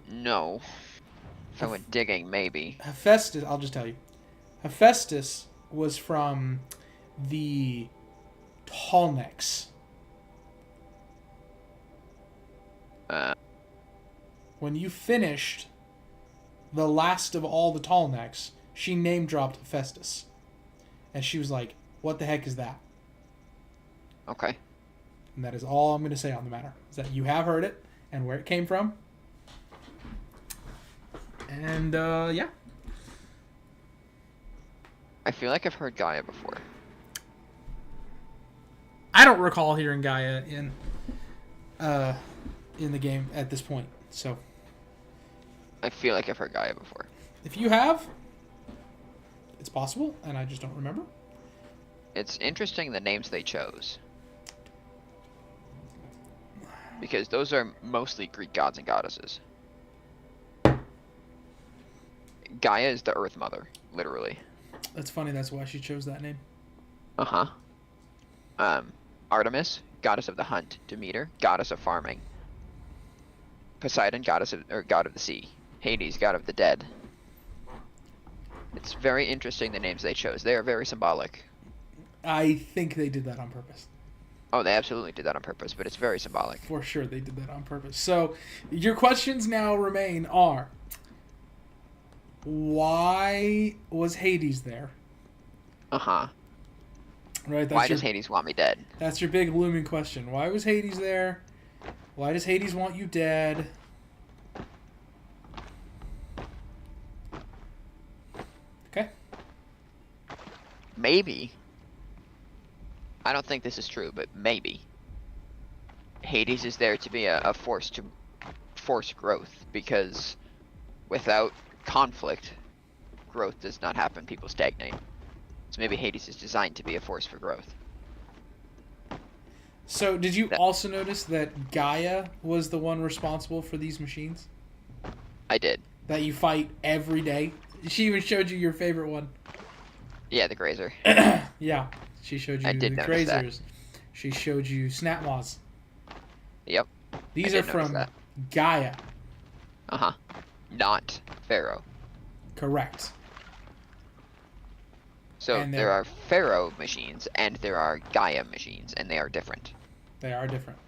Speaker 2: No. If I went digging, maybe.
Speaker 1: Hephaestus, I'll just tell you. Hephaestus was from the Tolnecs. When you finished the last of all the Tolnecs, she name dropped Hephaestus. And she was like, what the heck is that?
Speaker 2: Okay.
Speaker 1: And that is all I'm going to say on the matter. Is that you have heard it and where it came from. And, yeah.
Speaker 2: I feel like I've heard Gaia before.
Speaker 1: I don't recall hearing Gaia in the game at this point, so.
Speaker 2: I feel like I've heard Gaia before.
Speaker 1: If you have, it's possible, and I just don't remember.
Speaker 2: It's interesting the names they chose. Because those are mostly Greek gods and goddesses. Gaia is the Earth Mother, literally.
Speaker 1: That's funny, that's why she chose that name.
Speaker 2: Uh-huh. Artemis, goddess of the hunt. Demeter, goddess of farming. Poseidon, god of the sea. Hades, god of the dead. It's very interesting the names they chose. They are very symbolic.
Speaker 1: I think they did that on purpose.
Speaker 2: Oh, they absolutely did that on purpose, but it's very symbolic.
Speaker 1: For sure they did that on purpose. So, your questions now remain are, why was Hades there?
Speaker 2: Uh-huh.
Speaker 1: Right.
Speaker 2: Why does Hades want me dead?
Speaker 1: That's your big looming question. Why was Hades there? Why does Hades want you dead? Okay.
Speaker 2: Maybe. I don't think this is true, but maybe. Hades is there to be a force to force growth, because without conflict, growth does not happen. People stagnate. So maybe Hades is designed to be a force for growth.
Speaker 1: So, did you also notice that Gaia was the one responsible for these machines?
Speaker 2: I did.
Speaker 1: That you fight every day? She even showed you your favorite one.
Speaker 2: Yeah, the Grazer.
Speaker 1: Yeah, she showed you
Speaker 2: I did
Speaker 1: the
Speaker 2: notice that.
Speaker 1: Grazers. She showed you Snapmaws.
Speaker 2: Yep.
Speaker 1: These are from Gaia.
Speaker 2: Uh-huh. Not Pharaoh.
Speaker 1: Correct.
Speaker 2: So
Speaker 1: And
Speaker 2: there are Pharaoh machines and there are Gaia machines, and they are different.
Speaker 1: They are different.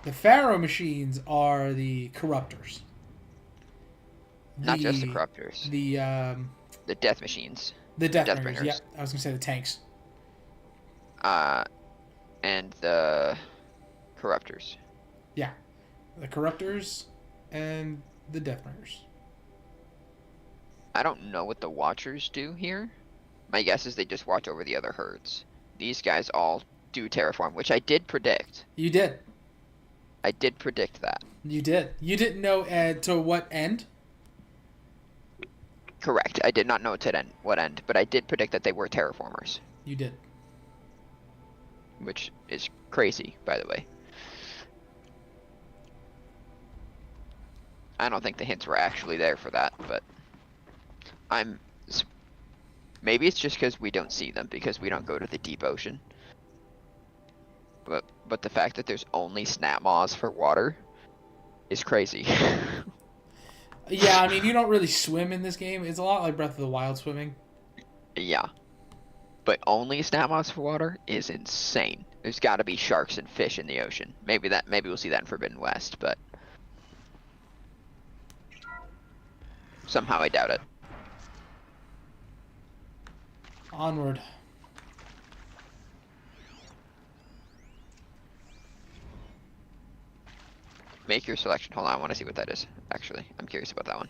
Speaker 1: The Pharaoh machines are the corruptors.
Speaker 2: Not just the corruptors. The death machines.
Speaker 1: The Deathbringers. Yeah, I was gonna say the tanks.
Speaker 2: And the corruptors.
Speaker 1: Yeah, the corruptors and the Deathbringers.
Speaker 2: I don't know what the Watchers do here. My guess is they just watch over the other herds. These guys all do terraform, which I did predict.
Speaker 1: You did.
Speaker 2: I did predict that.
Speaker 1: You did. You didn't know to what end?
Speaker 2: Correct. I did not know to what end, but I did predict that they were terraformers.
Speaker 1: You did.
Speaker 2: Which is crazy, by the way. I don't think the hints were actually there for that, but maybe it's just because we don't see them, because we don't go to the deep ocean. But the fact that there's only Snapmaws for water is crazy.
Speaker 1: Yeah, I mean, you don't really swim in this game. It's a lot like Breath of the Wild swimming.
Speaker 2: Yeah. But only Snapmaws for water is insane. There's got to be sharks and fish in the ocean. Maybe we'll see that in Forbidden West, but somehow I doubt it.
Speaker 1: Onward.
Speaker 2: Make your selection. Hold on, I want to see what that is. Actually, I'm curious about that one.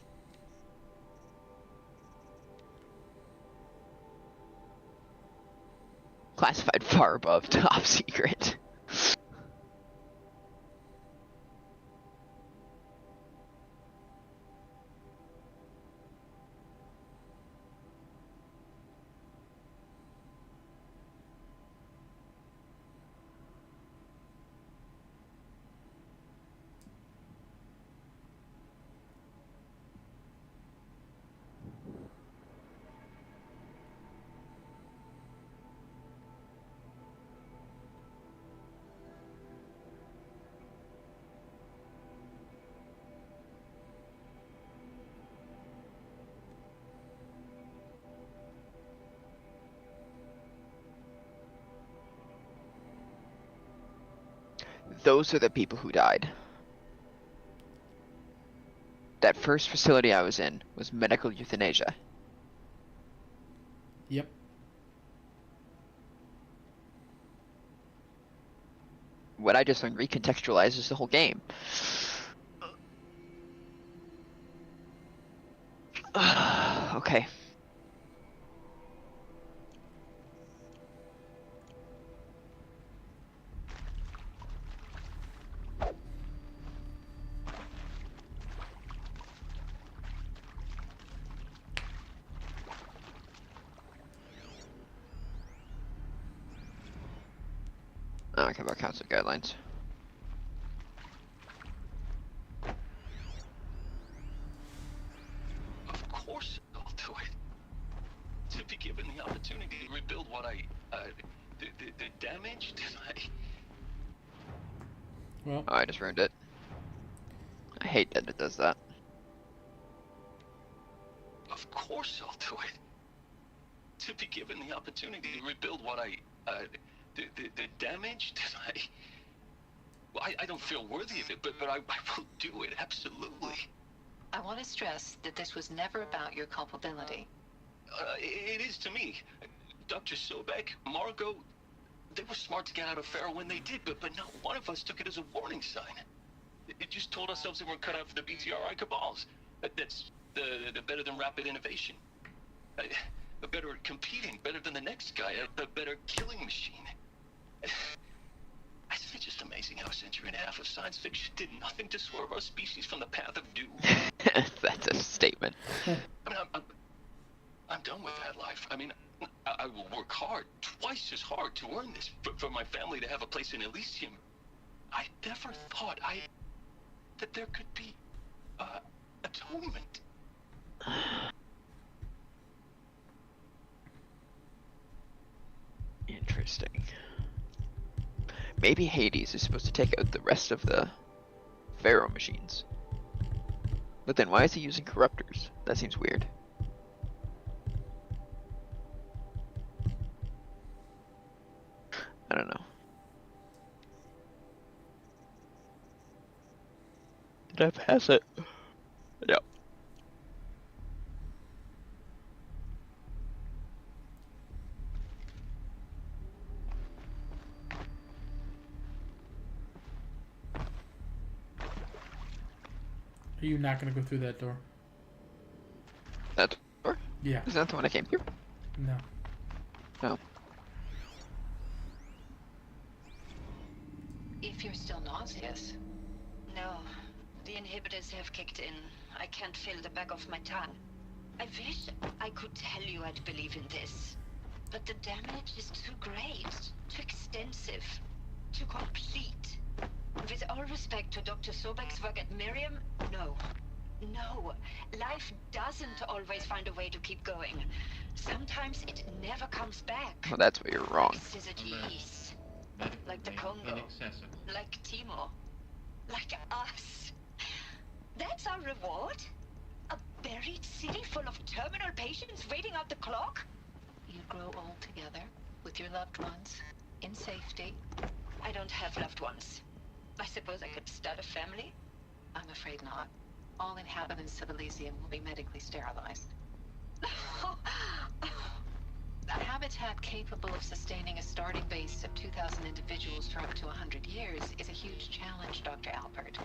Speaker 2: Classified far above top secret. those are the people who died. That first facility I was in was medical euthanasia.
Speaker 1: Yep.
Speaker 2: What I just learned recontextualizes the whole game. Okay. Okay, about council guidelines.
Speaker 14: Of course I'll do it. To be given the opportunity to rebuild what the damage that
Speaker 1: Well.
Speaker 2: Oh, I just ruined it. I hate that it does that.
Speaker 14: Of course I'll do it. To be given the opportunity to rebuild what the damage that I don't feel worthy of it, but I will do it, absolutely.
Speaker 6: I want to stress that this was never about your culpability.
Speaker 14: It is to me. Dr. Sobek, Margot, they were smart to get out of Pharaoh when they did, but not one of us took it as a warning sign. It just told ourselves they weren't cut out for the BTRI cabals. That's the better than rapid innovation. Better at competing, better than the next guy, a better killing machine. It's just amazing how a century and a half of science fiction did nothing to swerve our species from the path of doom.
Speaker 2: That's a statement.
Speaker 14: I mean, I'm done with that life. I mean, I will work hard, twice as hard, to earn this, for my family to have a place in Elysium. I never thought that there could be atonement.
Speaker 2: Interesting. Maybe Hades is supposed to take out the rest of the Pharaoh machines. But then why is he using corruptors? That seems weird. I don't know. Did I pass it? Yep.
Speaker 1: Are you not gonna go through that door?
Speaker 2: That door?
Speaker 1: Yeah.
Speaker 2: Is that the one I came through?
Speaker 1: No.
Speaker 2: No.
Speaker 6: If you're still nauseous.
Speaker 20: No, the inhibitors have kicked in. I can't feel the back of my tongue. I wish I could tell you I'd believe in this. But the damage is too great, too extensive, too complete. With all respect to Dr. Sobek's work at Miriam, no. No, life doesn't always find a way to keep going. Sometimes it never comes back.
Speaker 2: Well, that's where you're wrong.
Speaker 20: Like Syzygy, like the Congo, like Timor, like us. That's our reward? A buried city full of terminal patients waiting out the clock?
Speaker 6: You grow old together with your loved ones in safety.
Speaker 20: I don't have loved ones. I suppose I could start a family?
Speaker 6: I'm afraid not. All inhabitants of Elysium will be medically sterilized. A habitat capable of sustaining a starting base of 2,000 individuals for up to 100 years is a huge challenge, Dr. Alpert.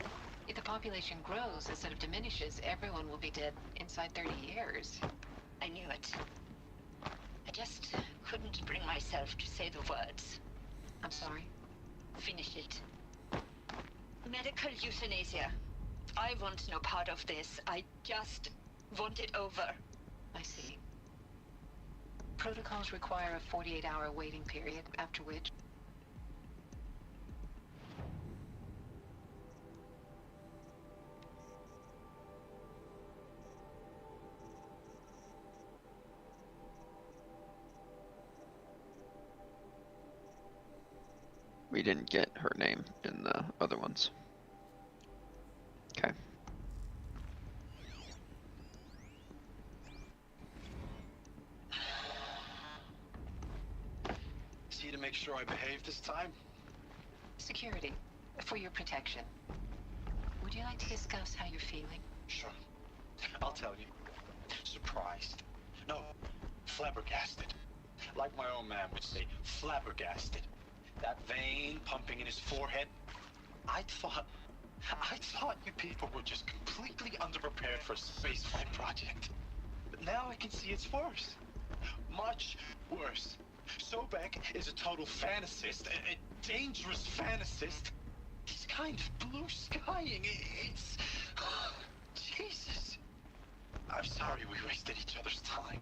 Speaker 6: If the population grows instead of diminishes, everyone will be dead inside 30 years.
Speaker 20: I knew it. I just couldn't bring myself to say the words.
Speaker 6: I'm sorry.
Speaker 20: Finish it. Medical euthanasia. I want no part of this. I just want it over.
Speaker 6: I see. Protocols require a 48-hour waiting period, after which...
Speaker 2: We didn't get her name in the other ones. Okay.
Speaker 21: See to make sure I behave this time?
Speaker 6: Security. For your protection. Would you like to discuss how you're feeling?
Speaker 8: Sure. I'll tell you. Surprised. No, flabbergasted. Like my old man would say, flabbergasted. That vein pumping in his forehead. I thought you people were just completely underprepared for a spaceflight project. But now I can see it's worse. Much worse. Sobek is a total fantasist, a dangerous fantasist. He's kind of blue skying. It's... Jesus. I'm sorry we wasted each other's time.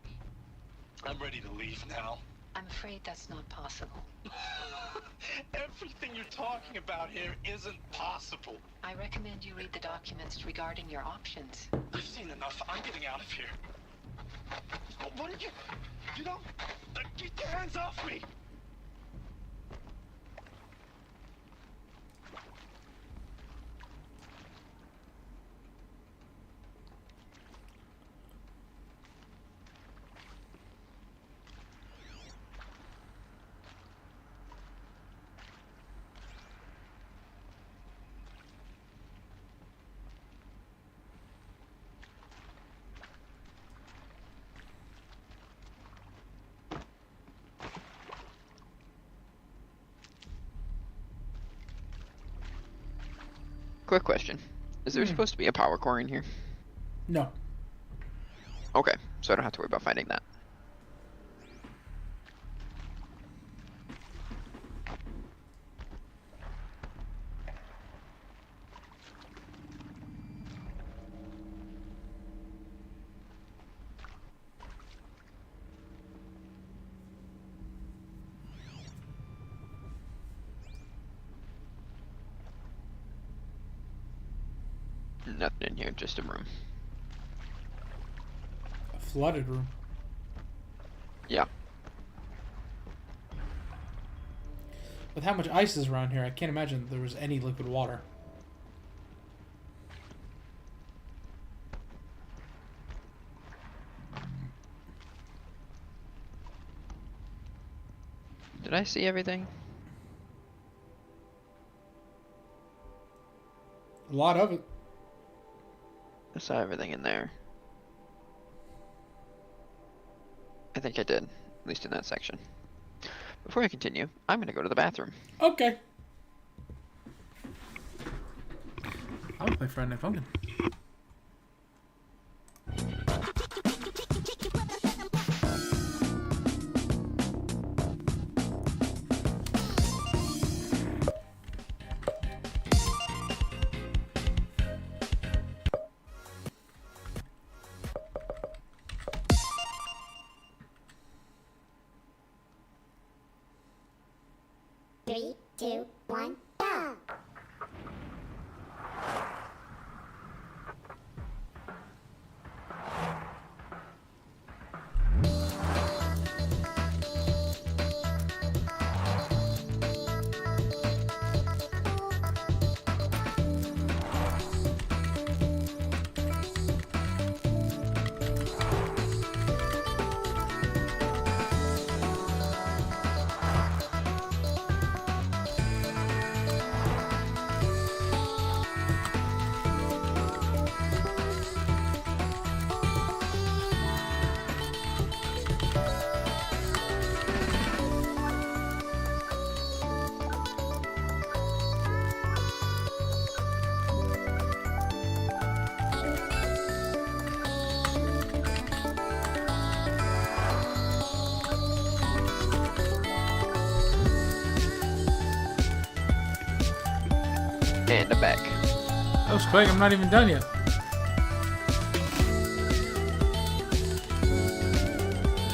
Speaker 8: I'm ready to leave now.
Speaker 6: I'm afraid that's not possible.
Speaker 8: Everything you're talking about here isn't possible.
Speaker 6: I recommend you read the documents regarding your options.
Speaker 8: I've seen enough. I'm getting out of here. What did you... You know... Get your hands off me!
Speaker 2: Quick question. Is there supposed to be a power core in here?
Speaker 1: No.
Speaker 2: Okay, so I don't have to worry about finding that. Nothing in here, just a room.
Speaker 1: A flooded room.
Speaker 2: Yeah.
Speaker 1: With how much ice is around here, I can't imagine there was any liquid water.
Speaker 2: Did I see everything?
Speaker 1: A lot of it.
Speaker 2: I saw everything in there. I think I did, at least in that section. Before I continue, I'm gonna go to the bathroom.
Speaker 1: Okay. I would play Friday Night Funkin'.
Speaker 3: Three, two, one, go!
Speaker 2: And I'm back.
Speaker 1: That was quick, I'm not even done yet.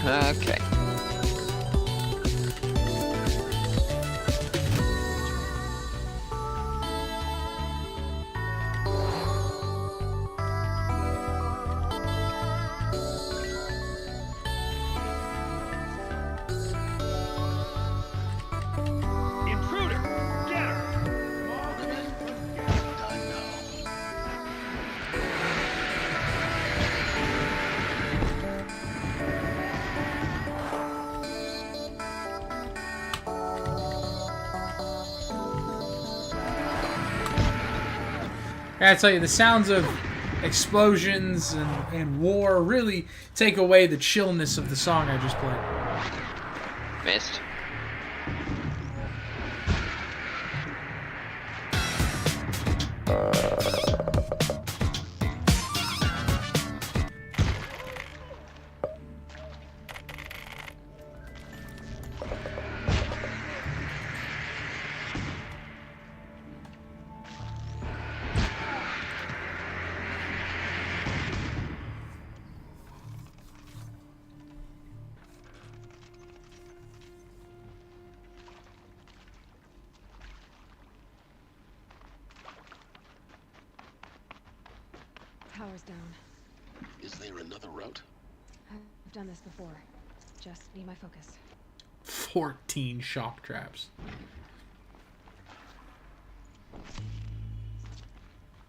Speaker 2: Okay.
Speaker 8: Intruder! Get her!
Speaker 1: I gotta tell you, the sounds of explosions and war really take away the chillness of the song I just played.
Speaker 2: Missed.
Speaker 11: Power's down.
Speaker 14: Is there another route?
Speaker 11: I've done this before. Just need my focus.
Speaker 1: 14 shock traps.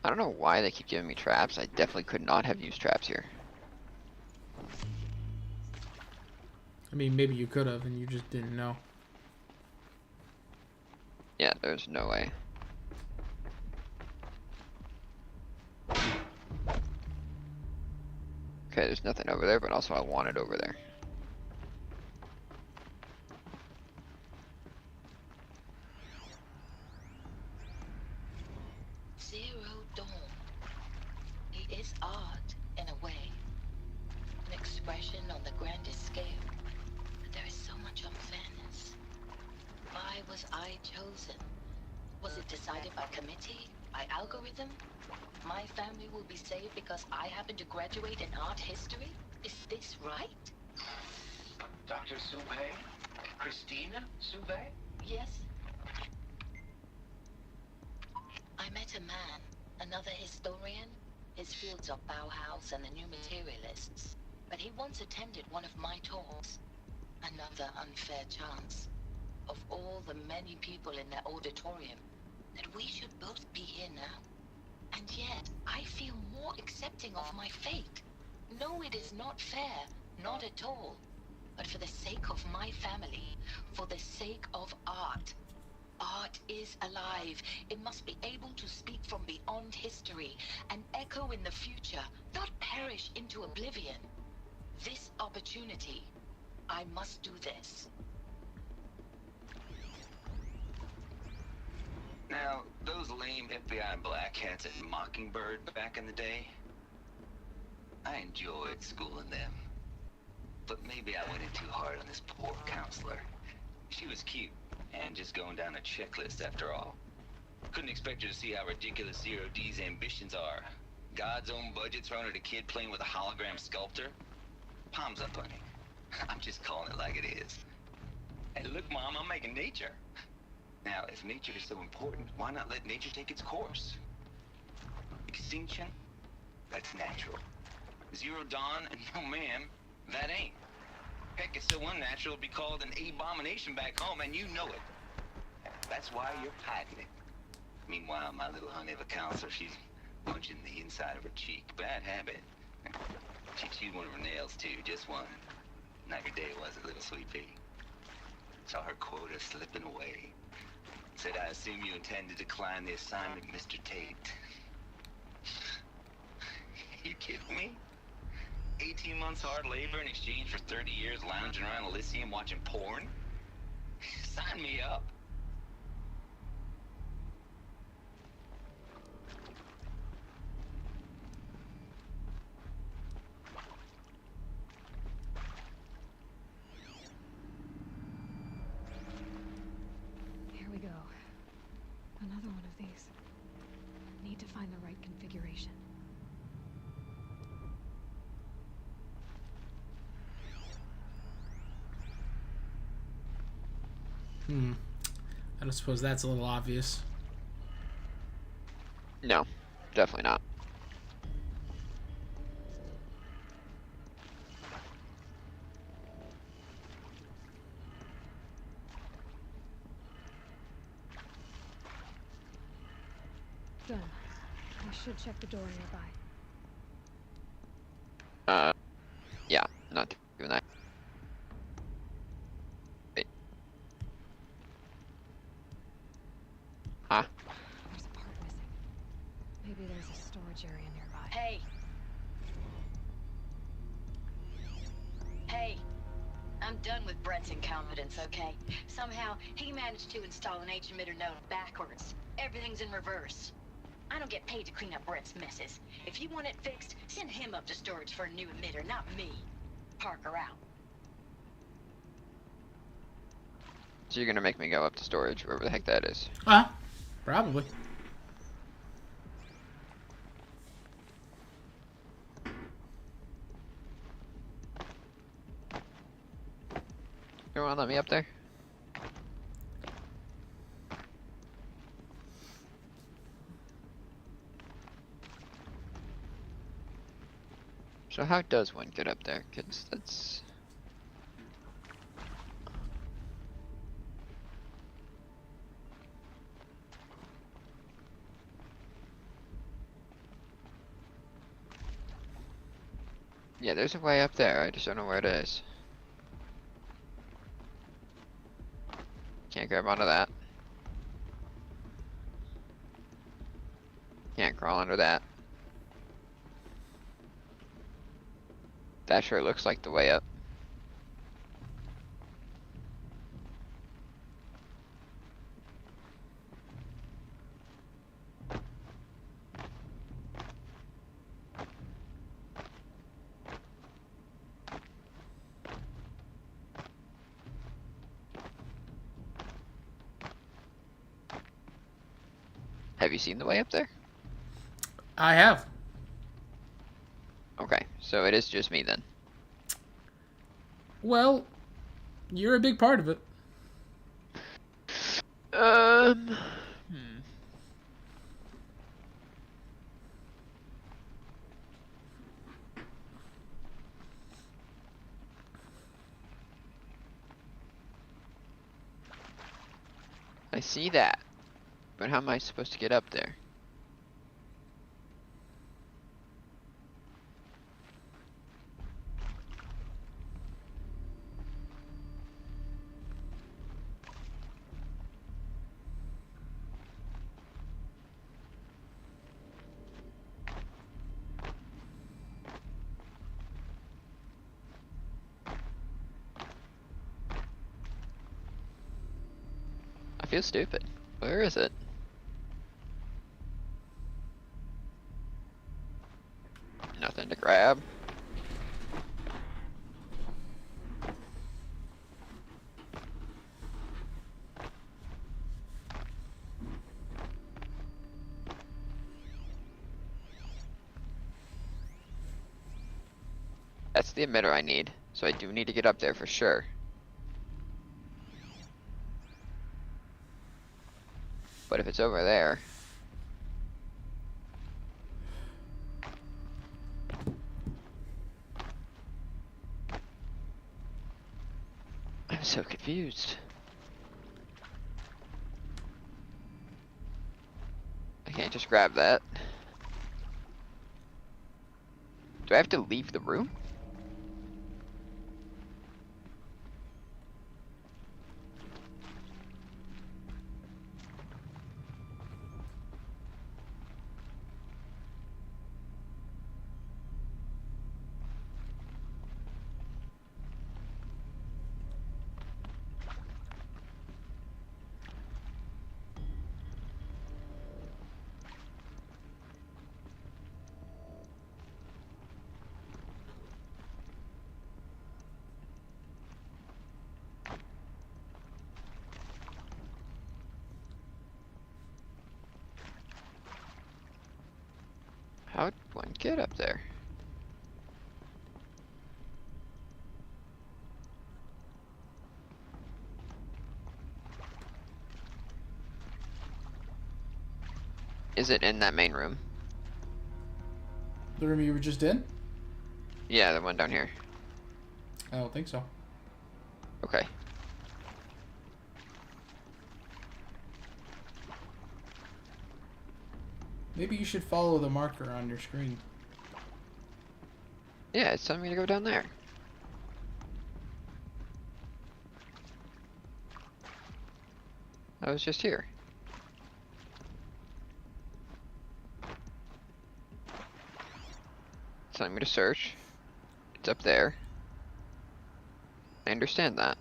Speaker 2: I don't know why they keep giving me traps. I definitely could not have used traps here.
Speaker 1: I mean, maybe you could have and you just didn't know.
Speaker 2: Yeah, there's no way. Okay, there's nothing over there, but also I want it over there.
Speaker 19: Zero Dawn. It is art, in a way. An expression on the grandest scale. But there is so much unfairness. Why was I chosen? Was it decided by committee? By algorithm? My family will be saved because I happen to graduate in art history? Is this right?
Speaker 9: Dr. Soubet? Christina Soubet?
Speaker 19: Yes. I met a man, another historian. His fields are Bauhaus and the New Materialists. But he once attended one of my talks. Another unfair chance. Of all the many people in that auditorium, that we should both be here now. And yet, I feel more accepting of my fate. No, it is not fair, not at all. But for the sake of my family, for the sake of art. Art is alive. It must be able to speak from beyond history and echo in the future, not perish into oblivion. This opportunity, I must do this.
Speaker 9: Now, those lame FBI black hats at Mockingbird back in the day, I enjoyed schooling them. But maybe I went in too hard on this poor counselor. She was cute, and just going down a checklist after all. Couldn't expect her to see how ridiculous Zero D's ambitions are. God's own budget thrown at a kid playing with a hologram sculptor? Palms up, honey. I'm just calling it like it is. Hey, look, Mom, I'm making nature. Now, if nature is so important, why not let nature take its course? Extinction? That's natural. Zero Dawn? No, ma'am, that ain't. Heck, it's so unnatural it'd be called an abomination back home, and you know it. That's why you're hiding it. Meanwhile, my little honey of a counselor, she's punching the inside of her cheek. Bad habit. She chewed one of her nails, too, just one. Not your day, was it, little sweet pea? Saw her quota slipping away. Said, I assume you intend to decline the assignment, Mr. Tate. You kidding me? 18 months hard labor in exchange for 30 years lounging around Elysium watching porn? Sign me up.
Speaker 11: Here we go. Another one of these. Need to find the right configuration.
Speaker 1: I don't suppose that's a little obvious.
Speaker 2: No, definitely not.
Speaker 11: Done. I should check the door nearby.
Speaker 2: Yeah, not doing that. Wait. Huh?
Speaker 11: There's a part missing. Maybe Maybe there's a storage area nearby.
Speaker 20: Hey! Hey! I'm done with Brett's incompetence, okay? Somehow, he managed to install an H-emitter node backwards. Everything's in reverse. I don't get paid to clean up Brett's messes. If you want it fixed, send him up to storage for a new emitter, not me. Parker out.
Speaker 2: So you're gonna make me go up to storage, wherever the heck that is.
Speaker 1: Probably.
Speaker 2: You wanna let me up there? So how does one get up there? 'Cause that's... Yeah, there's a way up there, I just don't know where it is. Can't grab onto that. Can't crawl under that. That sure looks like the way up. Have you seen the way up there?
Speaker 1: I have.
Speaker 2: Okay, so it is just me then.
Speaker 1: Well, you're a big part of it.
Speaker 2: I see that. But how am I supposed to get up there? I feel stupid. Where is it? Nothing to grab. That's the emitter I need, so I do need to get up there for sure. But if it's over there... I'm so confused. I can't just grab that. Do I have to leave the room? How'd one get up there? Is it in that main room?
Speaker 1: The room you were just in?
Speaker 2: Yeah, the one down here.
Speaker 1: I don't think so.
Speaker 2: Okay.
Speaker 1: Maybe you should follow the marker on your screen.
Speaker 2: Yeah, it's telling me to go down there. I was just here. telling me to search. It's up there. I understand that.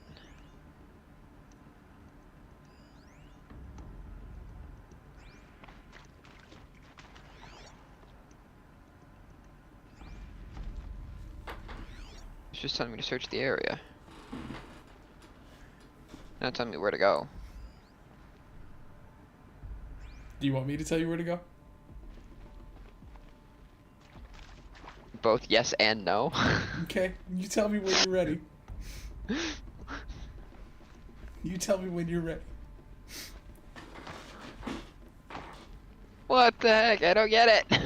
Speaker 2: It's just telling me to search the area. Not telling me where to go.
Speaker 1: Do you want me to tell you where to go?
Speaker 2: Both yes and no.
Speaker 1: Okay, you tell me when you're ready. You tell me when you're ready.
Speaker 2: What the heck? I don't get it.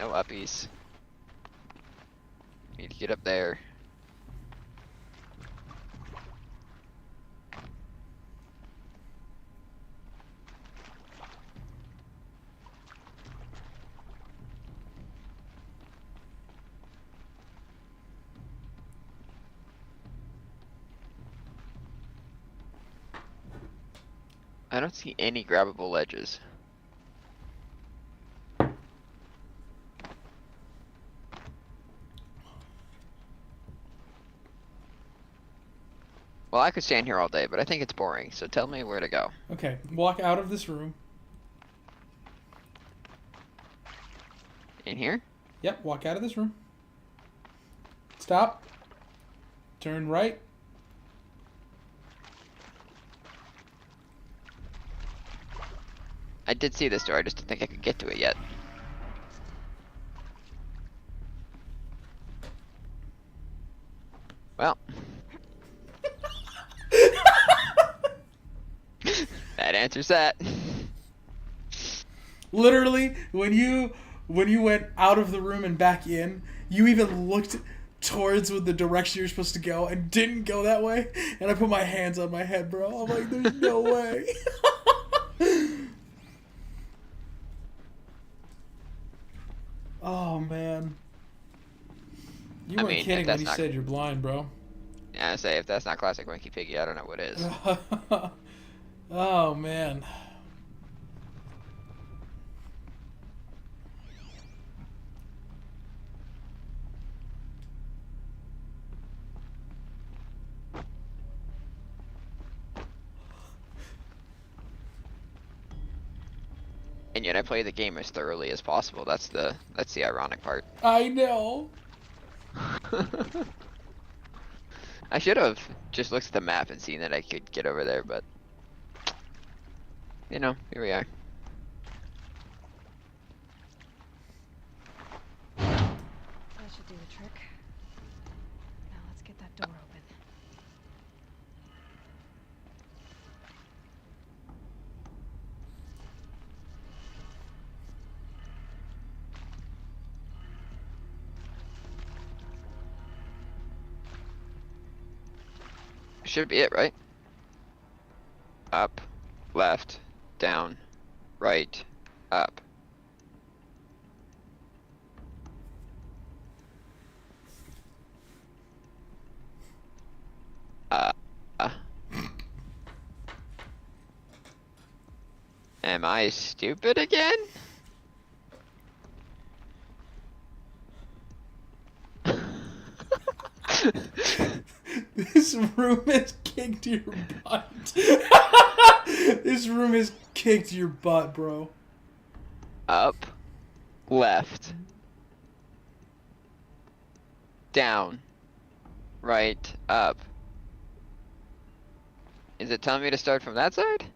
Speaker 2: No uppies. Need to get up there. I don't see any grabbable ledges. Well, I could stand here all day, but I think it's boring, so tell me where to go.
Speaker 1: Okay, walk out of this room.
Speaker 2: In here?
Speaker 1: Yep, walk out of this room. Stop. Turn right.
Speaker 2: I did see this door, I just didn't think I could get to it yet. Well. That answers that.
Speaker 1: Literally, when you went out of the room and back in, you even looked towards with the direction you're supposed to go and didn't go that way. And I put my hands on my head, bro. I'm like, there's no way. Oh man. You weren't kidding when you said you're blind, bro.
Speaker 2: Yeah, I say if that's not classic Oinkypiggy, I don't know what is.
Speaker 1: Oh man.
Speaker 2: And yet I play the game as thoroughly as possible. That's the ironic part.
Speaker 1: I know.
Speaker 2: I should have just looked at the map and seen that I could get over there, but you know, here we are.
Speaker 11: That should do the trick. Now let's get that door open.
Speaker 2: Should be it, right? Up, left, down, right, up. Am I stupid again?
Speaker 1: This room has kicked your butt. This room has kicked your butt, bro.
Speaker 2: Up, left, down, right, up. Is it telling me to start from that side?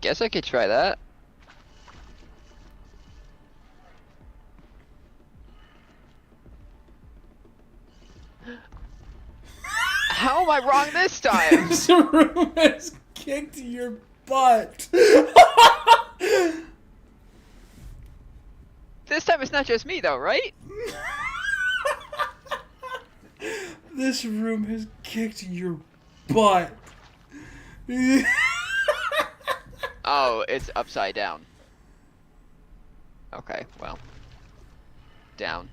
Speaker 2: Guess I could try that. How am I wrong this time?
Speaker 1: This room has kicked your butt.
Speaker 2: This time it's not just me though, right?
Speaker 1: This room has kicked your butt.
Speaker 2: Oh, it's upside down. Okay, well. Down.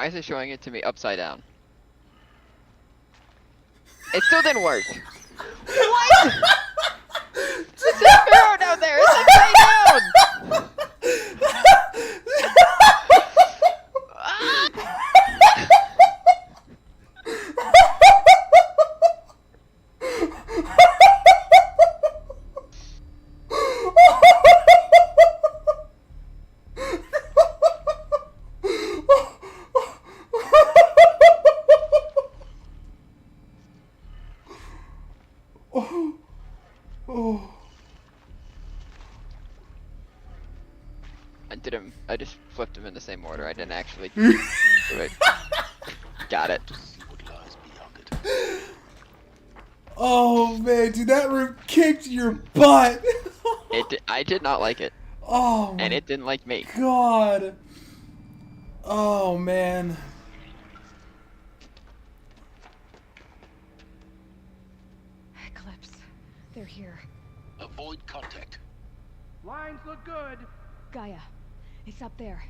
Speaker 2: Why is it showing it to me upside down? It still didn't work. What? It's a sparrow down there. It's upside down. I just flipped them in the same order. I didn't actually do it. Got it.
Speaker 1: Oh man, dude, that room kicked your butt.
Speaker 2: I did not like it.
Speaker 1: Oh,
Speaker 2: and it didn't like me.
Speaker 1: God. Oh man.
Speaker 11: Eclipse, they're here.
Speaker 14: Avoid contact.
Speaker 5: Lines look good.
Speaker 11: Gaia, it's up there.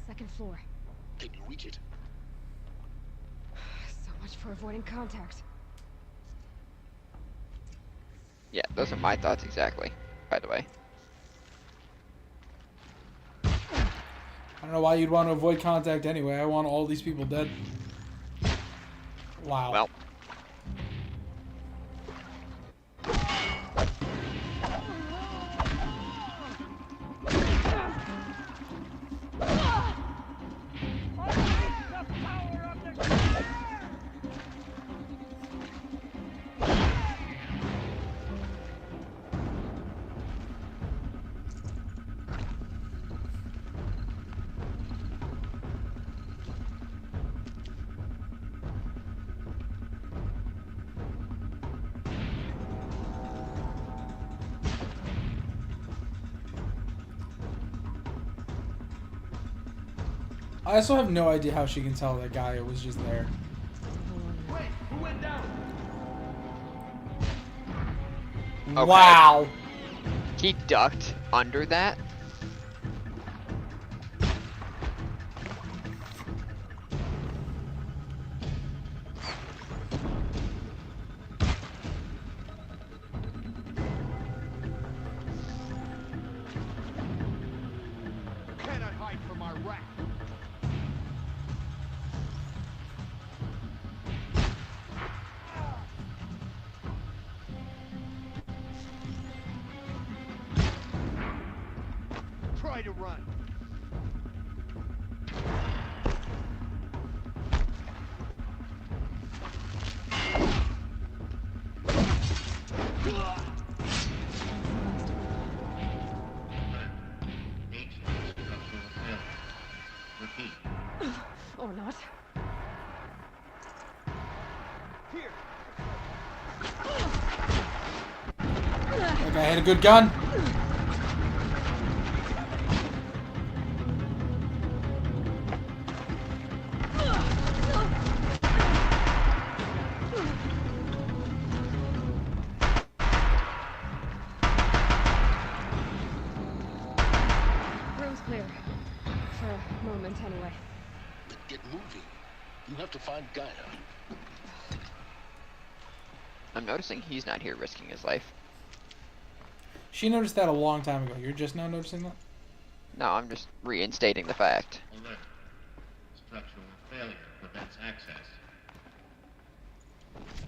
Speaker 11: Second floor.
Speaker 14: Can you reach it?
Speaker 11: So much for avoiding contact.
Speaker 2: Yeah, those are my thoughts exactly, by the way.
Speaker 1: I don't know why you'd want to avoid contact anyway. I want all these people dead. Wow.
Speaker 2: Well.
Speaker 1: I also have no idea how she can tell that Gaia was just there.
Speaker 5: Wait, who went down?
Speaker 2: Okay.
Speaker 1: Wow.
Speaker 2: He ducked under that.
Speaker 5: You cannot hide from our wrath. Try to run.
Speaker 11: Or not.
Speaker 5: Here.
Speaker 1: That guy had a good gun.
Speaker 11: Room's clear. For a moment, anyway.
Speaker 14: Then get moving. You have to find Gaia.
Speaker 2: I'm noticing he's not here risking his life.
Speaker 1: She noticed that a long time ago. You're just now noticing that?
Speaker 2: No, I'm just reinstating the fact.
Speaker 16: Alert. Structural failure prevents access.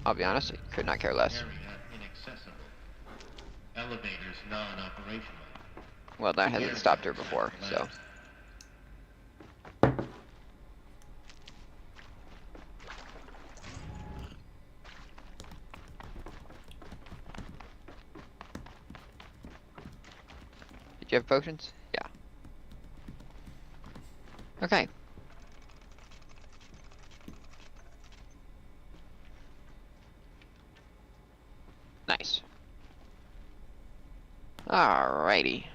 Speaker 2: I'll be honest, I could not care less.
Speaker 16: Area inaccessible. Elevators non-operational.
Speaker 2: Well, that hasn't stopped her before, so. Did you have potions? Yeah. Okay. Nice. Alrighty.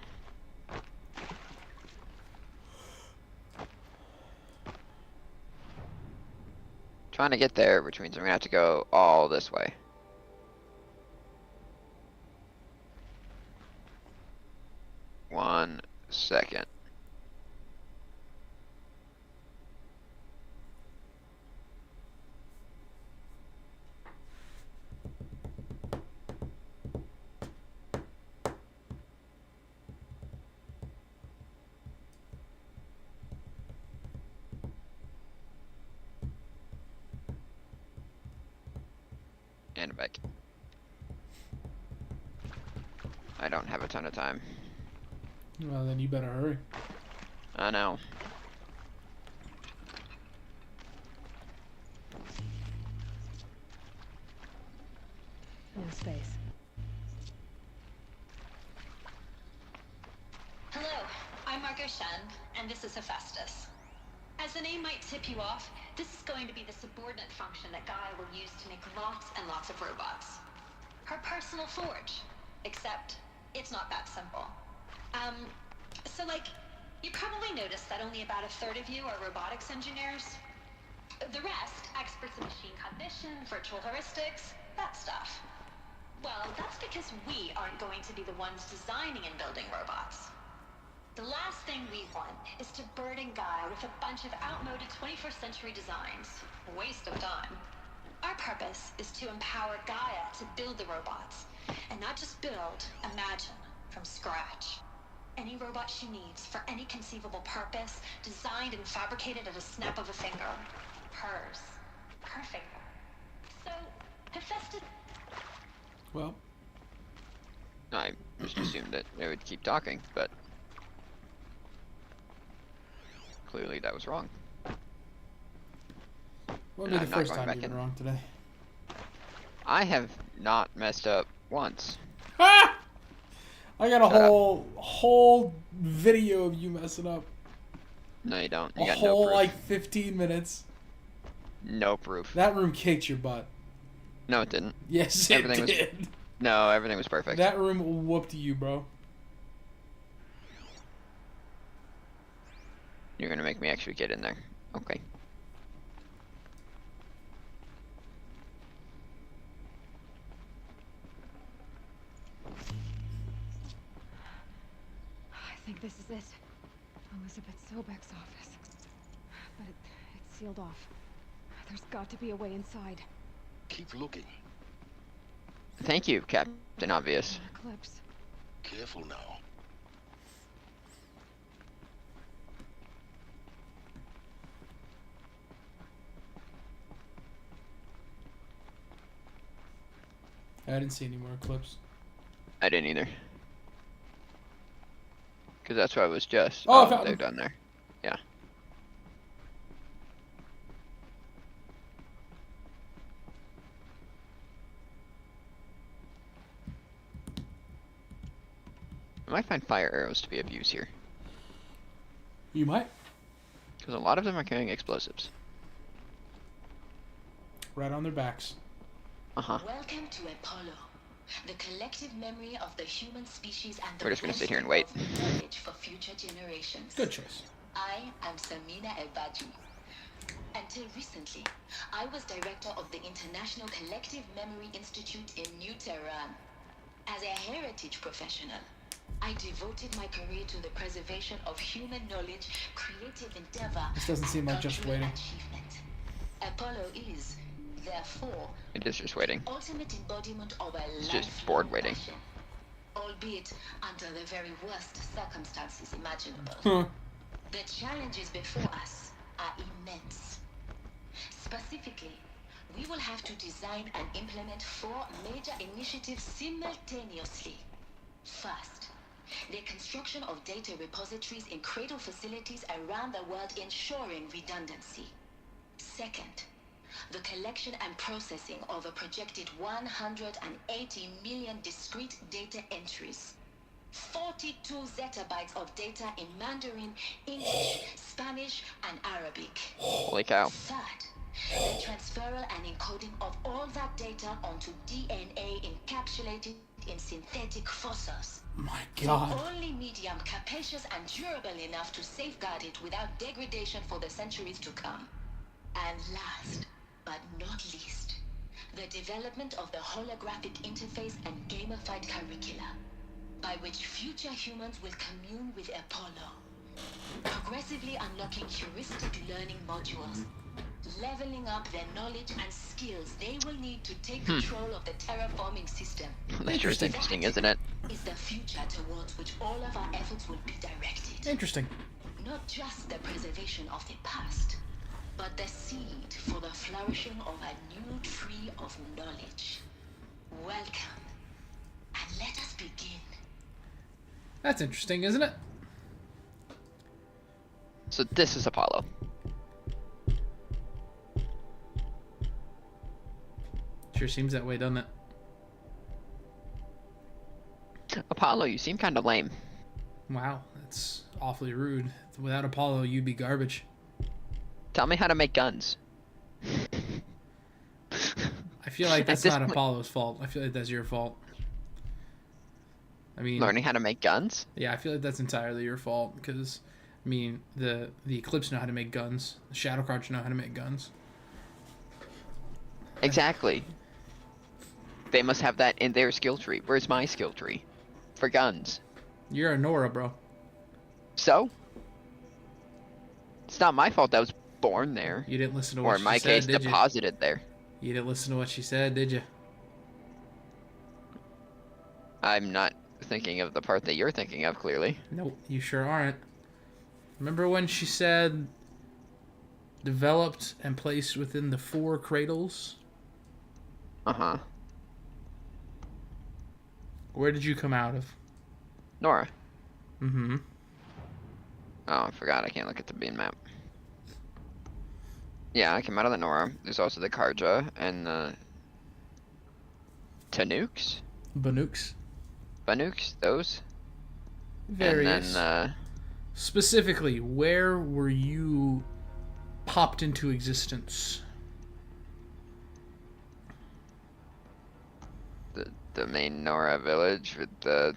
Speaker 2: Trying to get there, which means I'm gonna have to go all this way. One second. back. I don't have a ton of time.
Speaker 1: Well, then you better hurry.
Speaker 2: I know.
Speaker 11: No space.
Speaker 6: Hello, I'm Margot Shen, and this is Hephaestus. As the name might tip you off, this is going to be the subordinate function that Gaia will use to make lots and lots of robots. Her personal forge. Except, it's not that simple. So like, you probably noticed that only about a third of you are robotics engineers. The rest, experts in machine cognition, virtual heuristics, that stuff. Well, that's because we aren't going to be the ones designing and building robots. The last thing we want is to burden Gaia with a bunch of outmoded 21st century designs. A waste of time. Our purpose is to empower Gaia to build the robots. And not just build, imagine, from scratch. Any robot she needs, for any conceivable purpose, designed and fabricated at a snap of a finger. Hers. Her finger. So, Hephaestus...
Speaker 1: Well.
Speaker 2: I just assumed that they would keep talking, but... clearly that was wrong.
Speaker 1: Won't be the first time you've been wrong today.
Speaker 2: I have not messed up once.
Speaker 1: Ah! I got a whole video of you messing up.
Speaker 2: No, you don't. You
Speaker 1: a
Speaker 2: got
Speaker 1: whole,
Speaker 2: no proof.
Speaker 1: like, 15 minutes.
Speaker 2: No proof.
Speaker 1: That room kicked your butt.
Speaker 2: No, it didn't.
Speaker 1: Yes,
Speaker 2: everything
Speaker 1: it did.
Speaker 2: Was, no, everything was perfect.
Speaker 1: That room whooped you, bro.
Speaker 2: You're gonna make me actually get in there. Okay.
Speaker 11: I think this is it. Elizabeth Sobek's office. But it's sealed off. There's got to be a way inside.
Speaker 14: Keep looking.
Speaker 2: Thank you, Captain Obvious.
Speaker 11: Eclipse.
Speaker 14: Careful now.
Speaker 1: I didn't see any more Eclipse.
Speaker 2: I didn't either. Because that's why I was just.
Speaker 1: Oh, I found
Speaker 2: they're
Speaker 1: them.
Speaker 2: done there. Yeah. I might find fire arrows to be of use here.
Speaker 1: You might.
Speaker 2: Because a lot of them are carrying explosives.
Speaker 1: Right on their backs.
Speaker 2: Uh-huh.
Speaker 19: Welcome to Apollo, the collective memory of the human species and the
Speaker 2: We're just gonna sit here and
Speaker 19: wisdom
Speaker 2: wait.
Speaker 19: of knowledge for future generations.
Speaker 1: Good choice.
Speaker 19: I am Samina Ebadu. Until recently, I was director of the International Collective Memory Institute in New Tehran. As a heritage professional, I devoted my career to the preservation of human knowledge, creative endeavor,
Speaker 1: This doesn't seem like just
Speaker 19: cultural
Speaker 1: waiting.
Speaker 19: achievement. Apollo is, therefore,
Speaker 2: It is just waiting.
Speaker 19: the ultimate embodiment of a
Speaker 2: It's just
Speaker 19: lifelong
Speaker 2: bored waiting.
Speaker 19: passion, albeit under the very worst circumstances imaginable.
Speaker 1: Huh.
Speaker 19: The challenges before us are immense. Specifically, we will have to design and implement 4 major initiatives simultaneously. First, the construction of data repositories in cradle facilities around the world ensuring redundancy. Second, the collection and processing of a projected 180 million discrete data entries. 42 zettabytes of data in Mandarin, English, Spanish, and Arabic.
Speaker 2: Holy cow.
Speaker 19: Third, the transferal and encoding of all that data onto DNA encapsulated in synthetic fossils.
Speaker 1: My God.
Speaker 19: The only medium capacious and durable enough to safeguard it without degradation for the centuries to come. And last, but not least, the development of the holographic interface and gamified curricula, by which future humans will commune with Apollo, progressively unlocking heuristic learning modules, leveling up their knowledge and skills they will need to take control of the terraforming system.
Speaker 2: That's just interesting, isn't it?
Speaker 19: Is the future towards which all of our efforts will be directed.
Speaker 1: Interesting.
Speaker 19: Not just the preservation of the past, but the seed for the flourishing of a new tree of knowledge. Welcome. And let us begin.
Speaker 1: That's interesting, isn't it?
Speaker 2: So this is Apollo.
Speaker 1: Sure seems that way, doesn't it?
Speaker 2: Apollo, you seem kind of lame.
Speaker 1: Wow, that's awfully rude. Without Apollo, you'd be garbage.
Speaker 2: Tell me how to make guns.
Speaker 1: I feel like that's not Apollo's fault. I feel like that's your fault. I mean,
Speaker 2: learning how to make guns?
Speaker 1: Yeah, I feel like that's entirely your fault because, I mean, the Eclipse know how to make guns. The Shadow Cards know how to make guns.
Speaker 2: Exactly. They must have that in their skill tree. Where's my skill tree? For guns.
Speaker 1: You're a Nora, bro.
Speaker 2: So? It's not my fault I was born there.
Speaker 1: You didn't listen to
Speaker 2: or
Speaker 1: what
Speaker 2: in my
Speaker 1: she said,
Speaker 2: case,
Speaker 1: did
Speaker 2: deposited there.
Speaker 1: You didn't listen to what she said, did you?
Speaker 2: I'm not thinking of the part that you're thinking of, clearly.
Speaker 1: Nope, you sure aren't. Remember when she said developed and placed within the 4 cradles?
Speaker 2: Uh-huh.
Speaker 1: Where did you come out of?
Speaker 2: Nora.
Speaker 1: Mm-hmm.
Speaker 2: Oh, I forgot. I can't look at the bean map. Yeah, I came out of the Nora. There's also the Karja and the Tanooks.
Speaker 1: Banooks.
Speaker 2: Banooks, those.
Speaker 1: Various.
Speaker 2: And then,
Speaker 1: specifically, where were you popped into existence?
Speaker 2: the main Nora village with the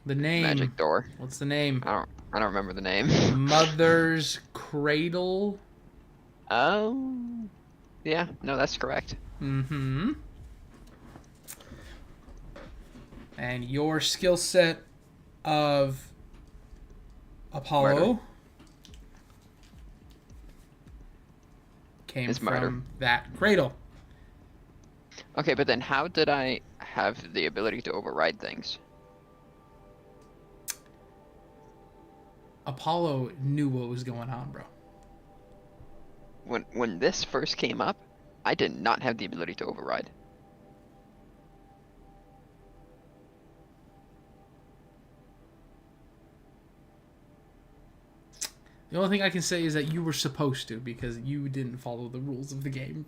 Speaker 1: name.
Speaker 2: Magic door.
Speaker 1: What's the name?
Speaker 2: I don't remember the name.
Speaker 1: Mother's Cradle.
Speaker 2: Oh. Yeah, no, that's correct.
Speaker 1: Mm-hmm. And your skill set of Apollo
Speaker 2: Murder.
Speaker 1: came
Speaker 2: Is
Speaker 1: from
Speaker 2: murder.
Speaker 1: that cradle.
Speaker 2: Okay, but then how did I have the ability to override things?
Speaker 1: Apollo knew what was going on, bro.
Speaker 2: When this first came up, I did not have the ability to override.
Speaker 1: The only thing I can say is that you were supposed to, because you didn't follow the rules of the game.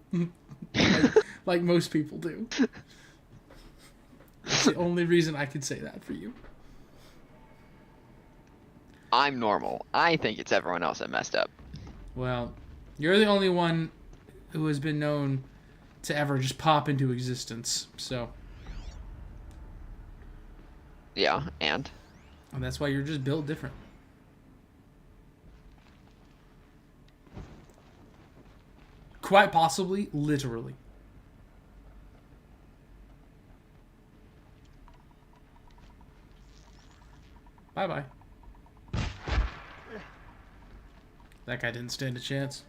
Speaker 1: like most people do. That's the only reason I can say that for you.
Speaker 2: I'm normal. I think it's everyone else that messed up.
Speaker 1: Well, you're the only one who has been known to ever just pop into existence, so...
Speaker 2: Yeah, and
Speaker 1: that's why you're just built different. Quite possibly, literally. Bye-bye. That guy didn't stand a chance.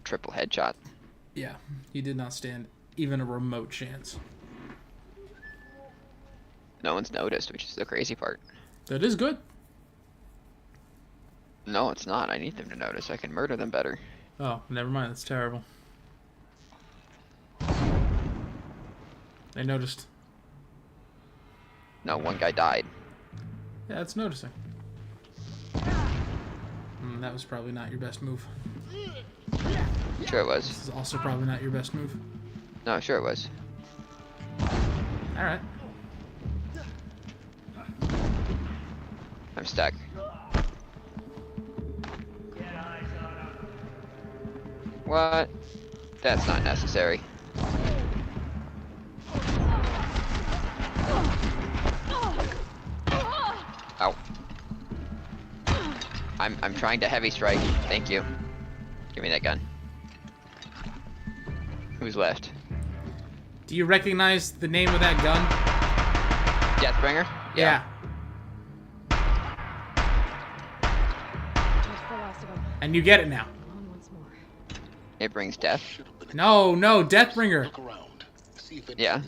Speaker 2: Triple headshot.
Speaker 1: Yeah, he did not stand even a remote chance.
Speaker 2: No one's noticed, which is the crazy part.
Speaker 1: That is good.
Speaker 2: No, it's not. I need them to notice. I can murder them better.
Speaker 1: Oh, never mind. That's terrible. They noticed.
Speaker 2: No, one guy died.
Speaker 1: Yeah, it's noticing. That was probably not your best move.
Speaker 2: Sure it was.
Speaker 1: This is also probably not your best move.
Speaker 2: No, sure it was.
Speaker 1: Alright.
Speaker 2: I'm stuck. What? That's not necessary. Ow. I'm trying to heavy strike. Thank you. Give me that gun. Who's left?
Speaker 1: Do you recognize the name of that gun?
Speaker 2: Deathbringer?
Speaker 1: Yeah.
Speaker 11: That's the last of them.
Speaker 1: And you get it now.
Speaker 11: On once more.
Speaker 2: It brings death?
Speaker 1: No, Deathbringer.
Speaker 2: Yeah.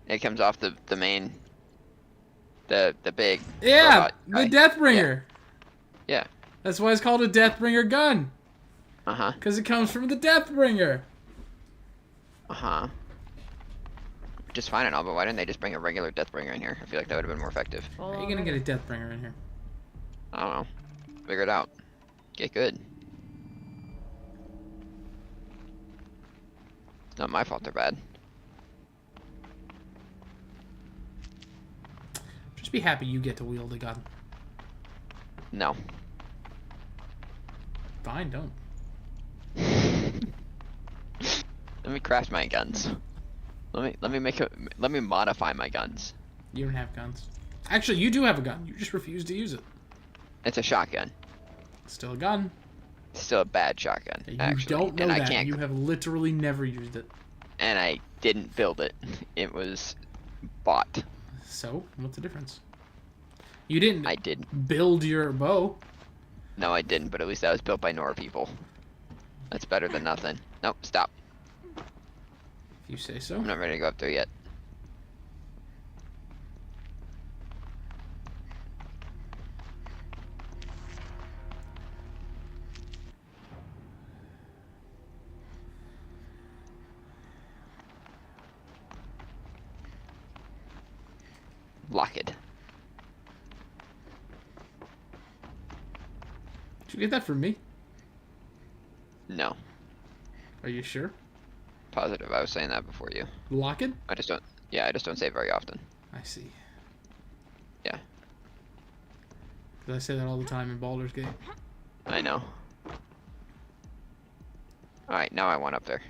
Speaker 2: It comes off the main... The big...
Speaker 1: Yeah,
Speaker 2: robot
Speaker 1: the
Speaker 2: guy.
Speaker 1: Deathbringer.
Speaker 2: Yeah.
Speaker 1: That's why it's called a Deathbringer gun.
Speaker 2: Uh-huh.
Speaker 1: Because it comes from the Deathbringer.
Speaker 2: Uh-huh. Just fine and all, but why didn't they just bring a regular Deathbringer in here? I feel like that would have been more effective.
Speaker 1: How are you gonna get a Deathbringer in here?
Speaker 2: I don't know. Figure it out. Get good. It's not my fault they're bad.
Speaker 1: Just be happy you get to wield a gun.
Speaker 2: No.
Speaker 1: Fine, don't.
Speaker 2: Let me craft my guns. Let me modify my guns.
Speaker 1: You don't have guns. Actually, you do have a gun. You just refuse to use it.
Speaker 2: It's a shotgun.
Speaker 1: Still a gun.
Speaker 2: Still a bad shotgun.
Speaker 1: You
Speaker 2: actually.
Speaker 1: don't know
Speaker 2: and
Speaker 1: that.
Speaker 2: I can't.
Speaker 1: You have literally never used it.
Speaker 2: And I didn't build it. It was bought.
Speaker 1: So, what's the difference? You didn't.
Speaker 2: I didn't
Speaker 1: build your bow.
Speaker 2: No, I didn't. But at least that was built by Nora people. That's better than nothing. Nope. Stop.
Speaker 1: If you say so.
Speaker 2: I'm not ready to go up there yet. Lock it.
Speaker 1: Did you get that from me?
Speaker 2: No.
Speaker 1: Are you sure?
Speaker 2: Positive. I was saying that before you.
Speaker 1: Lock it?
Speaker 2: I just don't. Yeah, I just don't say it very often.
Speaker 1: I see.
Speaker 2: Yeah.
Speaker 1: Because I say that all the time in Baldur's Gate.
Speaker 2: I know. Alright, now I want up there.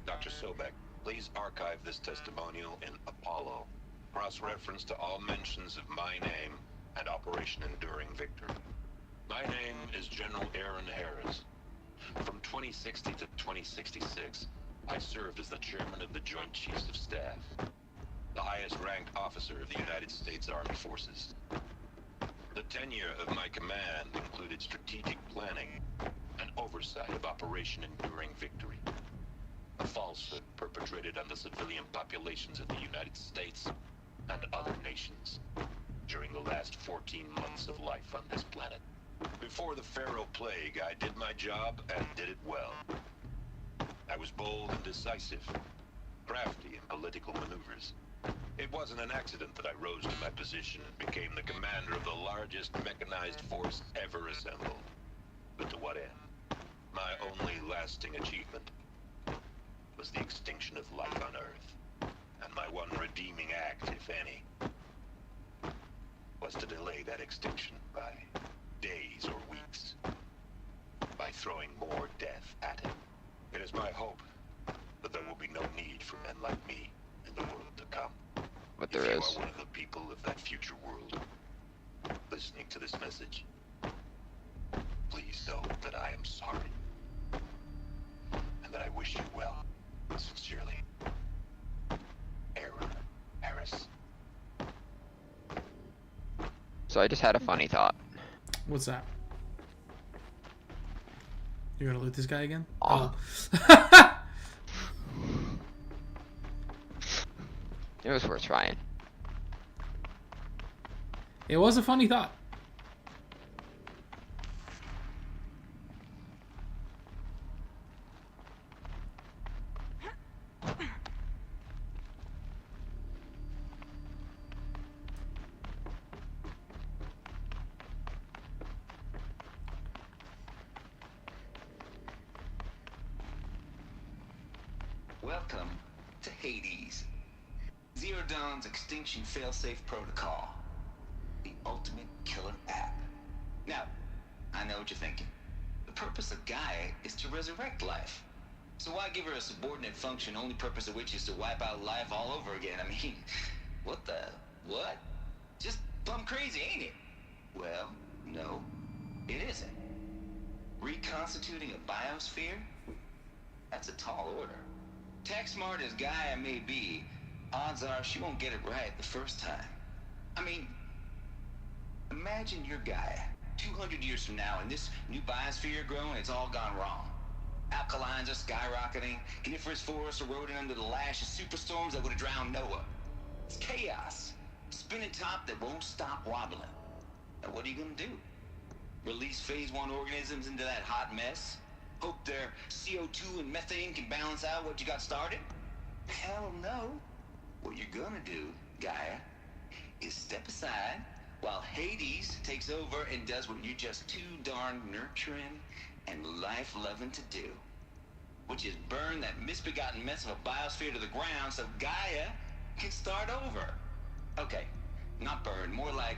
Speaker 17: Dr. Sobek, please archive this testimonial in Apollo. Cross-reference to all mentions of my name and Operation Enduring Victory. My name is General Aaron Harris. From 2060 to 2066, I served as the chairman of the Joint Chiefs of Staff, the highest-ranked officer of the United States Armed Forces. The tenure of my command included strategic planning and oversight of Operation Enduring Victory, a falsehood perpetrated on the civilian populations of the United States and other nations during the last 14 months of life on this planet. Before the Pharaoh Plague, I did my job and did it well. I was bold and decisive, crafty in political maneuvers. It wasn't an accident that I rose to my position and became the commander of the largest mechanized force ever assembled. But to what end? My only lasting achievement was the extinction of life on Earth. And my one redeeming act, if any, was to delay that extinction by days or weeks, by throwing more death at it. It is my hope that there will be no need for men like me in the world to come.
Speaker 2: But there
Speaker 17: if
Speaker 2: is.
Speaker 17: you are one of the people of that future world listening to this message, please know that I am sorry, and that I wish you well. Sincerely, Aaron Harris.
Speaker 2: So I just had a funny thought.
Speaker 1: What's that? You're gonna loot this guy again?
Speaker 2: Oh. It was worth trying.
Speaker 1: It was a funny thought.
Speaker 9: Welcome to Hades. Zero Dawn's Extinction Failsafe Protocol. The ultimate killer app. Now, I know what you're thinking. The purpose of Gaia is to resurrect life. So why give her a subordinate function, only purpose of which is to wipe out life all over again? I mean, what? Just plumb crazy, ain't it? Well, no, it isn't. Reconstituting a biosphere? That's a tall order. Tech smart as Gaia may be, odds are she won't get it right the first time. I mean, imagine you're Gaia, 200 years from now, and this new biosphere growing, it's all gone wrong. Alkalines are skyrocketing. Coniferous forests eroding under the lash of superstorms that would have drowned Noah. It's chaos. Spinning top that won't stop wobbling. Now what are you gonna do? Release phase 1 organisms into that hot mess? Hope their CO2 and methane can balance out what you got started? Hell no. What you're gonna do, Gaia, is step aside while Hades takes over and does what you're just too darn nurturing and life-loving to do. Which is burn that misbegotten mess of a biosphere to the ground so Gaia can start over. Okay, not burn, more like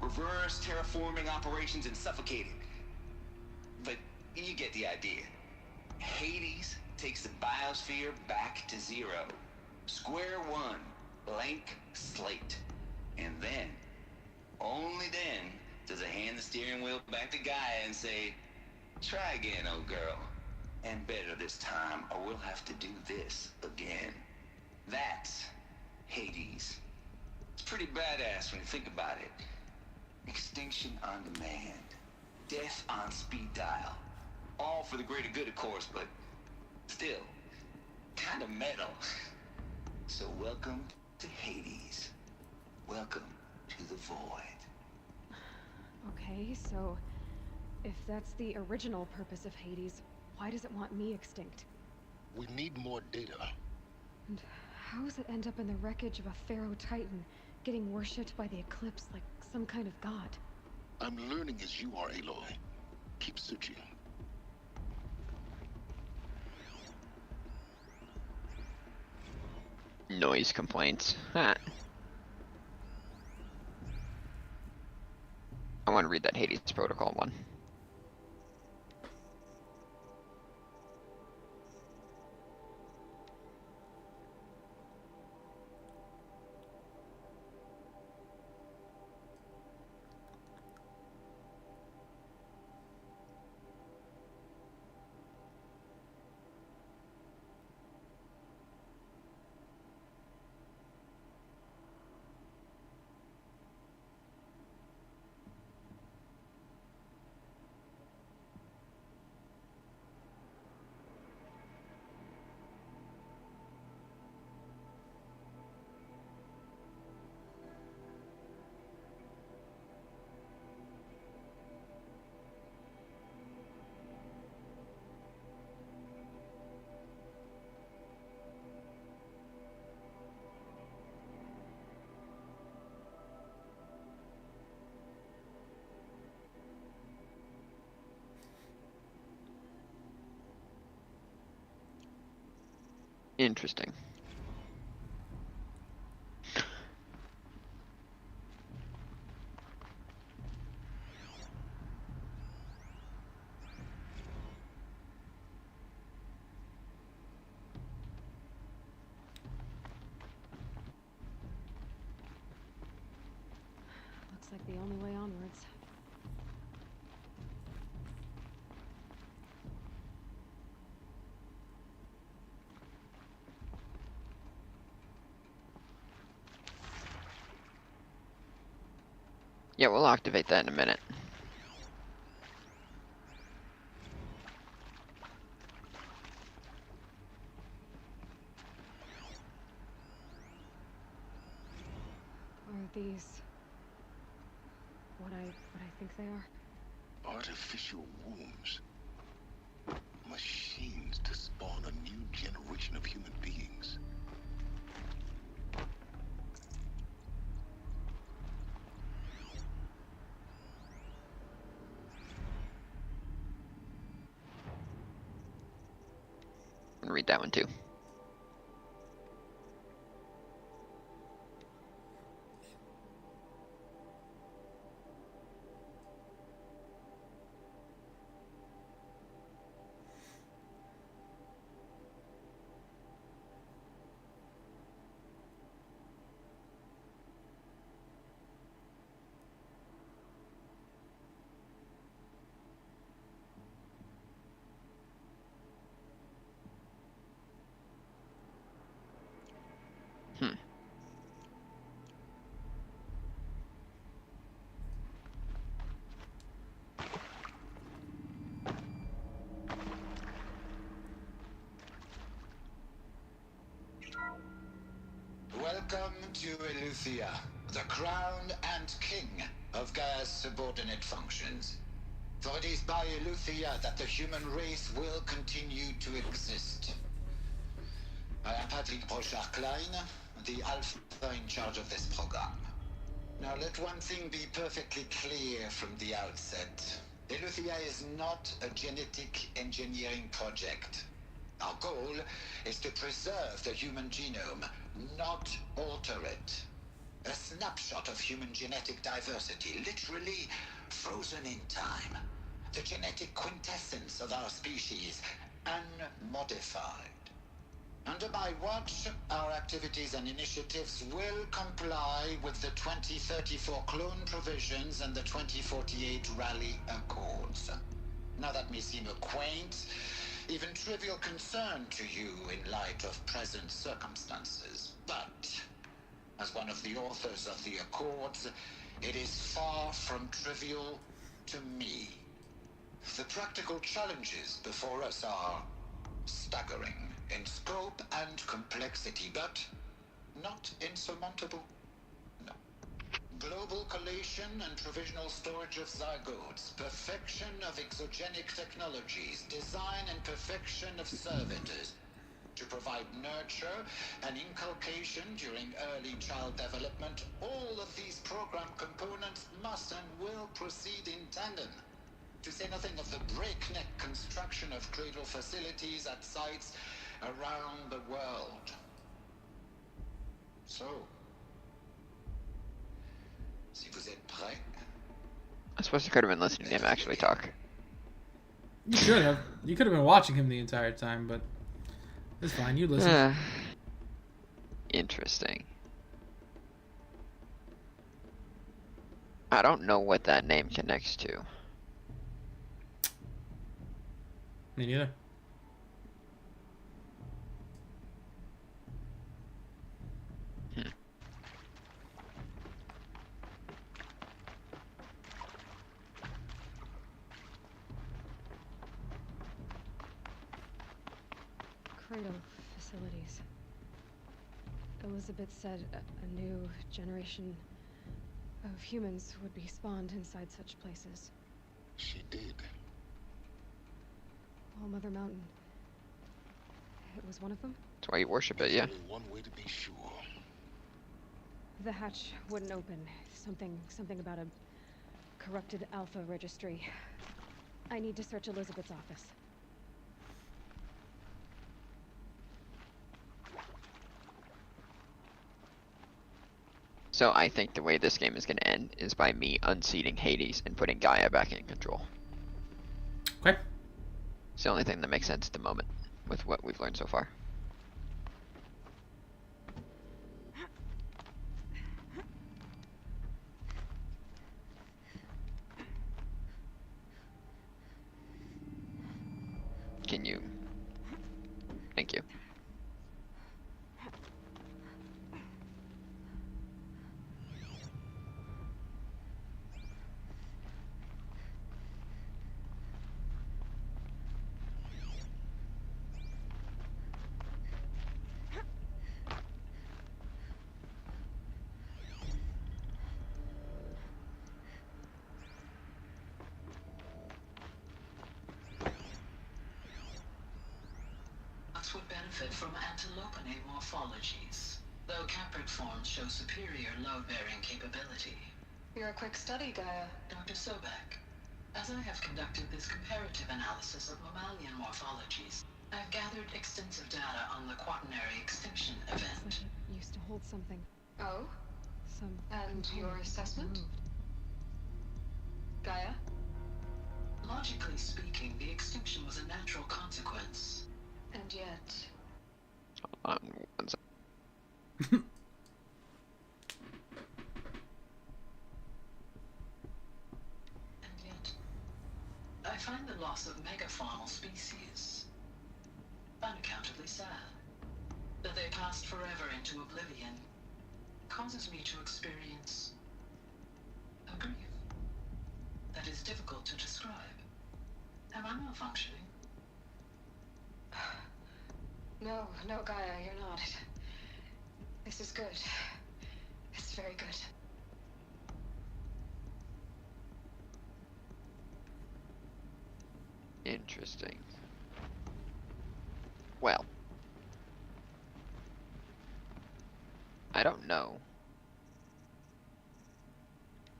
Speaker 9: reverse terraforming operations and suffocate it. But you get the idea. Hades takes the biosphere back to zero. Square one, blank slate. And then, only then, does it hand the steering wheel back to Gaia and say, try again, old girl. And better this time, or we'll have to do this again. That's Hades. It's pretty badass when you think about it. Extinction on demand. Death on speed dial. All for the greater good, of course, but still, kind of metal. So welcome to Hades. Welcome to the void.
Speaker 11: Okay, so if that's the original purpose of Hades, why does it want me extinct?
Speaker 14: We need more data.
Speaker 11: And how does it end up in the wreckage of a Pharaoh Titan, getting worshipped by the Eclipse like some kind of god?
Speaker 14: I'm learning as you are, Aloy. Keep searching.
Speaker 2: Noise complaints. Huh. I want to read that Hades Protocol one. Interesting.
Speaker 11: Looks like the only way onwards.
Speaker 2: Yeah, we'll activate that in a minute.
Speaker 11: Are these what I think they are?
Speaker 14: Artificial wombs. Machines to spawn a new generation of human beings.
Speaker 2: I'm gonna read that one too.
Speaker 13: Welcome to Eleuthia, the crown and king of Gaia's subordinate functions. For it is by Eleuthia that the human race will continue to exist. I am Patrick Brochard-Klein, the alpha in charge of this program. Now let one thing be perfectly clear from the outset. Eleuthia is not a genetic engineering project. Our goal is to preserve the human genome, not alter it. A snapshot of human genetic diversity, literally frozen in time. The genetic quintessence of our species, unmodified. Under my watch, our activities and initiatives will comply with the 2034 clone provisions and the 2048 Rally Accords. Now that may seem a quaint, even trivial concern to you in light of present circumstances, but as one of the authors of the Accords, it is far from trivial to me. The practical challenges before us are staggering in scope and complexity, but not insurmountable. No. Global collation and provisional storage of zygotes, perfection of exogenic technologies, design and perfection of servitors, to provide nurture and inculcation during early child development. All of these program components must and will proceed in tandem. To say nothing of the breakneck construction of cradle facilities at sites around the world. So, si vous êtes prêts.
Speaker 2: I suppose you could have been listening to him actually talk.
Speaker 1: You should have. You could have been watching him the entire time, but it's fine. You listen.
Speaker 2: Interesting. I don't know what that name connects to.
Speaker 1: Me neither.
Speaker 11: Cradle facilities. Elizabeth said a new generation of humans would be spawned inside such places.
Speaker 14: She did.
Speaker 11: All Mother Mountain. It was one of them?
Speaker 2: That's why you worship it, yeah.
Speaker 14: There's only one way to be sure.
Speaker 11: The hatch wouldn't open. Something about a corrupted alpha registry. I need to search Elizabeth's office.
Speaker 2: So I think the way this game is going to end is by me unseating Hades and putting Gaia back in control.
Speaker 1: Okay.
Speaker 2: It's the only thing that makes sense at the moment with what we've learned so far. Can you? Thank you.
Speaker 19: Would benefit from antilopine morphologies, though caprid forms show superior load-bearing capability. You're a quick study, Gaia. Dr. Sobek, as I have conducted this comparative analysis of mammalian morphologies, I've gathered extensive data on the quaternary extinction event.
Speaker 11: It used to hold something.
Speaker 19: Oh? And your assessment?
Speaker 11: Moved.
Speaker 19: Gaia? Logically speaking, the extinction was a natural consequence. And yet...
Speaker 2: Hold on one second.
Speaker 19: And yet... I find the loss of megafaunal species unaccountably sad. That they passed forever into oblivion causes me to experience a grief that is difficult to describe. Am I malfunctioning? No, Gaia, you're not.
Speaker 4: This is good. It's very good.
Speaker 2: Interesting. Well, I don't know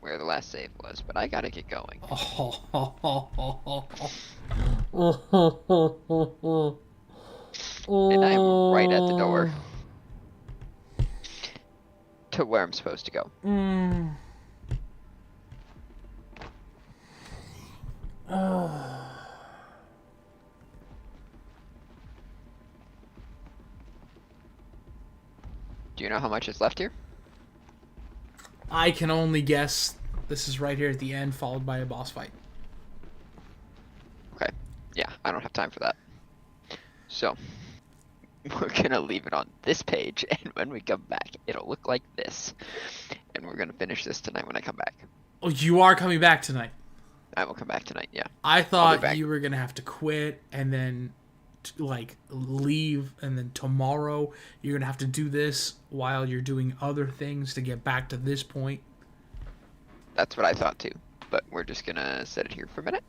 Speaker 2: where the last save was, but I gotta get going. And I'm right at the door to where I'm supposed to go. Do you know how much is left here?
Speaker 1: I can only guess this is right here at the end, followed by a boss fight.
Speaker 2: Okay. Yeah, I don't have time for that. So, we're gonna leave it on this page, and when we come back, it'll look like this. And we're gonna finish this tonight when I come back.
Speaker 1: Oh, you are coming back tonight?
Speaker 2: I will come back tonight, yeah.
Speaker 1: I thought you were gonna have to quit and then like leave, and then tomorrow you're gonna have to do this while you're doing other things to get back to this point.
Speaker 2: That's what I thought too, but we're just gonna set it here for a minute.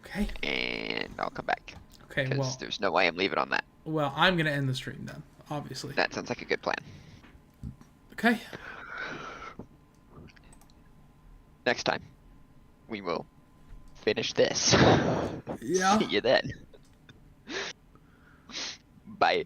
Speaker 1: Okay.
Speaker 2: And I'll come back.
Speaker 1: Okay,
Speaker 2: Because
Speaker 1: well,
Speaker 2: there's no way I'm leaving on that.
Speaker 1: Well, I'm gonna end the stream then, obviously.
Speaker 2: That sounds like a good plan.
Speaker 1: Okay.
Speaker 2: Next time, we will finish this.
Speaker 1: Yeah.
Speaker 2: See you then. Bye.